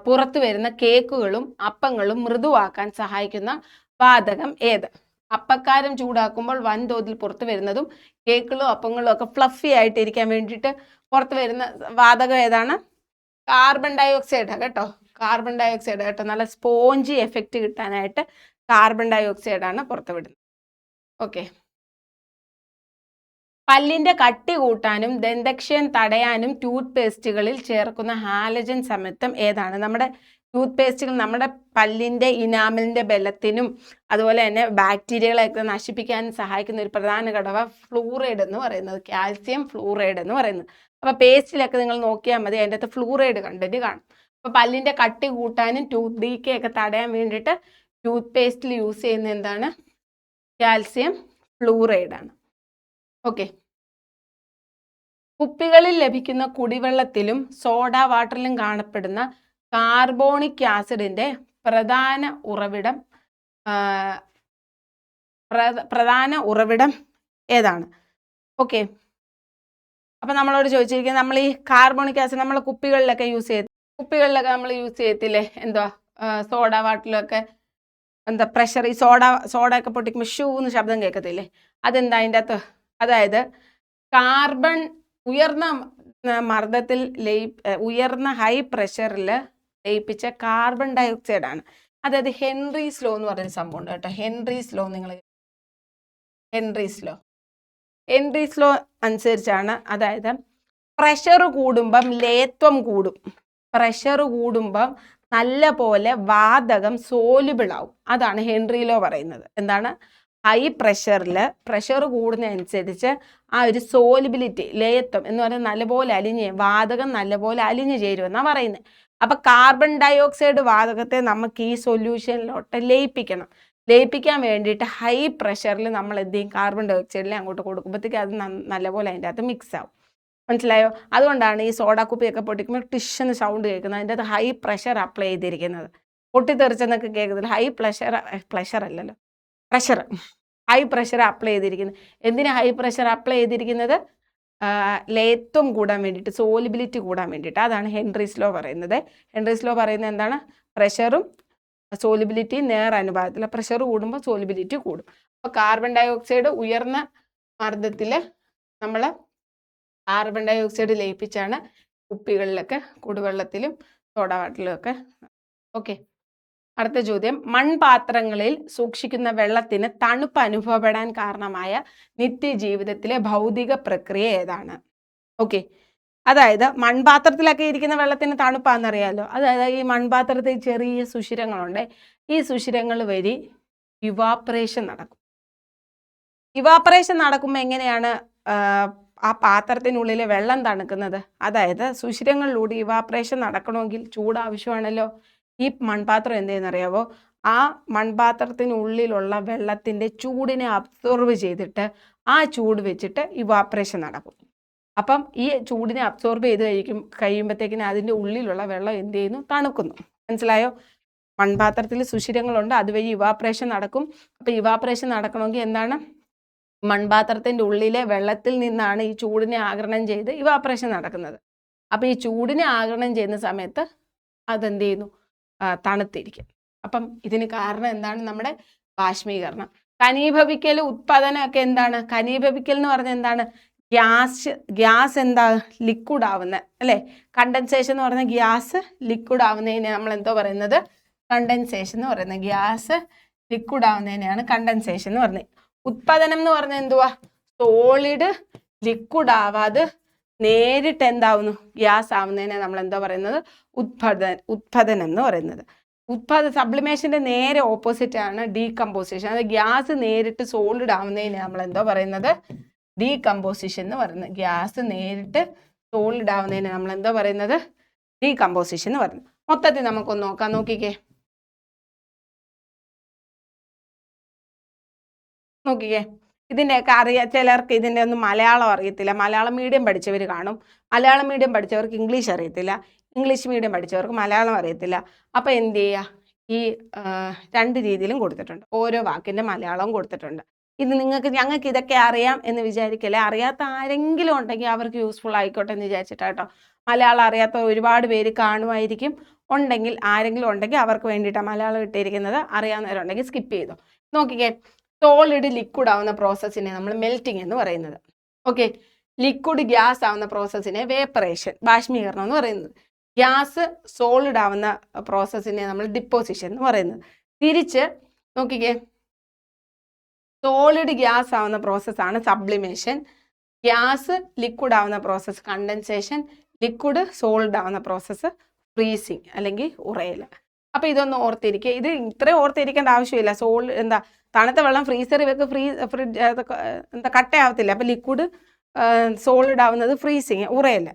പുറത്തു വരുന്ന കേക്കുകളും അപ്പങ്ങളും മൃദുവാക്കാൻ സഹായിക്കുന്ന വാതകം ഏത്? അപ്പക്കാരം ചൂടാക്കുമ്പോൾ വൻതോതിൽ പുറത്തു വരുന്നതും കേക്കുകളും അപ്പങ്ങളും ഒക്കെ ഫ്ലഫി ആയിട്ടിരിക്കാൻ വേണ്ടിയിട്ട് പുറത്തു വരുന്ന വാതകം ഏതാണ്? കാർബൺ ഡൈ ഓക്സൈഡ് കേട്ടോ. കാർബൺ ഡൈ ഓക്സൈഡ് കേട്ടോ. നല്ല സ്പോഞ്ചി എഫക്റ്റ് കിട്ടാനായിട്ട് കാർബൺ ഡൈ ഓക്സൈഡാണ് പുറത്തു വിടുന്നത്. ഓക്കെ, പല്ലിന്റെ കട്ടി കൂട്ടാനും ദന്തക്ഷയം തടയാനും ടൂത്ത് പേസ്റ്റുകളിൽ ചേർക്കുന്ന ഹാലജൻ സംയുക്തം ഏതാണ്? നമ്മുടെ ടൂത്ത് പേസ്റ്റുകൾ നമ്മുടെ പല്ലിന്റെ ഇനാമലിന്റെ ബലത്തിനും അതുപോലെ തന്നെ ബാക്ടീരിയകളെയൊക്കെ നശിപ്പിക്കാനും സഹായിക്കുന്ന ഒരു പ്രധാന ഘടകം ഫ്ലൂറൈഡ് എന്ന് പറയുന്നത്, കാൽസ്യം ഫ്ലൂറൈഡ് എന്ന് പറയുന്നത്. അപ്പൊ പേസ്റ്റിലൊക്കെ നിങ്ങൾ നോക്കിയാൽ മതി, അതിൻ്റെ അകത്ത് ഫ്ലൂറൈഡ് കണ്ടന്റ് കാണും. അപ്പൊ പല്ലിന്റെ കട്ടി കൂട്ടാനും ടൂത്ത് ഡീക്കെ ഒക്കെ തടയാൻ വേണ്ടിയിട്ട് ടൂത്ത് പേസ്റ്റിൽ യൂസ് ചെയ്യുന്ന എന്താണ്? കാൽസ്യം ഫ്ലൂറൈഡ് ആണ്. ഓക്കെ, കുപ്പികളിൽ ലഭിക്കുന്ന കുടിവെള്ളത്തിലും സോഡ വാട്ടറിലും കാണപ്പെടുന്ന കാർബോണിക് ആസിഡിന്റെ പ്രധാന ഉറവിടം ഏതാണ്? ഓക്കെ, അപ്പൊ നമ്മളോട് ചോദിച്ചിരിക്കുന്നത്, നമ്മൾ ഈ കാർബോണിക് ആസിഡ് നമ്മൾ കുപ്പികളിലൊക്കെ നമ്മൾ യൂസ് ചെയ്യത്തില്ലേ? എന്തുവാ, സോഡ വാട്ടറിലൊക്കെ എന്താ പ്രഷർ, ഈ സോഡ ഒക്കെ പൊട്ടിക്കുമ്പോൾ ഷൂ എന്ന് ശബ്ദം കേൾക്കത്തില്ലേ? അതെന്താ അതിൻ്റെ അകത്ത്? അതായത് കാർബൺ ഉയർന്ന മർദ്ദത്തിൽ ഉയർന്ന ഹൈ പ്രഷറിൽ ലയിപ്പിച്ച കാർബൺ ഡൈ ഓക്സൈഡ് ആണ്. അതായത് ഹെൻറീസ് ലോ എന്ന് പറയുന്ന സംഭവം ഉണ്ട് കേട്ടോ. ഹെൻറീസ് ലോ അനുസരിച്ചാണ്, അതായത് പ്രഷർ കൂടുമ്പം ലേത്വം കൂടും. പ്രഷർ കൂടുമ്പം നല്ല പോലെ വാതകം സോലുബിൾ ആവും. അതാണ് ഹെൻറി ലോ പറയുന്നത്. എന്താണ്? ഹൈ പ്രഷർ കൂടുന്നതനുസരിച്ച് ആ ഒരു സോലിബിലിറ്റി, ലേയത്വം എന്ന് പറയുന്നത് നല്ലപോലെ വാതകം നല്ലപോലെ അലിഞ്ഞു ചേരുമെന്നാണ് പറയുന്നത്. അപ്പൊ കാർബൺ ഡൈ ഓക്സൈഡ് വാതകത്തെ നമുക്ക് ഈ സൊല്യൂഷനിലോട്ട് ലയിപ്പിക്കാൻ വേണ്ടിയിട്ട് ഹൈ പ്രഷറിൽ നമ്മൾ എന്ത് ചെയ്യും? കാർബൺ ഡൈ ഓക്സൈഡിനെ അങ്ങോട്ട് കൊടുക്കുമ്പോഴത്തേക്ക് അത് നല്ലപോലെ അതിൻ്റെ അകത്ത് മിക്സ് ആവും. മനസ്സിലായോ? അതുകൊണ്ടാണ് ഈ സോഡ കുപ്പിയൊക്കെ പൊട്ടിക്കുമ്പോൾ ടിഷെന്ന് സൗണ്ട് കേൾക്കുന്നത്. അതിൻ്റെ അകത്ത് ഹൈ പ്രഷർ അപ്ലൈ ചെയ്തിരിക്കുന്നത്. പൊട്ടിത്തെറിച്ചെന്നൊക്കെ കേൾക്കുന്നില്ല. ഹൈ പ്രഷർ അപ്ലൈ ചെയ്തിരിക്കുന്നത്. എന്തിനാ ഹൈ പ്രഷർ അപ്ലൈ ചെയ്തിരിക്കുന്നത്? ലേത്വം കൂടാൻ വേണ്ടിയിട്ട്, സോലിബിലിറ്റി കൂടാൻ വേണ്ടിയിട്ട്. അതാണ് ഹെൻറീസ് ലോ പറയുന്നത്. ഹെൻറീസ് ലോ പറയുന്നത് എന്താണ്? പ്രഷറും സോലിബിലിറ്റിയും നേർ അനുപാതത്തിൽ. പ്രഷർ കൂടുമ്പോൾ സോലിബിലിറ്റി കൂടും. അപ്പോൾ കാർബൺ ഡൈ ഓക്സൈഡ് ഉയർന്ന മർദ്ദത്തിൽ നമ്മൾ കാർബൺ ഡൈ ഓക്സൈഡ് ലയിപ്പിച്ചാണ് കുപ്പികളിലൊക്കെ, കുടിവെള്ളത്തിലും സോഡ വാട്ടറിലും ഒക്കെ. ഓക്കെ, അടുത്ത ചോദ്യം. മൺപാത്രങ്ങളിൽ സൂക്ഷിക്കുന്ന വെള്ളത്തിന് തണുപ്പ് അനുഭവപ്പെടാൻ കാരണമായ നിത്യജീവിതത്തിലെ ഭൗതിക പ്രക്രിയ ഏതാണ്? ഓക്കെ, അതായത് മൺപാത്രത്തിലൊക്കെ ഇരിക്കുന്ന വെള്ളത്തിന് തണുപ്പാണെന്നറിയാലോ. അതായത് ഈ മൺപാത്രത്തിൽ ചെറിയ സുഷിരങ്ങളുണ്ട്. ഈ സുഷിരങ്ങൾ വഴി ഇവാപ്പറേഷൻ നടക്കും. ഇവാപ്പറേഷൻ നടക്കുമ്പോൾ എങ്ങനെയാണ് ആ പാത്രത്തിനുള്ളിലെ വെള്ളം തണുക്കുന്നത്? അതായത് സുഷിരങ്ങളിലൂടെ ഇവാപ്പറേഷൻ നടക്കണമെങ്കിൽ ചൂട് ആവശ്യമാണല്ലോ. ഈ മൺപാത്രം എന്ത് ചെയ്യുന്നറിയാവോ? ആ മൺപാത്രത്തിനുള്ളിലുള്ള വെള്ളത്തിൻ്റെ ചൂടിനെ അബ്സോർവ് ചെയ്തിട്ട് ആ ചൂട് വെച്ചിട്ട് ഇവാപ്പറേഷൻ നടക്കും. അപ്പം ഈ ചൂടിനെ അബ്സോർബ് ചെയ്ത് കഴിയുമ്പോഴത്തേക്കിന് അതിൻ്റെ ഉള്ളിലുള്ള വെള്ളം എന്ത് ചെയ്യുന്നു? തണുക്കുന്നു. മനസ്സിലായോ? മൺപാത്രത്തിൽ സുഷിരങ്ങളുണ്ട്, അതുവഴി ഇവാപ്പറേഷൻ നടക്കും. അപ്പം ഇവാപ്പറേഷൻ നടക്കണമെങ്കിൽ എന്താണ്? മൺപാത്രത്തിൻ്റെ ഉള്ളിലെ വെള്ളത്തിൽ നിന്നാണ് ഈ ചൂടിനെ ആഗിരണം ചെയ്ത് ഇവാപ്പറേഷൻ നടക്കുന്നത്. അപ്പം ഈ ചൂടിനെ ആഗിരണം ചെയ്യുന്ന സമയത്ത് അതെന്ത് ചെയ്യുന്നു? തണുത്തിരിക്കും. അപ്പം ഇതിന് കാരണം എന്താണ്? നമ്മുടെ ബാഷ്പീകരണം. ഘനീഭവിക്കൽ ഉത്പാദനമൊക്കെ എന്താണ്? ഘനീഭവിക്കൽ എന്ന് പറഞ്ഞാൽ എന്താണ്? ഗ്യാസ് എന്താ? ലിക്വിഡ് ആവുന്നത് അല്ലേ? കണ്ടൻസേഷൻ എന്ന് പറഞ്ഞാൽ ഗ്യാസ് ലിക്വിഡ് ആവുന്നതിനെ നമ്മൾ എന്തോ പറയുന്നത്? കണ്ടൻസേഷൻ എന്ന് പറയുന്നത്. ഗ്യാസ് ലിക്വിഡ് ആവുന്നതിനെയാണ് കണ്ടൻസേഷൻ എന്ന് പറയുന്നത്. ഉത്പാദനം എന്ന് പറഞ്ഞാൽ എന്തുവാ? സോളിഡ് ലിക്വിഡ് ആവാതെ നേരിട്ട് എന്താവുന്നു? ഗ്യാസ് ആവുന്നതിനെ നമ്മൾ എന്താ പറയുന്നത്? ഉത്പാദനം എന്ന് പറയുന്നത്. സബ്ലിമേഷന്റെ നേരെ ഓപ്പോസിറ്റ് ആണ് ഡീകമ്പോസിഷൻ. അത് ഗ്യാസ് നേരിട്ട് സോളിഡ് ആവുന്നതിനെ നമ്മൾ എന്താ പറയുന്നത്? ഡീകമ്പോസിഷൻ എന്ന് പറയുന്നത്. ഗ്യാസ് നേരിട്ട് സോളിഡ് ആവുന്നതിനെ നമ്മൾ എന്താ പറയുന്നത്? ഡീകമ്പോസിഷൻ എന്ന് പറയുന്നത്. മൊത്തത്തിൽ നമുക്കൊന്ന് നോക്കാം. നോക്കിക്കേ, ഇതിൻ്റെയൊക്കെ ചിലർക്ക് ഇതിൻ്റെ ഒന്നും മലയാളം അറിയത്തില്ല. മലയാളം മീഡിയം പഠിച്ചവർ കാണും. മലയാളം മീഡിയം പഠിച്ചവർക്ക് ഇംഗ്ലീഷ് അറിയത്തില്ല. ഇംഗ്ലീഷ് മീഡിയം പഠിച്ചവർക്ക് മലയാളം അറിയത്തില്ല. അപ്പോൾ എന്ത് ചെയ്യുക? ഈ 2 രീതിയിലും കൊടുത്തിട്ടുണ്ട്. ഓരോ വാക്കിൻ്റെ മലയാളവും കൊടുത്തിട്ടുണ്ട്. ഇത് ഞങ്ങൾക്ക് ഇതൊക്കെ അറിയാം എന്ന് വിചാരിക്കല്ലേ. അറിയാത്ത ആരെങ്കിലും ഉണ്ടെങ്കിൽ അവർക്ക് യൂസ്ഫുൾ ആയിക്കോട്ടെ എന്ന് വിചാരിച്ചിട്ടാട്ടോ. മലയാളം അറിയാത്ത ഒരുപാട് പേര് കാണുമായിരിക്കും. ആരെങ്കിലും ഉണ്ടെങ്കിൽ അവർക്ക് വേണ്ടിയിട്ടാണ് മലയാളം ഇട്ടിരിക്കുന്നത്. അറിയാവുന്നവരുണ്ടെങ്കിൽ സ്കിപ്പ് ചെയ്തു. നോക്കിക്കേ, സോളിഡ് ലിക്വിഡ് ആവുന്ന പ്രോസസ്സിനെ നമ്മൾ മെൽറ്റിംഗ് എന്ന് പറയുന്നത്. ഓക്കെ, ലിക്വിഡ് ഗ്യാസ് ആവുന്ന പ്രോസസ്സിനെ വേപ്പറേഷൻ, ബാഷ്പീകരണം എന്ന് പറയുന്നത്. ഗ്യാസ് സോളിഡ് ആവുന്ന പ്രോസസ്സിനെ നമ്മൾ ഡിപ്പോസിഷൻ എന്ന് പറയുന്നത്. തിരിച്ച് നോക്കിക്കേ, സോളിഡ് ഗ്യാസ് ആവുന്ന പ്രോസസ്സാണ് സബ്ലിമേഷൻ. ഗ്യാസ് ലിക്വിഡ് ആവുന്ന പ്രോസസ്സ് കണ്ടൻസേഷൻ. ലിക്വിഡ് സോളിഡ് ആവുന്ന പ്രോസസ്സ് ഫ്രീസിങ് അല്ലെങ്കിൽ ഉറയൽ. അപ്പോൾ ഇതൊന്ന് ഓർത്തിരിക്കുക. ഇത് ഇത്രയും ഓർത്തിരിക്കേണ്ട ആവശ്യമില്ല. തണുത്ത വെള്ളം ഫ്രീസറിൽ വെക്ക്, ഫ്രിഡ്ജ് കട്ടയാവത്തില്ല. അപ്പോൾ ലിക്വിഡ് സോളിഡ് ആവുന്നത് ഫ്രീസിങ്, ഉറയൽ.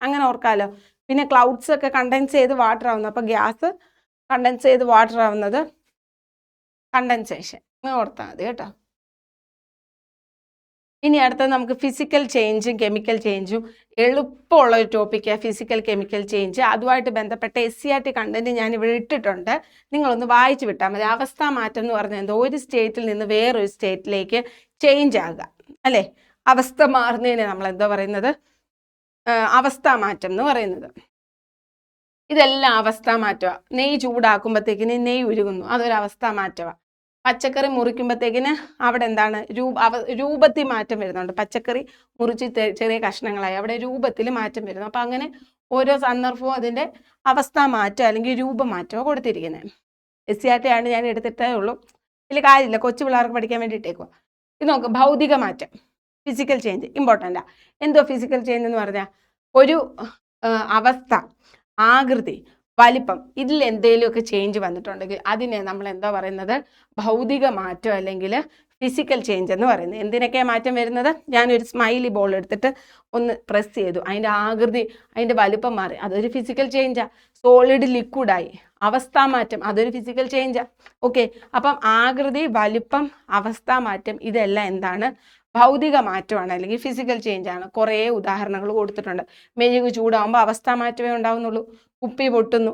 അങ്ങനെ ഓർക്കാമല്ലോ. പിന്നെ ക്ലൗഡ്സ് ഒക്കെ കണ്ടൻസ് ചെയ്ത് വാട്ടർ ആവുന്നത്. അപ്പോൾ ഗ്യാസ് കണ്ടൻസ് ചെയ്ത് വാട്ടർ ആവുന്നത് കണ്ടൻസേഷൻ. ഓർത്താൽ മതി കേട്ടോ. ഇനി അടുത്തത് നമുക്ക് ഫിസിക്കൽ ചേഞ്ചും കെമിക്കൽ ചേഞ്ചും. എളുപ്പമുള്ള ഒരു ടോപ്പിക്കാണ് ഫിസിക്കൽ കെമിക്കൽ ചേഞ്ച്. അതുമായിട്ട് ബന്ധപ്പെട്ട SCERT കണ്ടന്റ് ഞാൻ ഇവിടെ ഇട്ടിട്ടുണ്ട്. നിങ്ങളൊന്ന് വായിച്ചു വിട്ടാൽ മതി. അവസ്ഥാ മാറ്റം എന്ന് പറഞ്ഞാൽ എന്തോ? ഒരു സ്റ്റേറ്റിൽ നിന്ന് വേറൊരു സ്റ്റേറ്റിലേക്ക് ചേഞ്ച് ആകുക, അല്ലേ? അവസ്ഥ മാറുന്നതിനെ നമ്മൾ എന്താ പറയുന്നത്? അവസ്ഥാ മാറ്റം എന്ന് പറയുന്നത്. ഇതെല്ലാം അവസ്ഥാ മാറ്റമാണ്. നെയ്യ് ചൂടാക്കുമ്പോഴത്തേക്കിന് നെയ്യ് ഉരുകുന്നു, അതൊരു അവസ്ഥാ മാറ്റമാണ്. പച്ചക്കറി മുറിക്കുമ്പോഴത്തേക്കിന് അവിടെ എന്താണ്? രൂപത്തിൽ മാറ്റം വരുന്നുണ്ട്. പച്ചക്കറി മുറിച്ച് ചെറിയ കഷ്ണങ്ങളായി അവിടെ രൂപത്തിൽ മാറ്റം വരുന്നു. അപ്പം അങ്ങനെ ഓരോ സന്ദർഭവും അതിൻ്റെ അവസ്ഥാ മാറ്റം അല്ലെങ്കിൽ രൂപമാറ്റമോ കൊടുത്തിരിക്കുന്നത്. SCERT ആണ് ഞാൻ എടുത്തിട്ടേ ഉള്ളൂ. വലിയ കാര്യമില്ല, കൊച്ചു പിള്ളേർക്ക് പഠിക്കാൻ വേണ്ടിയിട്ടേക്കോ. ഇത് നോക്ക്, ഭൗതിക മാറ്റം, ഫിസിക്കൽ ചേഞ്ച് ഇമ്പോർട്ടൻ്റാണ്. എന്തോ ഫിസിക്കൽ ചേഞ്ച് എന്ന് പറഞ്ഞാൽ ഒരു അവസ്ഥ, ആകൃതി, വലിപ്പം, ഇതിൽ എന്തെങ്കിലുമൊക്കെ ചേഞ്ച് വന്നിട്ടുണ്ടെങ്കിൽ അതിനെ നമ്മൾ എന്താ പറയുന്നത്? ഭൗതിക മാറ്റം അല്ലെങ്കിൽ ഫിസിക്കൽ ചേഞ്ച് എന്ന് പറയുന്നത്. എന്തിനൊക്കെയാണ് മാറ്റം വരുന്നത്? ഞാനൊരു സ്മൈലി ബോൾ എടുത്തിട്ട് ഒന്ന് പ്രസ് ചെയ്തു, അതിൻ്റെ ആകൃതി, അതിൻ്റെ വലിപ്പം മാറി, അതൊരു ഫിസിക്കൽ ചേഞ്ചാണ്. സോളിഡ് ലിക്വിഡായി, അവസ്ഥാ മാറ്റം, അതൊരു ഫിസിക്കൽ ചേഞ്ചാണ്. ഓക്കെ, അപ്പം ആകൃതി, വലിപ്പം, അവസ്ഥാ മാറ്റം ഇതെല്ലാം എന്താണ്? ഭൗതിക മാറ്റമാണ് അല്ലെങ്കിൽ ഫിസിക്കൽ ചേഞ്ചാണ്. കുറേ ഉദാഹരണങ്ങൾ കൊടുത്തിട്ടുണ്ട്. മെഴുക് ചൂടാകുമ്പോൾ അവസ്ഥാ മാറ്റമേ ഉണ്ടാവുന്നുള്ളൂ. കുപ്പി പൊട്ടുന്നു,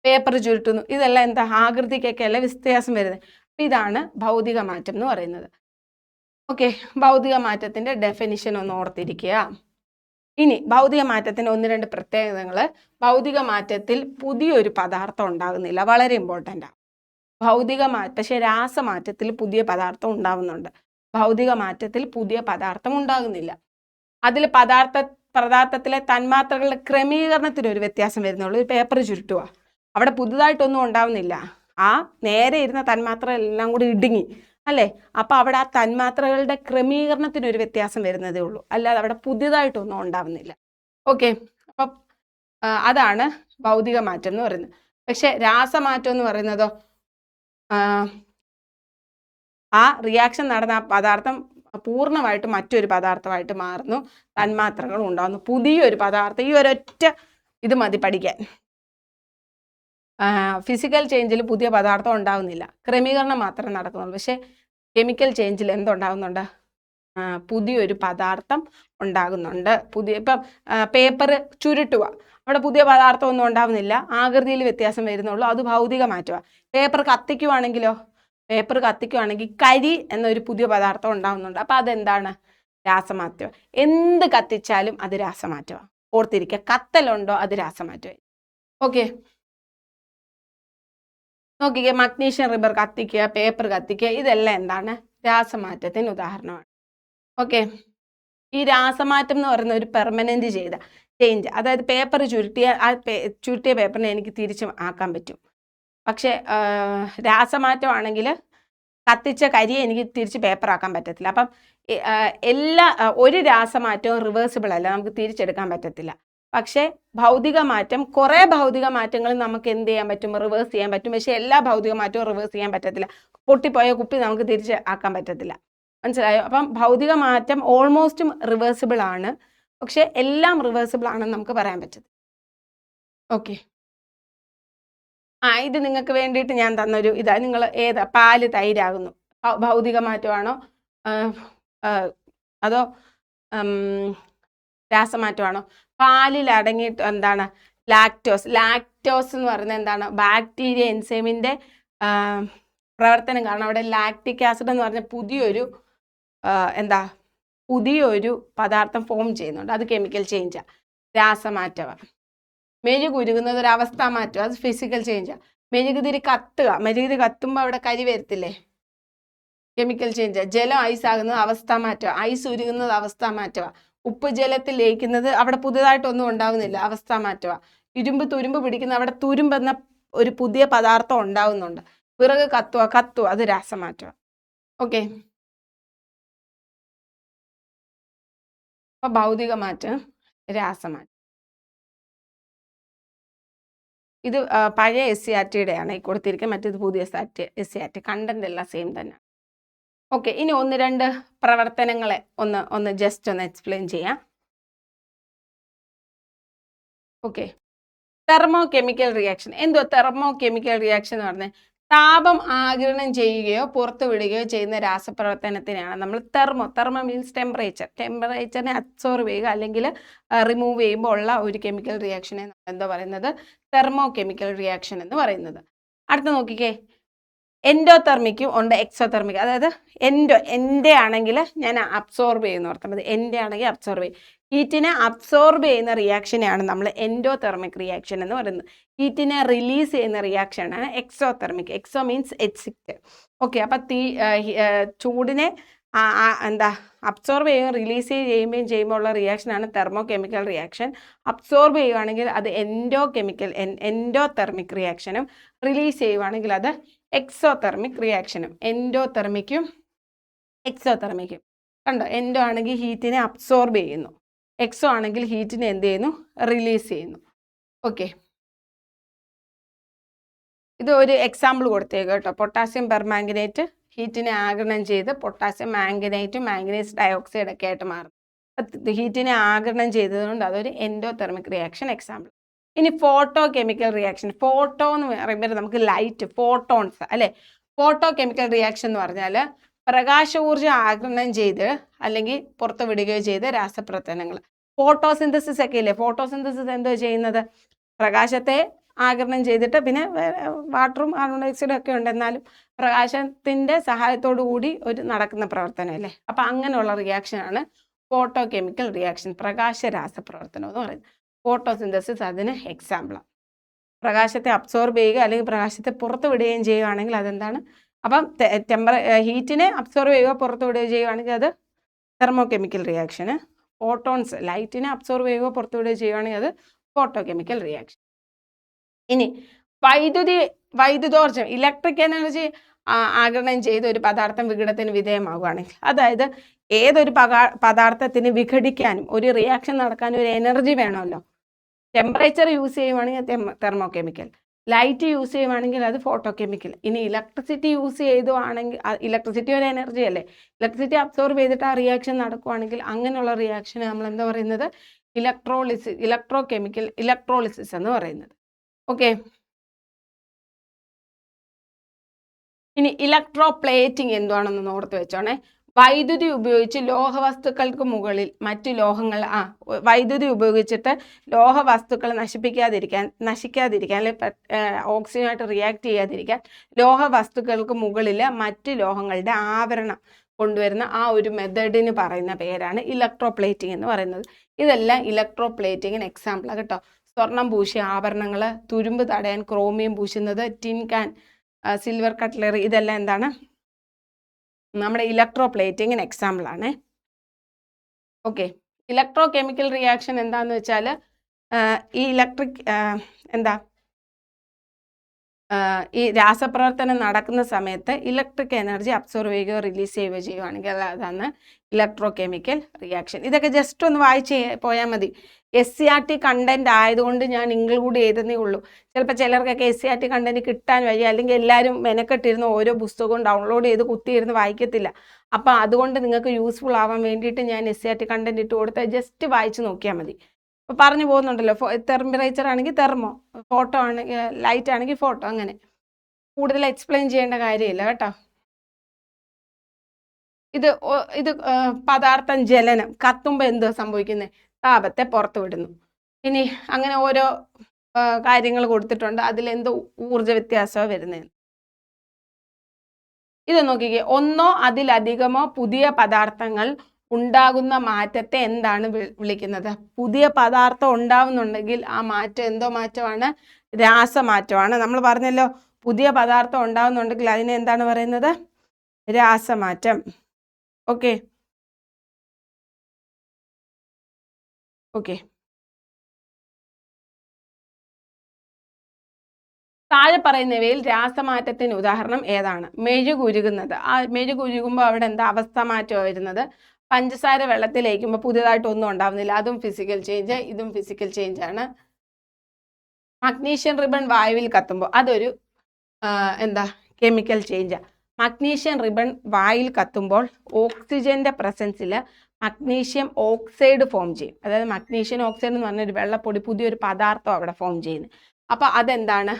പേപ്പർ ചുരുട്ടുന്നു, ഇതെല്ലാം എന്താ? ആകൃതിക്കൊക്കെ അല്ല വ്യത്യാസം വരുന്നത്. ഇതാണ് ഭൗതിക മാറ്റം എന്ന് പറയുന്നത്. ഓക്കെ, ഭൗതിക മാറ്റത്തിൻ്റെ ഡെഫിനിഷൻ ഒന്ന് ഓർത്തിരിക്കുക. ഇനി ഭൗതിക മാറ്റത്തിൻ്റെ 1-2 പ്രത്യേകതകൾ. ഭൗതിക മാറ്റത്തിൽ പുതിയൊരു പദാർത്ഥം ഉണ്ടാകുന്നില്ല, വളരെ ഇമ്പോർട്ടൻ്റാണ്. പക്ഷേ രാസമാറ്റത്തിൽ പുതിയ പദാർത്ഥം ഉണ്ടാകുന്നുണ്ട്. ഭൗതിക മാറ്റത്തിൽ പുതിയ പദാർത്ഥം ഉണ്ടാകുന്നില്ല. അതിൽ പദാർത്ഥത്തിലെ തന്മാത്രകളുടെ ക്രമീകരണത്തിനൊരു വ്യത്യാസം വരുന്നുള്ളൂ. ഒരു പേപ്പർ ചുരുട്ടുക, അവിടെ പുതുതായിട്ടൊന്നും ഉണ്ടാവുന്നില്ല. ആ നേരെ ഇരുന്ന തന്മാത്ര എല്ലാം കൂടി ഇടുങ്ങി, അല്ലേ? അപ്പോൾ അവിടെ ആ തന്മാത്രകളുടെ ക്രമീകരണത്തിനൊരു വ്യത്യാസം വരുന്നതേ ഉള്ളൂ, അല്ലാതെ അവിടെ പുതിയതായിട്ടൊന്നും ഉണ്ടാവുന്നില്ല. ഓക്കെ, അപ്പം അതാണ് ഭൗതിക മാറ്റം എന്ന് പറയുന്നത്. പക്ഷെ രാസമാറ്റം എന്ന് പറയുന്നതോ, ആ റിയാക്ഷൻ നടന്ന ആ പദാർത്ഥം പൂർണ്ണമായിട്ട് മറ്റൊരു പദാർത്ഥമായിട്ട് മാറുന്നു, തന്മാത്രകൾ ഉണ്ടാകുന്നു, പുതിയൊരു പദാർത്ഥം. ഈ ഒരൊറ്റ ഇത് മതി പഠിക്കാൻ. ഫിസിക്കൽ ചേഞ്ചിൽ പുതിയ പദാർത്ഥം ഉണ്ടാകുന്നില്ല, ക്രമീകരണം മാത്രമേ നടക്കുന്നുള്ളൂ. പക്ഷേ കെമിക്കൽ ചേഞ്ചിൽ എന്തുണ്ടാകുന്നുണ്ട്? പുതിയൊരു പദാർത്ഥം ഉണ്ടാകുന്നുണ്ട്. ഇപ്പം പേപ്പർ ചുരുട്ടുക, അവിടെ പുതിയ പദാർത്ഥം ഒന്നും ഉണ്ടാകുന്നില്ല, ആകൃതിയിൽ വ്യത്യാസം വരുന്നുള്ളൂ, അത് ഭൗതിക മാറ്റമാണ്. പേപ്പർ കത്തിക്കുവാണെങ്കിൽ കരി എന്നൊരു പുതിയ പദാർത്ഥം ഉണ്ടാകുന്നുണ്ട്. അപ്പം അതെന്താണ്? രാസമാറ്റം. എന്ത് കത്തിച്ചാലും അത് രാസമാറ്റമാണ്. ഓർത്തിരിക്കുക, കത്തലുണ്ടോ അത് രാസമാറ്റമായി. ഓക്കെ, നോക്കിക്കുക, മഗ്നീഷ്യം റിബർ കത്തിക്കുക, പേപ്പർ കത്തിക്കുക, ഇതെല്ലാം എന്താണ്? രാസമാറ്റത്തിന് ഉദാഹരണമാണ്. ഓക്കെ, ഈ രാസമാറ്റം എന്ന് പറയുന്ന ഒരു പെർമനന്റ് ചേഞ്ച്, അതായത് പേപ്പർ ചുരുട്ടിയ പേപ്പറിനെ എനിക്ക് തിരിച്ച് ആക്കാൻ പറ്റും. പക്ഷേ രാസമാറ്റമാണെങ്കിൽ കത്തിച്ച കരിയെ എനിക്ക് തിരിച്ച് പേപ്പർ ആക്കാൻ പറ്റത്തില്ല. അപ്പം ഒരു രാസമാറ്റവും റിവേഴ്സിബിൾ അല്ല, നമുക്ക് തിരിച്ചെടുക്കാൻ പറ്റത്തില്ല. പക്ഷേ ഭൗതിക മാറ്റം, കുറേ ഭൗതിക മാറ്റങ്ങൾ നമുക്ക് എന്ത് ചെയ്യാൻ പറ്റും, റിവേഴ്സ് ചെയ്യാൻ പറ്റും. പക്ഷേ എല്ലാ ഭൗതിക മാറ്റവും റിവേഴ്സ് ചെയ്യാൻ പറ്റത്തില്ല. പൊട്ടിപ്പോയ കുപ്പി നമുക്ക് തിരിച്ച് ആക്കാൻ പറ്റത്തില്ല. മനസ്സിലായോ? അപ്പം ഭൗതിക മാറ്റം ഓൾമോസ്റ്റും റിവേഴ്സിബിൾ ആണ്, പക്ഷെ എല്ലാം റിവേഴ്സിബിൾ ആണെന്ന് നമുക്ക് പറയാൻ പറ്റത്തില്ല. ഓക്കെ, ഇത് നിങ്ങൾക്ക് വേണ്ടിയിട്ട് ഞാൻ തന്നൊരു ഇതാ. നിങ്ങൾ ഏതാ, പാല് തൈരാകുന്നു, ഭൗതിക മാറ്റമാണോ അതോ രാസമാറ്റമാണോ? പാലിൽ അടങ്ങിയിട്ട് എന്താണ് ലാക്ടോസ് എന്ന് പറയുന്നത് എന്താണ്? ബാക്ടീരിയ എൻസൈമിൻ്റെ പ്രവർത്തനം കാരണം അവിടെ ലാക്റ്റിക് ആസിഡ് എന്ന് പറഞ്ഞ പുതിയൊരു പദാർത്ഥം ഫോം ചെയ്യുന്നുണ്ട്. അത് കെമിക്കൽ ചേഞ്ചാണ്, രാസമാറ്റമാണ്. മെഴുകുരുകുന്നത് ഒരു അവസ്ഥാ മാറ്റം, അത് ഫിസിക്കൽ ചേഞ്ചാണ്. മെഴുകുതിരി കത്തുമ്പോൾ അവിടെ കരി വരത്തില്ലേ, കെമിക്കൽ ചേഞ്ച്. ജലം ഐസ് ആകുന്നത് അവസ്ഥാ മാറ്റമാണ്, ഐസ് ഉരുകുന്നത് അവസ്ഥാ മാറ്റമാണ്. ഉപ്പ് ജലത്തിൽ ലയിക്കുന്നത് അവിടെ പുതുതായിട്ടൊന്നും ഉണ്ടാകുന്നില്ല, അവസ്ഥാ മാറ്റമാണ്. തുരുമ്പ് പിടിക്കുന്ന അവിടെ തുരുമ്പെന്ന ഒരു പുതിയ പദാർത്ഥം ഉണ്ടാകുന്നുണ്ട്. വിറക് കത്തുക അത് രാസമാറ്റമാണ്. ഓക്കെ, അപ്പൊ ഭൗതിക മാറ്റം, രാസമാറ്റം. ഇത് പഴയ SCERT ആണ് ഈ കൊടുത്തിരിക്കുന്നത്, മറ്റേത് പുതിയ SCERT. കണ്ടന്റ് എല്ലാം സെയിം തന്നെ. ഓക്കെ, ഇനി 1-2 പ്രവർത്തനങ്ങളെ ഒന്ന് ജസ്റ്റ് ഒന്ന് എക്സ്പ്ലെയിൻ ചെയ്യാം. Okay, thermo chemical reaction. എന്തോ തെർമോ കെമിക്കൽ റിയാക്ഷൻ എന്ന് പറഞ്ഞാൽ താപം ആഗിരണം ചെയ്യുകയോ പുറത്തുവിടുകയോ ചെയ്യുന്ന രാസപ്രവർത്തനത്തിനാണ് നമ്മൾ തെർമോ മീൻസ് ടെമ്പറേച്ചറിനെ അബ്സോർവ് ചെയ്യുക അല്ലെങ്കിൽ റിമൂവ് ചെയ്യുമ്പോൾ ഉള്ള ഒരു കെമിക്കൽ റിയാക്ഷനെ നമ്മൾ എന്താ പറയുന്നത്, തെർമോ കെമിക്കൽ റിയാക്ഷൻ എന്ന് പറയുന്നത്. അടുത്ത നോക്കിക്കേ, എൻഡോതെർമിക്കും ഉണ്ട് എക്സോതെർമിക്. അതായത് എൻ്റെ ആണെങ്കിൽ ഞാൻ അബ്സോർബ് ചെയ്യുന്ന ഓർത്താൽ മതി. എൻ്റെ ആണെങ്കിൽ അബ്സോർബ് ചെയ്യും. ഹീറ്റിനെ അബ്സോർബ് ചെയ്യുന്ന റിയാക്ഷനെയാണ് നമ്മൾ എൻഡോതെർമിക് റിയാക്ഷൻ എന്ന് പറയുന്നത്. ഹീറ്റിനെ റിലീസ് ചെയ്യുന്ന റിയാക്ഷനാണ് എക്സോതെർമിക്. എക്സോ മീൻസ് എക്സിറ്റ്. ഓക്കെ, അപ്പം ചൂടിനെ അബ്സോർബ് ചെയ്യുകയും റിലീസ് ചെയ്യുമ്പോൾ ഉള്ള റിയാക്ഷനാണ് തെർമോ കെമിക്കൽ റിയാക്ഷൻ. അബ്സോർബ് ചെയ്യുകയാണെങ്കിൽ അത് എൻഡോതെർമിക് റിയാക്ഷനും റിലീസ് ചെയ്യുകയാണെങ്കിൽ അത് എക്സോതെർമിക് റിയാക്ഷനും. എൻഡോതെർമിക്കും എക്സോതെർമിക്കും കണ്ടോ, എൻഡോ ആണെങ്കിൽ ഹീറ്റിനെ അബ്സോർബ് ചെയ്യുന്നു, എക്സോ ആണെങ്കിൽ ഹീറ്റിനെ എന്ത് ചെയ്യുന്നു, റിലീസ് ചെയ്യുന്നു. ഓക്കെ, ഇത് ഒരു എക്സാമ്പിൾ കൊടുത്തേക്ക് കേട്ടോ. പൊട്ടാസ്യം പെർമാംഗനേറ്റ് ഹീറ്റിനെ ആഗിരണം ചെയ്ത് പൊട്ടാസ്യം മാംഗനീസ് ഡയോക്സൈഡ് ഒക്കെ ആയിട്ട് മാറും. ഹീറ്റിനെ ആഗിരണം ചെയ്തതുകൊണ്ട് അതൊരു എൻഡോതെർമിക് റിയാക്ഷൻ എക്സാമ്പിൾ. ഇനി ഫോട്ടോ കെമിക്കൽ റിയാക്ഷൻ. ഫോട്ടോ എന്ന് പറയുമ്പോൾ നമുക്ക് ലൈറ്റ്, ഫോട്ടോൺസ് അല്ലേ. ഫോട്ടോ കെമിക്കൽ റിയാക്ഷൻ എന്ന് പറഞ്ഞാൽ പ്രകാശഊർജ്ജം ആഗിരണം ചെയ്ത് അല്ലെങ്കിൽ പുറത്തു വിടുകയോ ചെയ്ത രാസപ്രവർത്തനങ്ങൾ. ഫോട്ടോസിന്തസിസ് ഒക്കെ ഇല്ലേ. ഫോട്ടോസിന്തസിസ് എന്തോ ചെയ്യുന്നത്, പ്രകാശത്തെ ആഗിരണം ചെയ്തിട്ട് പിന്നെ വാട്ടറും കാർബൺ ഡയോക്സൈഡും ഒക്കെ ഉണ്ട്, എന്നാലും പ്രകാശത്തിൻ്റെ സഹായത്തോടു കൂടി നടക്കുന്ന പ്രവർത്തനം അല്ലേ. അപ്പം അങ്ങനെയുള്ള റിയാക്ഷനാണ് ഫോട്ടോ കെമിക്കൽ റിയാക്ഷൻ, പ്രകാശ രാസപ്രവർത്തനം എന്ന് പറയുന്നത്. ഫോട്ടോസിന്തസിസ് അതിന് എക്സാമ്പിളാണ്. പ്രകാശത്തെ അബ്സോർബ് ചെയ്യുക അല്ലെങ്കിൽ പ്രകാശത്തെ പുറത്തു വിടുകയും ചെയ്യുകയാണെങ്കിൽ അതെന്താണ്, അപ്പം ഹീറ്റിനെ അബ്സോർബ് ചെയ്യുക പുറത്തു വിടുകയോ ചെയ്യുകയാണെങ്കിൽ അത് തെർമോ കെമിക്കൽ റിയാക്ഷന്. ഫോട്ടോൺസ് ലൈറ്റിനെ അബ്സോർബ് ചെയ്യുക പുറത്തു വിടുകയോ ചെയ്യുകയാണെങ്കിൽ അത് ഫോട്ടോ കെമിക്കൽ റിയാക്ഷൻ. ഇനി വൈദ്യുതോർജ്ജം, ഇലക്ട്രിക് എനർജി ആഗിരണം ചെയ്ത് ഒരു പദാർത്ഥം വിഘടനത്തിന് വിധേയമാവുകയാണെങ്കിൽ, അതായത് ഏതൊരു പദാർത്ഥത്തിന് വിഘടിക്കാനും ഒരു റിയാക്ഷൻ നടക്കാനും ഒരു എനർജി വേണമല്ലോ. ടെമ്പറേച്ചർ യൂസ് ചെയ്യുവാണെങ്കിൽ തെർമോ കെമിക്കൽ, ലൈറ്റ് യൂസ് ചെയ്യുവാണെങ്കിൽ അത് ഫോട്ടോ കെമിക്കൽ. ഇനി ഇലക്ട്രിസിറ്റി യൂസ് ചെയ്തുവാണെങ്കിൽ, ഇലക്ട്രിസിറ്റി ഒരു എനർജി അല്ലേ, ഇലക്ട്രിസിറ്റി അബ്സോർബ് ചെയ്തിട്ട് ആ റിയാക്ഷൻ നടക്കുവാണെങ്കിൽ അങ്ങനെയുള്ള റിയാക്ഷന് നമ്മൾ എന്താ പറയുന്നത്, ഇലക്ട്രോളിസിസ് എന്ന് പറയുന്നത്. ഓക്കെ, ഇനി ഇലക്ട്രോപ്ലേറ്റിംഗ് എന്താണെന്ന് ഓർത്ത് വെച്ചോണേ. വൈദ്യുതി ഉപയോഗിച്ച് ലോഹവസ്തുക്കൾക്ക് മുകളിൽ മറ്റു ലോഹങ്ങൾ വൈദ്യുതി ഉപയോഗിച്ചിട്ട് ലോഹവസ്തുക്കൾ നശിക്കാതിരിക്കാൻ അല്ലെങ്കിൽ ഓക്സിജനുമായിട്ട് റിയാക്ട് ചെയ്യാതിരിക്കാൻ ലോഹവസ്തുക്കൾക്ക് മുകളിൽ മറ്റ് ലോഹങ്ങളുടെ ആവരണം കൊണ്ടുവരുന്ന ആ ഒരു മെത്തേഡിന് പറയുന്ന പേരാണ് ഇലക്ട്രോപ്ലേറ്റിംഗ് എന്ന് പറയുന്നത്. ഇതെല്ലാം ഇലക്ട്രോപ്ലേറ്റിങ്ങിന് എക്സാമ്പിളാണ് കേട്ടോ. സ്വർണം പൂശിയ ആഭരണങ്ങൾ, തുരുമ്പ് തടയാൻ ക്രോമിയം പൂശുന്നത്, ടിൻ കാൻ, സിൽവർ കട്ട്ലറി, ഇതെല്ലാം എന്താണ്, നമ്മുടെ ഇലക്ട്രോപ്ലേറ്റിങ്ങിന് എക്സാമ്പിളാണ്. ഓക്കെ, ഇലക്ട്രോ കെമിക്കൽ റിയാക്ഷൻ എന്താന്ന് വെച്ചാൽ ഈ ഇലക്ട്രിക് എന്താ ഈ രാസപ്രവർത്തനം നടക്കുന്ന സമയത്ത് ഇലക്ട്രിക് എനർജി അബ്സോർവ് ചെയ്യുകയോ റിലീസ് ചെയ്യുകയോ ചെയ്യുവാണെങ്കിൽ അതാണ് ഇലക്ട്രോ കെമിക്കൽ റിയാക്ഷൻ. ഇതൊക്കെ ജസ്റ്റ് ഒന്ന് വായിച്ച് പോയാൽ മതി. SCERT കണ്ടന്റ് ആയതുകൊണ്ട് ഞാൻ ഇൻക്ലൂഡ് ചെയ്തതേ ഉള്ളൂ. ചിലപ്പോൾ ചിലർക്കൊക്കെ SCERT കണ്ടന്റ് കിട്ടാൻ വയ്യ, അല്ലെങ്കിൽ എല്ലാവരും മെനക്കെട്ടിരുന്ന് ഓരോ പുസ്തകവും ഡൗൺലോഡ് ചെയ്ത് കുത്തിയിരുന്ന് വായിക്കത്തില്ല. അപ്പോൾ അതുകൊണ്ട് നിങ്ങൾക്ക് യൂസ്ഫുൾ ആവാൻ വേണ്ടിയിട്ട് ഞാൻ SCERT കണ്ടന്റ് ഇട്ട് കൊടുത്താൽ ജസ്റ്റ് വായിച്ച് നോക്കിയാൽ മതി. അപ്പോൾ പറഞ്ഞു പോകുന്നുണ്ടല്ലോ, ടെമ്പറേച്ചർ ആണെങ്കിൽ തെർമോ, ഫോട്ടോ ആണെങ്കിൽ ലൈറ്റ് ആണെങ്കിൽ ഫോട്ടോ, അങ്ങനെ കൂടുതൽ എക്സ്പ്ലെയിൻ ചെയ്യേണ്ട കാര്യമില്ല കേട്ടോ. ഇത് പദാർത്ഥം ജ്വലനം കത്തുമ്പോൾ എന്തോ സംഭവിക്കുന്നത്, താപത്തെ പുറത്തു വിടുന്നു. ഇനി അങ്ങനെ ഓരോ കാര്യങ്ങൾ കൊടുത്തിട്ടുണ്ട്, അതിലെന്തോ ഊർജ വ്യത്യാസമോ വരുന്നത്. ഇത് നോക്കിക്കേ, ഒന്നോ അതിലധികമോ പുതിയ പദാർത്ഥങ്ങൾ ഉണ്ടാകുന്ന മാറ്റത്തെ എന്താണ് വിളിക്കുന്നത്? പുതിയ പദാർത്ഥം ഉണ്ടാവുന്നുണ്ടെങ്കിൽ ആ മാറ്റം എന്തോ മാറ്റമാണ്? രാസമാറ്റമാണ്. നമ്മൾ പറഞ്ഞല്ലോ, പുതിയ പദാർത്ഥം ഉണ്ടാവുന്നുണ്ടെങ്കിൽ അതിനെ എന്താണ് പറയുന്നത്? രാസമാറ്റം. ഓക്കെ ഓക്കെ താഴെ പറയുന്നവയിൽ രാസമാറ്റത്തിന് ഉദാഹരണം ഏതാണ്? മെഴുകുരുകുന്നത്. ആ മെഴുകുരുകുമ്പോൾ അവിടെ എന്താ അവസ്ഥ മാറ്റം വരുന്നത്? പഞ്ചസാര വെള്ളത്തിൽ ലയിക്കുമ്പോൾ പുതിയതായിട്ട് ഒന്നും ഉണ്ടാവുന്നില്ല, അതും ഫിസിക്കൽ ചേഞ്ച്, ഇതും ഫിസിക്കൽ ചേഞ്ച് ആണ്. മഗ്നീഷ്യൻ റിബൺ വായുവിൽ കത്തുമ്പോൾ അതൊരു എന്താ കെമിക്കൽ ചേഞ്ച്. മഗ്നീഷ്യൻ റിബൺ വായിൽ കത്തുമ്പോൾ ഓക്സിജന്റെ പ്രസൻസിൽ മഗ്നീഷ്യം ഓക്സൈഡ് ഫോം ചെയ്യും. അതായത് മഗ്നീഷ്യൻ ഓക്സൈഡ് എന്ന് പറഞ്ഞൊരു വെള്ളപ്പൊടി, പുതിയൊരു പദാർത്ഥം അവിടെ ഫോം ചെയ്യുന്നത്. അപ്പോൾ അതെന്താണ്?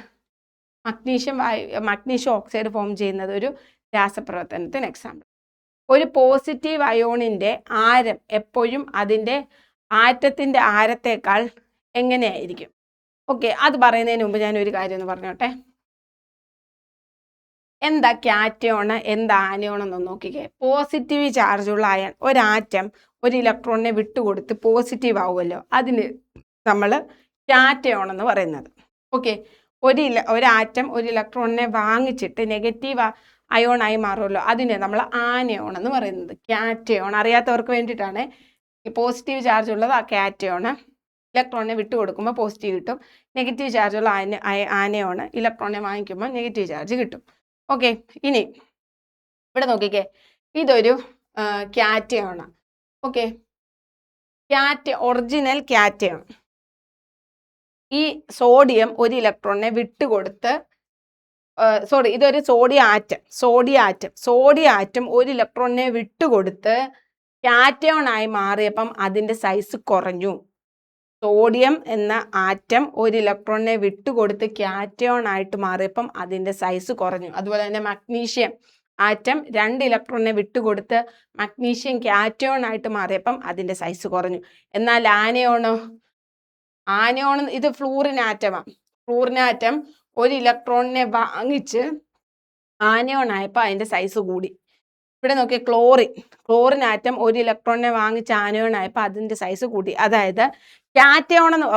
മഗ്നീഷ്യം ഓക്സൈഡ് ഫോം ചെയ്യുന്നത് ഒരു രാസപ്രവർത്തനത്തിന് എക്സാമ്പിൾ. ഒരു പോസിറ്റീവ് അയോണിൻ്റെ ആരം എപ്പോഴും അതിൻ്റെ ആറ്റത്തിൻ്റെ ആരത്തേക്കാൾ എങ്ങനെയായിരിക്കും? ഓക്കെ, അത് പറയുന്നതിന് മുമ്പ് ഞാൻ ഒരു കാര്യം ഒന്ന് പറഞ്ഞോട്ടെ. എന്താ കാറ്റയോണ്, എന്താ ആനയോൺ എന്ന് നോക്കിക്കേ. പോസിറ്റീവ് ചാർജുള്ള അയൺ, ഒരാറ്റം ഒരു ഇലക്ട്രോണിനെ വിട്ടുകൊടുത്ത് പോസിറ്റീവ് ആവുമല്ലോ, അതിന് നമ്മൾ കാറ്റയോൺ എന്ന് പറയുന്നത്. ഓക്കെ, ഒരാറ്റം ഒരു ഇലക്ട്രോണിനെ വാങ്ങിച്ചിട്ട് നെഗറ്റീവ് അയോണായി മാറുമല്ലോ, അതിനെ നമ്മൾ ആനയോൺ എന്ന് പറയുന്നത്. കാറ്റയോൺ അറിയാത്തവർക്ക് വേണ്ടിയിട്ടാണ്. പോസിറ്റീവ് ചാർജ് ഉള്ളത് ആ കാറ്റയോണ്, ഇലക്ട്രോണിനെ വിട്ടുകൊടുക്കുമ്പോൾ പോസിറ്റീവ് കിട്ടും. നെഗറ്റീവ് ചാർജുള്ള ആനയോണ്, ഇലക്ട്രോണിനെ വാങ്ങിക്കുമ്പോൾ നെഗറ്റീവ് ചാർജ് കിട്ടും. ഓക്കെ, ഇനി ഇവിടെ നോക്കിക്കേ, ഇതൊരു കാറ്റയോണ്. Okay, original cation. ഈ സോഡിയം ഒരു ഇലക്ട്രോണിനെ വിട്ടുകൊടുത്ത്, ഇതൊരു സോഡിയം ആറ്റം ഒരു ഇലക്ട്രോണിനെ വിട്ടുകൊടുത്ത് കാറ്റയോൺ ആയി മാറിയപ്പം അതിൻ്റെ സൈസ് കുറഞ്ഞു. സോഡിയം എന്ന ആറ്റം ഒരു ഇലക്ട്രോണിനെ വിട്ടുകൊടുത്ത് കാറ്റയോൺ ആയിട്ട് മാറിയപ്പം അതിൻ്റെ സൈസ് കുറഞ്ഞു. അതുപോലെ തന്നെ മഗ്നീഷ്യം ആറ്റം 2 ഇലക്ട്രോണിനെ വിട്ടുകൊടുത്ത് മഗ്നീഷ്യം കാറ്റയോൺ ആയിട്ട് മാറിയപ്പം അതിൻ്റെ സൈസ് കുറഞ്ഞു. എന്നാൽ ആനയോൺ ഇത് ഫ്ലൂറിൻ ആറ്റമാണ്. ഫ്ലൂറിൻ ആറ്റം ഒരു ഇലക്ട്രോണിനെ വാങ്ങിച്ച് ആനയോൺ ആയപ്പോൾ അതിൻ്റെ സൈസ് കൂടി. ഇവിടെ നോക്കിയ ക്ലോറിൻ ആറ്റം ഒരു ഇലക്ട്രോണിനെ വാങ്ങിച്ച് ആനയോൺ ആയപ്പോൾ അതിൻ്റെ സൈസ് കൂടി. അതായത് കാറ്റയോൺ എന്ന്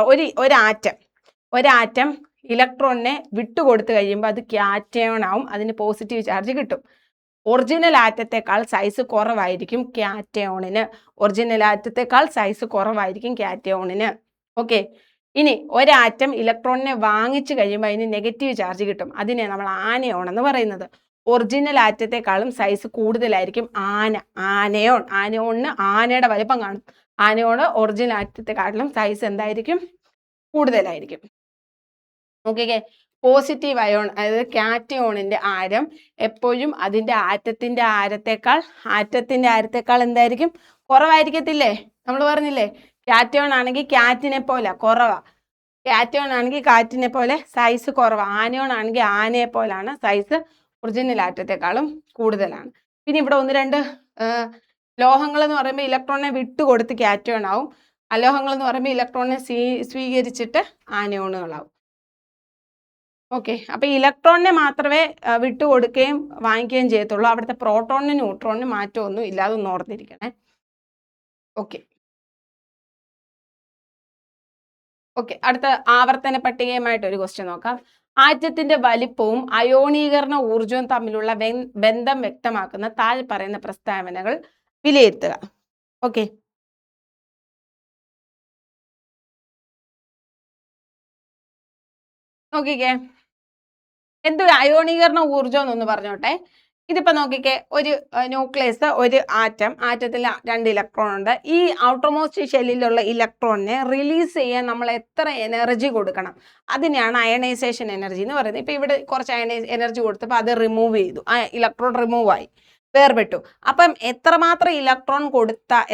ഒരാറ്റം ഇലക്ട്രോണിനെ വിട്ടുകൊടുത്തു കഴിയുമ്പോൾ അത് കാറ്റയോൺ ആവും, അതിന് പോസിറ്റീവ് ചാർജ് കിട്ടും. ഒറിജിനൽ ആറ്റത്തെക്കാൾ സൈസ് കുറവായിരിക്കും കാറ്റയോണിന്. ഓക്കെ, ഇനി ഒരാറ്റം ഇലക്ട്രോണിനെ വാങ്ങിച്ചു കഴിയുമ്പോൾ അതിന് നെഗറ്റീവ് ചാർജ് കിട്ടും, അതിനെ നമ്മൾ ആനയോൺ എന്ന് പറയുന്നത്. ഒറിജിനൽ ആറ്റത്തെക്കാളും സൈസ് കൂടുതലായിരിക്കും ആനയോണിന് ആനയുടെ വലിപ്പം കാണും. ആനയോണ് ഒറിജിനൽ ആറ്റത്തെക്കാളും സൈസ് എന്തായിരിക്കും? കൂടുതലായിരിക്കും. നോക്കിക്കേ, പോസിറ്റീവ് അയോൺ അതായത് കാറ്റയോണിന്റെ ആരം എപ്പോഴും അതിൻ്റെ ആറ്റത്തിന്റെ ആരത്തേക്കാൾ എന്തായിരിക്കും? കുറവായിരിക്കത്തില്ലേ? നമ്മൾ പറഞ്ഞില്ലേ, കാറ്റയോൺ ആണെങ്കിൽ കാറ്റിനെ പോലെ കുറവാ, കാറ്റയോൺ ആണെങ്കിൽ കാറ്റിനെ പോലെ സൈസ് കുറവാ, ആനയോൺ ആണെങ്കിൽ ആനയെ പോലാണ് സൈസ് ഒറിജിനൽ ആറ്റത്തെക്കാളും കൂടുതലാണ്. പിന്നെ ഇവിടെ 1-2 ലോഹങ്ങൾ എന്ന് പറയുമ്പോൾ ഇലക്ട്രോണിനെ വിട്ടുകൊടുത്ത് കാറ്റയോൺ ആവും, അലോഹങ്ങൾ എന്ന് പറയുമ്പോൾ ഇലക്ട്രോണിനെ സ്വീകരിച്ചിട്ട് ആനയോണുകളാവും. ഓക്കെ, അപ്പൊ ഇലക്ട്രോണിനെ മാത്രമേ വിട്ടുകൊടുക്കുകയും വാങ്ങിക്കുകയും ചെയ്യത്തുള്ളൂ, അവിടുത്തെ പ്രോട്ടോണിനും ന്യൂട്രോണിനും മാറ്റമൊന്നും ഇല്ലാതെ ഒന്ന് ഓർത്തിരിക്കണേ. ഓക്കെ, അടുത്ത ആവർത്തന പട്ടികയുമായിട്ട് ഒരു ക്വസ്റ്റ്യൻ നോക്കാം. ആറ്റത്തിന്റെ വലിപ്പവും അയോണീകരണ ഊർജവും തമ്മിലുള്ള ബന്ധം വ്യക്തമാക്കുന്ന താഴെ പറയുന്ന പ്രസ്താവനകൾ വിലയിരുത്തുക. ഓക്കെ, നോക്കിക്കേ, എന്ത് അയോണീകരണ ഊർജ്ജം എന്നൊന്ന് പറഞ്ഞോട്ടെ. ഇതിപ്പോ നോക്കിക്കേ, ഒരു ന്യൂക്ലിയസ്, ഒരു ആറ്റത്തിൽ 2 ഇലക്ട്രോൺ ഉണ്ട്. ഈ ഔട്ടർമോസ്റ്റ് ഷെല്ലിലുള്ള ഇലക്ട്രോണിനെ റിലീസ് ചെയ്യാൻ നമ്മൾ എത്ര എനർജി കൊടുക്കണം? അതിനെയാണ് അയണൈസേഷൻ എനർജി എന്ന് പറയുന്നത്. ഇപ്പൊ ഇവിടെ കുറച്ച് എനർജി കൊടുത്തപ്പോൾ അത് റിമൂവ് ചെയ്തു, ആ ഇലക്ട്രോൺ റിമൂവ് ആയി, വേർപെട്ടു. അപ്പം എത്രമാത്രം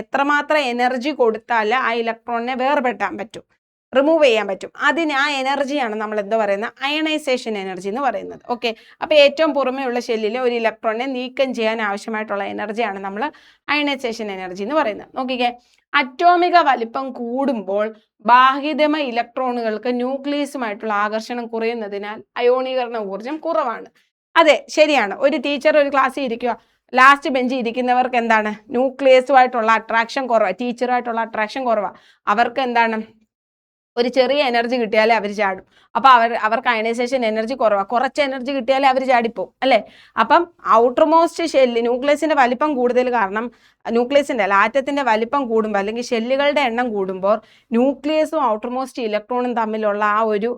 എത്രമാത്രം എനർജി കൊടുത്താൽ ആ ഇലക്ട്രോണിനെ വേർപെട്ടാൻ പറ്റും, റിമൂവ് ചെയ്യാൻ പറ്റും. അതിന് ആ എനർജിയാണ് നമ്മൾ എന്താ പറയുന്നത്, അയണൈസേഷൻ എനർജി എന്ന് പറയുന്നത്. ഓക്കെ, അപ്പോൾ ഏറ്റവും പുറമേയുള്ള ഷെല്ലിലെ ഒരു ഇലക്ട്രോണിനെ നീക്കം ചെയ്യാൻ ആവശ്യമായിട്ടുള്ള എനർജിയാണ് നമ്മൾ അയണൈസേഷൻ എനർജി എന്ന് പറയുന്നത്. നോക്കിക്കേ, അറ്റോമിക വലിപ്പം കൂടുമ്പോൾ ബാഹ്യതമ ഇലക്ട്രോണുകൾക്ക് ന്യൂക്ലിയസുമായിട്ടുള്ള ആകർഷണം കുറയുന്നതിനാൽ അയോണീകരണ ഊർജ്ജം കുറവാണ്. അതെ, ശരിയാണ്. ഒരു ടീച്ചർ ഒരു ക്ലാസ്സിൽ ഇരിക്കുക, ലാസ്റ്റ് ബെഞ്ചിൽ ഇരിക്കുന്നവർക്ക് എന്താണ്, ന്യൂക്ലിയസുമായിട്ടുള്ള അട്രാക്ഷൻ കുറവാണ്, ടീച്ചറുമായിട്ടുള്ള അട്രാക്ഷൻ കുറവാണ്. അവർക്ക് എന്താണ്, ഒരു ചെറിയ എനർജി കിട്ടിയാലേ അവർ ചാടും. അപ്പോൾ അവർക്ക് അയണൈസേഷൻ എനർജി കുറവാണ്. കുറച്ച് എനർജി കിട്ടിയാലേ അവർ ചാടിപ്പോവും, അല്ലേ? അപ്പം ഔട്ടർമോസ്റ്റ് ഷെല്ല്, ന്യൂക്ലിയസിന്റെ വലിപ്പം കൂടുതൽ കാരണം, ന്യൂക്ലിയസിന്റെ അല്ല, ആറ്റത്തിന്റെ വലിപ്പം കൂടുമ്പോൾ അല്ലെങ്കിൽ ഷെല്ലുകളുടെ എണ്ണം കൂടുമ്പോൾ ന്യൂക്ലിയസും ഔട്ടർമോസ്റ്റ് ഇലക്ട്രോണും തമ്മിലുള്ള ആ ഒരു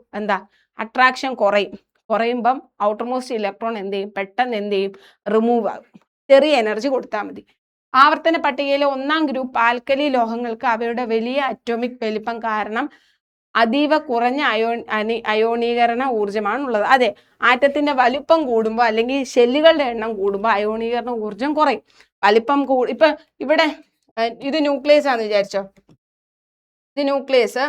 അട്രാക്ഷൻ കുറയുമ്പം ഔട്ടർമോസ്റ്റ് ഇലക്ട്രോൺ പെട്ടെന്ന് റിമൂവ് ആകും. ചെറിയ എനർജി കൊടുത്താൽ മതി. ആവർത്തന പട്ടികയിലെ 1ാം ഗ്രൂപ്പ് ആൽക്കലി ലോഹങ്ങൾക്ക് അവയുടെ വലിയ അറ്റോമിക് വലിപ്പം കാരണം അതീവ കുറഞ്ഞ അയോണീകരണ ഊർജ്ജമാണുള്ളത്. അതെ, ആറ്റത്തിന്റെ വലിപ്പം കൂടുമ്പോൾ അല്ലെങ്കിൽ ഷെല്ലുകളുടെ എണ്ണം കൂടുമ്പോൾ അയോണീകരണ ഊർജ്ജം കുറയും. വലിപ്പം ഇപ്പൊ ഇവിടെ ഇത് ന്യൂക്ലിയസ് ആണെന്ന് വിചാരിച്ചോ, ഇത് ന്യൂക്ലിയസ്,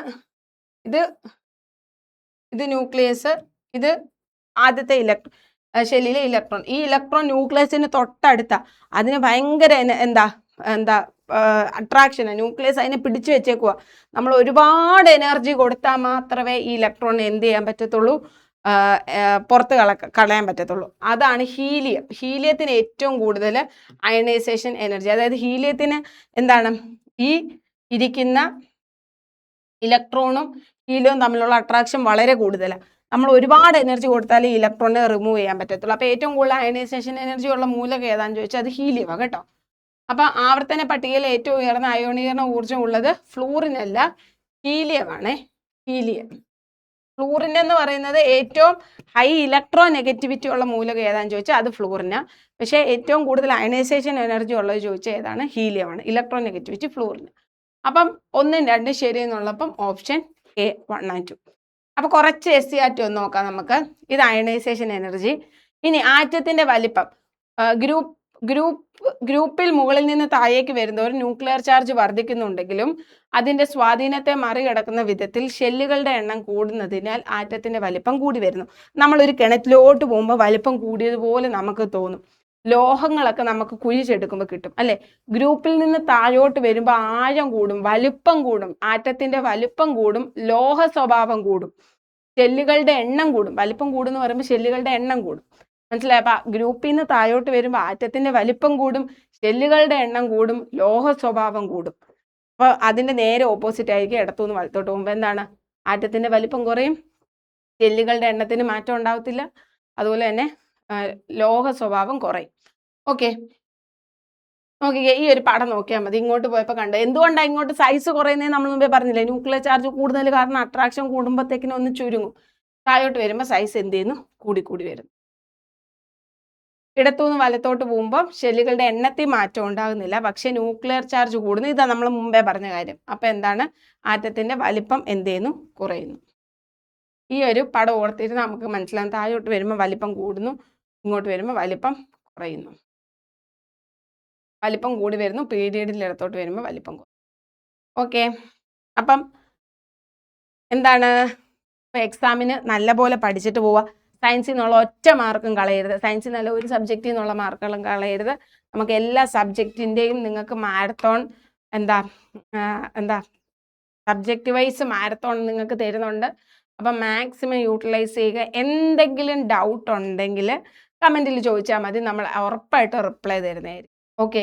ഇത് ആദ്യത്തെ ഷെല്ലിലെ ഇലക്ട്രോൺ. ഈ ഇലക്ട്രോൺ ന്യൂക്ലിയസിന് തൊട്ടടുത്ത, അതിന് ഭയങ്കര അട്രാക്ഷന്, ന്യൂക്ലിയസ് അതിനെ പിടിച്ചു വെച്ചേക്കുക. നമ്മൾ ഒരുപാട് എനർജി കൊടുത്താൽ മാത്രമേ ഈ ഇലക്ട്രോണിനെ എന്ത് ചെയ്യാൻ പറ്റത്തുള്ളൂ, പുറത്ത് കളയാൻ പറ്റത്തുള്ളൂ. അതാണ് ഹീലിയം. ഹീലിയത്തിന് ഏറ്റവും കൂടുതൽ അയണൈസേഷൻ എനർജി, അതായത് ഹീലിയത്തിന് ഈ ഇരിക്കുന്ന ഇലക്ട്രോണും ഹീലിയവും തമ്മിലുള്ള അട്രാക്ഷൻ വളരെ കൂടുതലാണ്. നമ്മൾ ഒരുപാട് എനർജി കൊടുത്താൽ ഈ ഇലക്ട്രോണിനെ റിമൂവ് ചെയ്യാൻ പറ്റത്തുള്ളൂ. അപ്പോൾ ഏറ്റവും കൂടുതൽ അയണൈസേഷൻ എനർജി ഉള്ള മൂലകം ഏതാണെന്ന് ചോദിച്ചാൽ അത് ഹീലിയമാണ് കേട്ടോ. അപ്പം ആവർത്തന പട്ടികയിൽ ഏറ്റവും ഉയർന്ന അയോണീകരണ ഊർജ്ജം ഉള്ളത് ഫ്ലൂറിനല്ല, ഹീലിയമാണ്. ഫ്ലൂറിൻ എന്ന് പറയുന്നത് ഏറ്റവും ഹൈ ഇലക്ട്രോ നെഗറ്റിവിറ്റി ഉള്ള മൂലകം ഏതാണെന്ന് ചോദിച്ചാൽ അത് ഫ്ലൂറിനാണ്. പക്ഷേ ഏറ്റവും കൂടുതൽ അയണൈസേഷൻ എനർജി ഉള്ളത് ചോദിച്ചാൽ ഏതാണ്, ഹീലിയമാണ്. Electro negativity ഫ്ലൂറിന്. അപ്പം 1ഉം 2ഉം ശരി എന്നുള്ളപ്പം ഓപ്ഷൻ A 1 and 2. അപ്പോൾ കുറച്ച് SCRT ഒന്ന് നോക്കാം നമുക്ക്. ഇത് അയണൈസേഷൻ എനർജി. ഇനി ആറ്റത്തിന്റെ വലിപ്പം, ഗ്രൂപ്പിൽ മുകളിൽ നിന്ന് താഴേക്ക് വരുന്നവർ ന്യൂക്ലിയർ ചാർജ് വർദ്ധിക്കുന്നുണ്ടെങ്കിലും അതിന്റെ സ്വാധീനത്തെ മറികടക്കുന്ന വിധത്തിൽ ഷെല്ലുകളുടെ എണ്ണം കൂടുന്നതിനാൽ ആറ്റത്തിന്റെ വലിപ്പം കൂടി വരുന്നു. നമ്മളൊരു കിണറ്റിലോട്ട് പോകുമ്പോൾ വലിപ്പം കൂടിയതുപോലെ നമുക്ക് തോന്നും. ലോഹങ്ങളൊക്കെ നമുക്ക് കുഴിച്ചെടുക്കുമ്പോൾ കിട്ടും, അല്ലെ? ഗ്രൂപ്പിൽ നിന്ന് താഴോട്ട് വരുമ്പോൾ ആഴം കൂടും, വലിപ്പം കൂടും, ആറ്റത്തിന്റെ വലിപ്പം കൂടും, ലോഹ സ്വഭാവം കൂടും, ഷെല്ലുകളുടെ എണ്ണം കൂടും. വലിപ്പം കൂടും എന്ന് പറയുമ്പോൾ ഷെല്ലുകളുടെ എണ്ണം കൂടും, മനസ്സിലായി? അപ്പൊ ഗ്രൂപ്പിൽ നിന്ന് താഴോട്ട് വരുമ്പോൾ ആറ്റത്തിന്റെ വലിപ്പം കൂടും, ഷെല്ലുകളുടെ എണ്ണം കൂടും, ലോഹ സ്വഭാവം കൂടും. അപ്പൊ അതിന്റെ നേരെ ഓപ്പോസിറ്റ് ആയിരിക്കും ഇടത്തുനിന്ന് വലത്തോട്ട് പോകുമ്പോൾ ആറ്റത്തിന്റെ വലിപ്പം കുറയും, ഷെല്ലുകളുടെ എണ്ണത്തിന് മാറ്റം ഉണ്ടാവത്തില്ല, അതുപോലെ തന്നെ ലോഹ സ്വഭാവം കുറയും. ഓക്കെ, നോക്കിക്കേ, ഈ ഒരു പടം നോക്കിയാൽ മതി. ഇങ്ങോട്ട് പോയപ്പോൾ കണ്ടോ, എന്തുകൊണ്ടാണ് ഇങ്ങോട്ട് സൈസ് കുറയുന്നത്? നമ്മൾ മുമ്പേ പറഞ്ഞില്ലേ, ന്യൂക്ലിയർ ചാർജ് കൂടുതൽ കാരണം അട്രാക്ഷൻ കൂടുമ്പോഴത്തേക്കിനും ഒന്ന് ചുരുങ്ങും. താഴോട്ട് വരുമ്പോൾ സൈസ് എന്ത് ചെയ്യുന്നു, കൂടി വരുന്നു. ഇടത്തുനിന്ന് വലത്തോട്ട് പോകുമ്പോൾ ഷെല്ലുകളുടെ എണ്ണത്തിൽ മാറ്റം ഉണ്ടാകുന്നില്ല, പക്ഷെ ന്യൂക്ലിയർ ചാർജ് കൂടുന്നു. ഇതാ നമ്മൾ മുമ്പേ പറഞ്ഞ കാര്യം. അപ്പം ആറ്റത്തിന്റെ വലിപ്പം എന്ത് ചെയ്യുന്നു, കുറയുന്നു. ഈ ഒരു പടം ഓർത്തിട്ട് നമുക്ക് മനസ്സിലാകും. താഴോട്ട് വരുമ്പോൾ വലിപ്പം കൂടുന്നു, ഇങ്ങോട്ട് വരുമ്പോൾ വലിപ്പം കുറയുന്നു. വലിപ്പം കൂടി വരുന്നു, പീരീഡിൽ ഇടത്തോട്ട് വരുമ്പോൾ വലിപ്പം കുറയും. ഓക്കെ, അപ്പം എക്സാമിന് നല്ലപോലെ പഠിച്ചിട്ട് പോവുക. സയൻസിൽ നിന്നുള്ള ഒറ്റ മാർക്കും കളയരുത്. സയൻസിൽ നല്ല ഒരു സബ്ജക്റ്റിൽ നിന്നുള്ള മാർക്കുകളും കളയരുത്. നമുക്ക് എല്ലാ സബ്ജക്റ്റിൻ്റെയും നിങ്ങൾക്ക് മാരത്തോൺ സബ്ജക്റ്റ് വൈസ് മാരത്തോൺ നിങ്ങൾക്ക് തരുന്നുണ്ട്. അപ്പം മാക്സിമം യൂട്ടിലൈസ് ചെയ്യുക. എന്തെങ്കിലും ഡൗട്ട് ഉണ്ടെങ്കിൽ കമൻറ്റിൽ ചോദിച്ചാൽ മതി, നമ്മൾ ഉറപ്പായിട്ട് റിപ്ലൈ തരുന്നതായിരിക്കും. ഓക്കെ,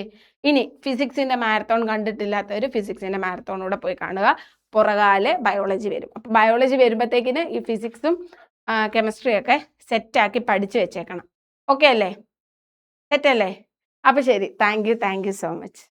ഇനി ഫിസിക്സിൻ്റെ മാരത്തോൺ കണ്ടിട്ടില്ലാത്തവർ ഫിസിക്സിൻ്റെ മാരത്തോണൂടെ പോയി കാണുക. പുറകാലെ ബയോളജി വരും. അപ്പോൾ ബയോളജി വരുമ്പോഴത്തേക്കിന് ഈ ഫിസിക്സും കെമിസ്ട്രിയൊക്കെ സെറ്റാക്കി പഠിച്ചു വെച്ചേക്കണം. ഓക്കെ അല്ലേ? സെറ്റല്ലേ? അപ്പോൾ ശരി, താങ്ക് യു സോ മച്ച്.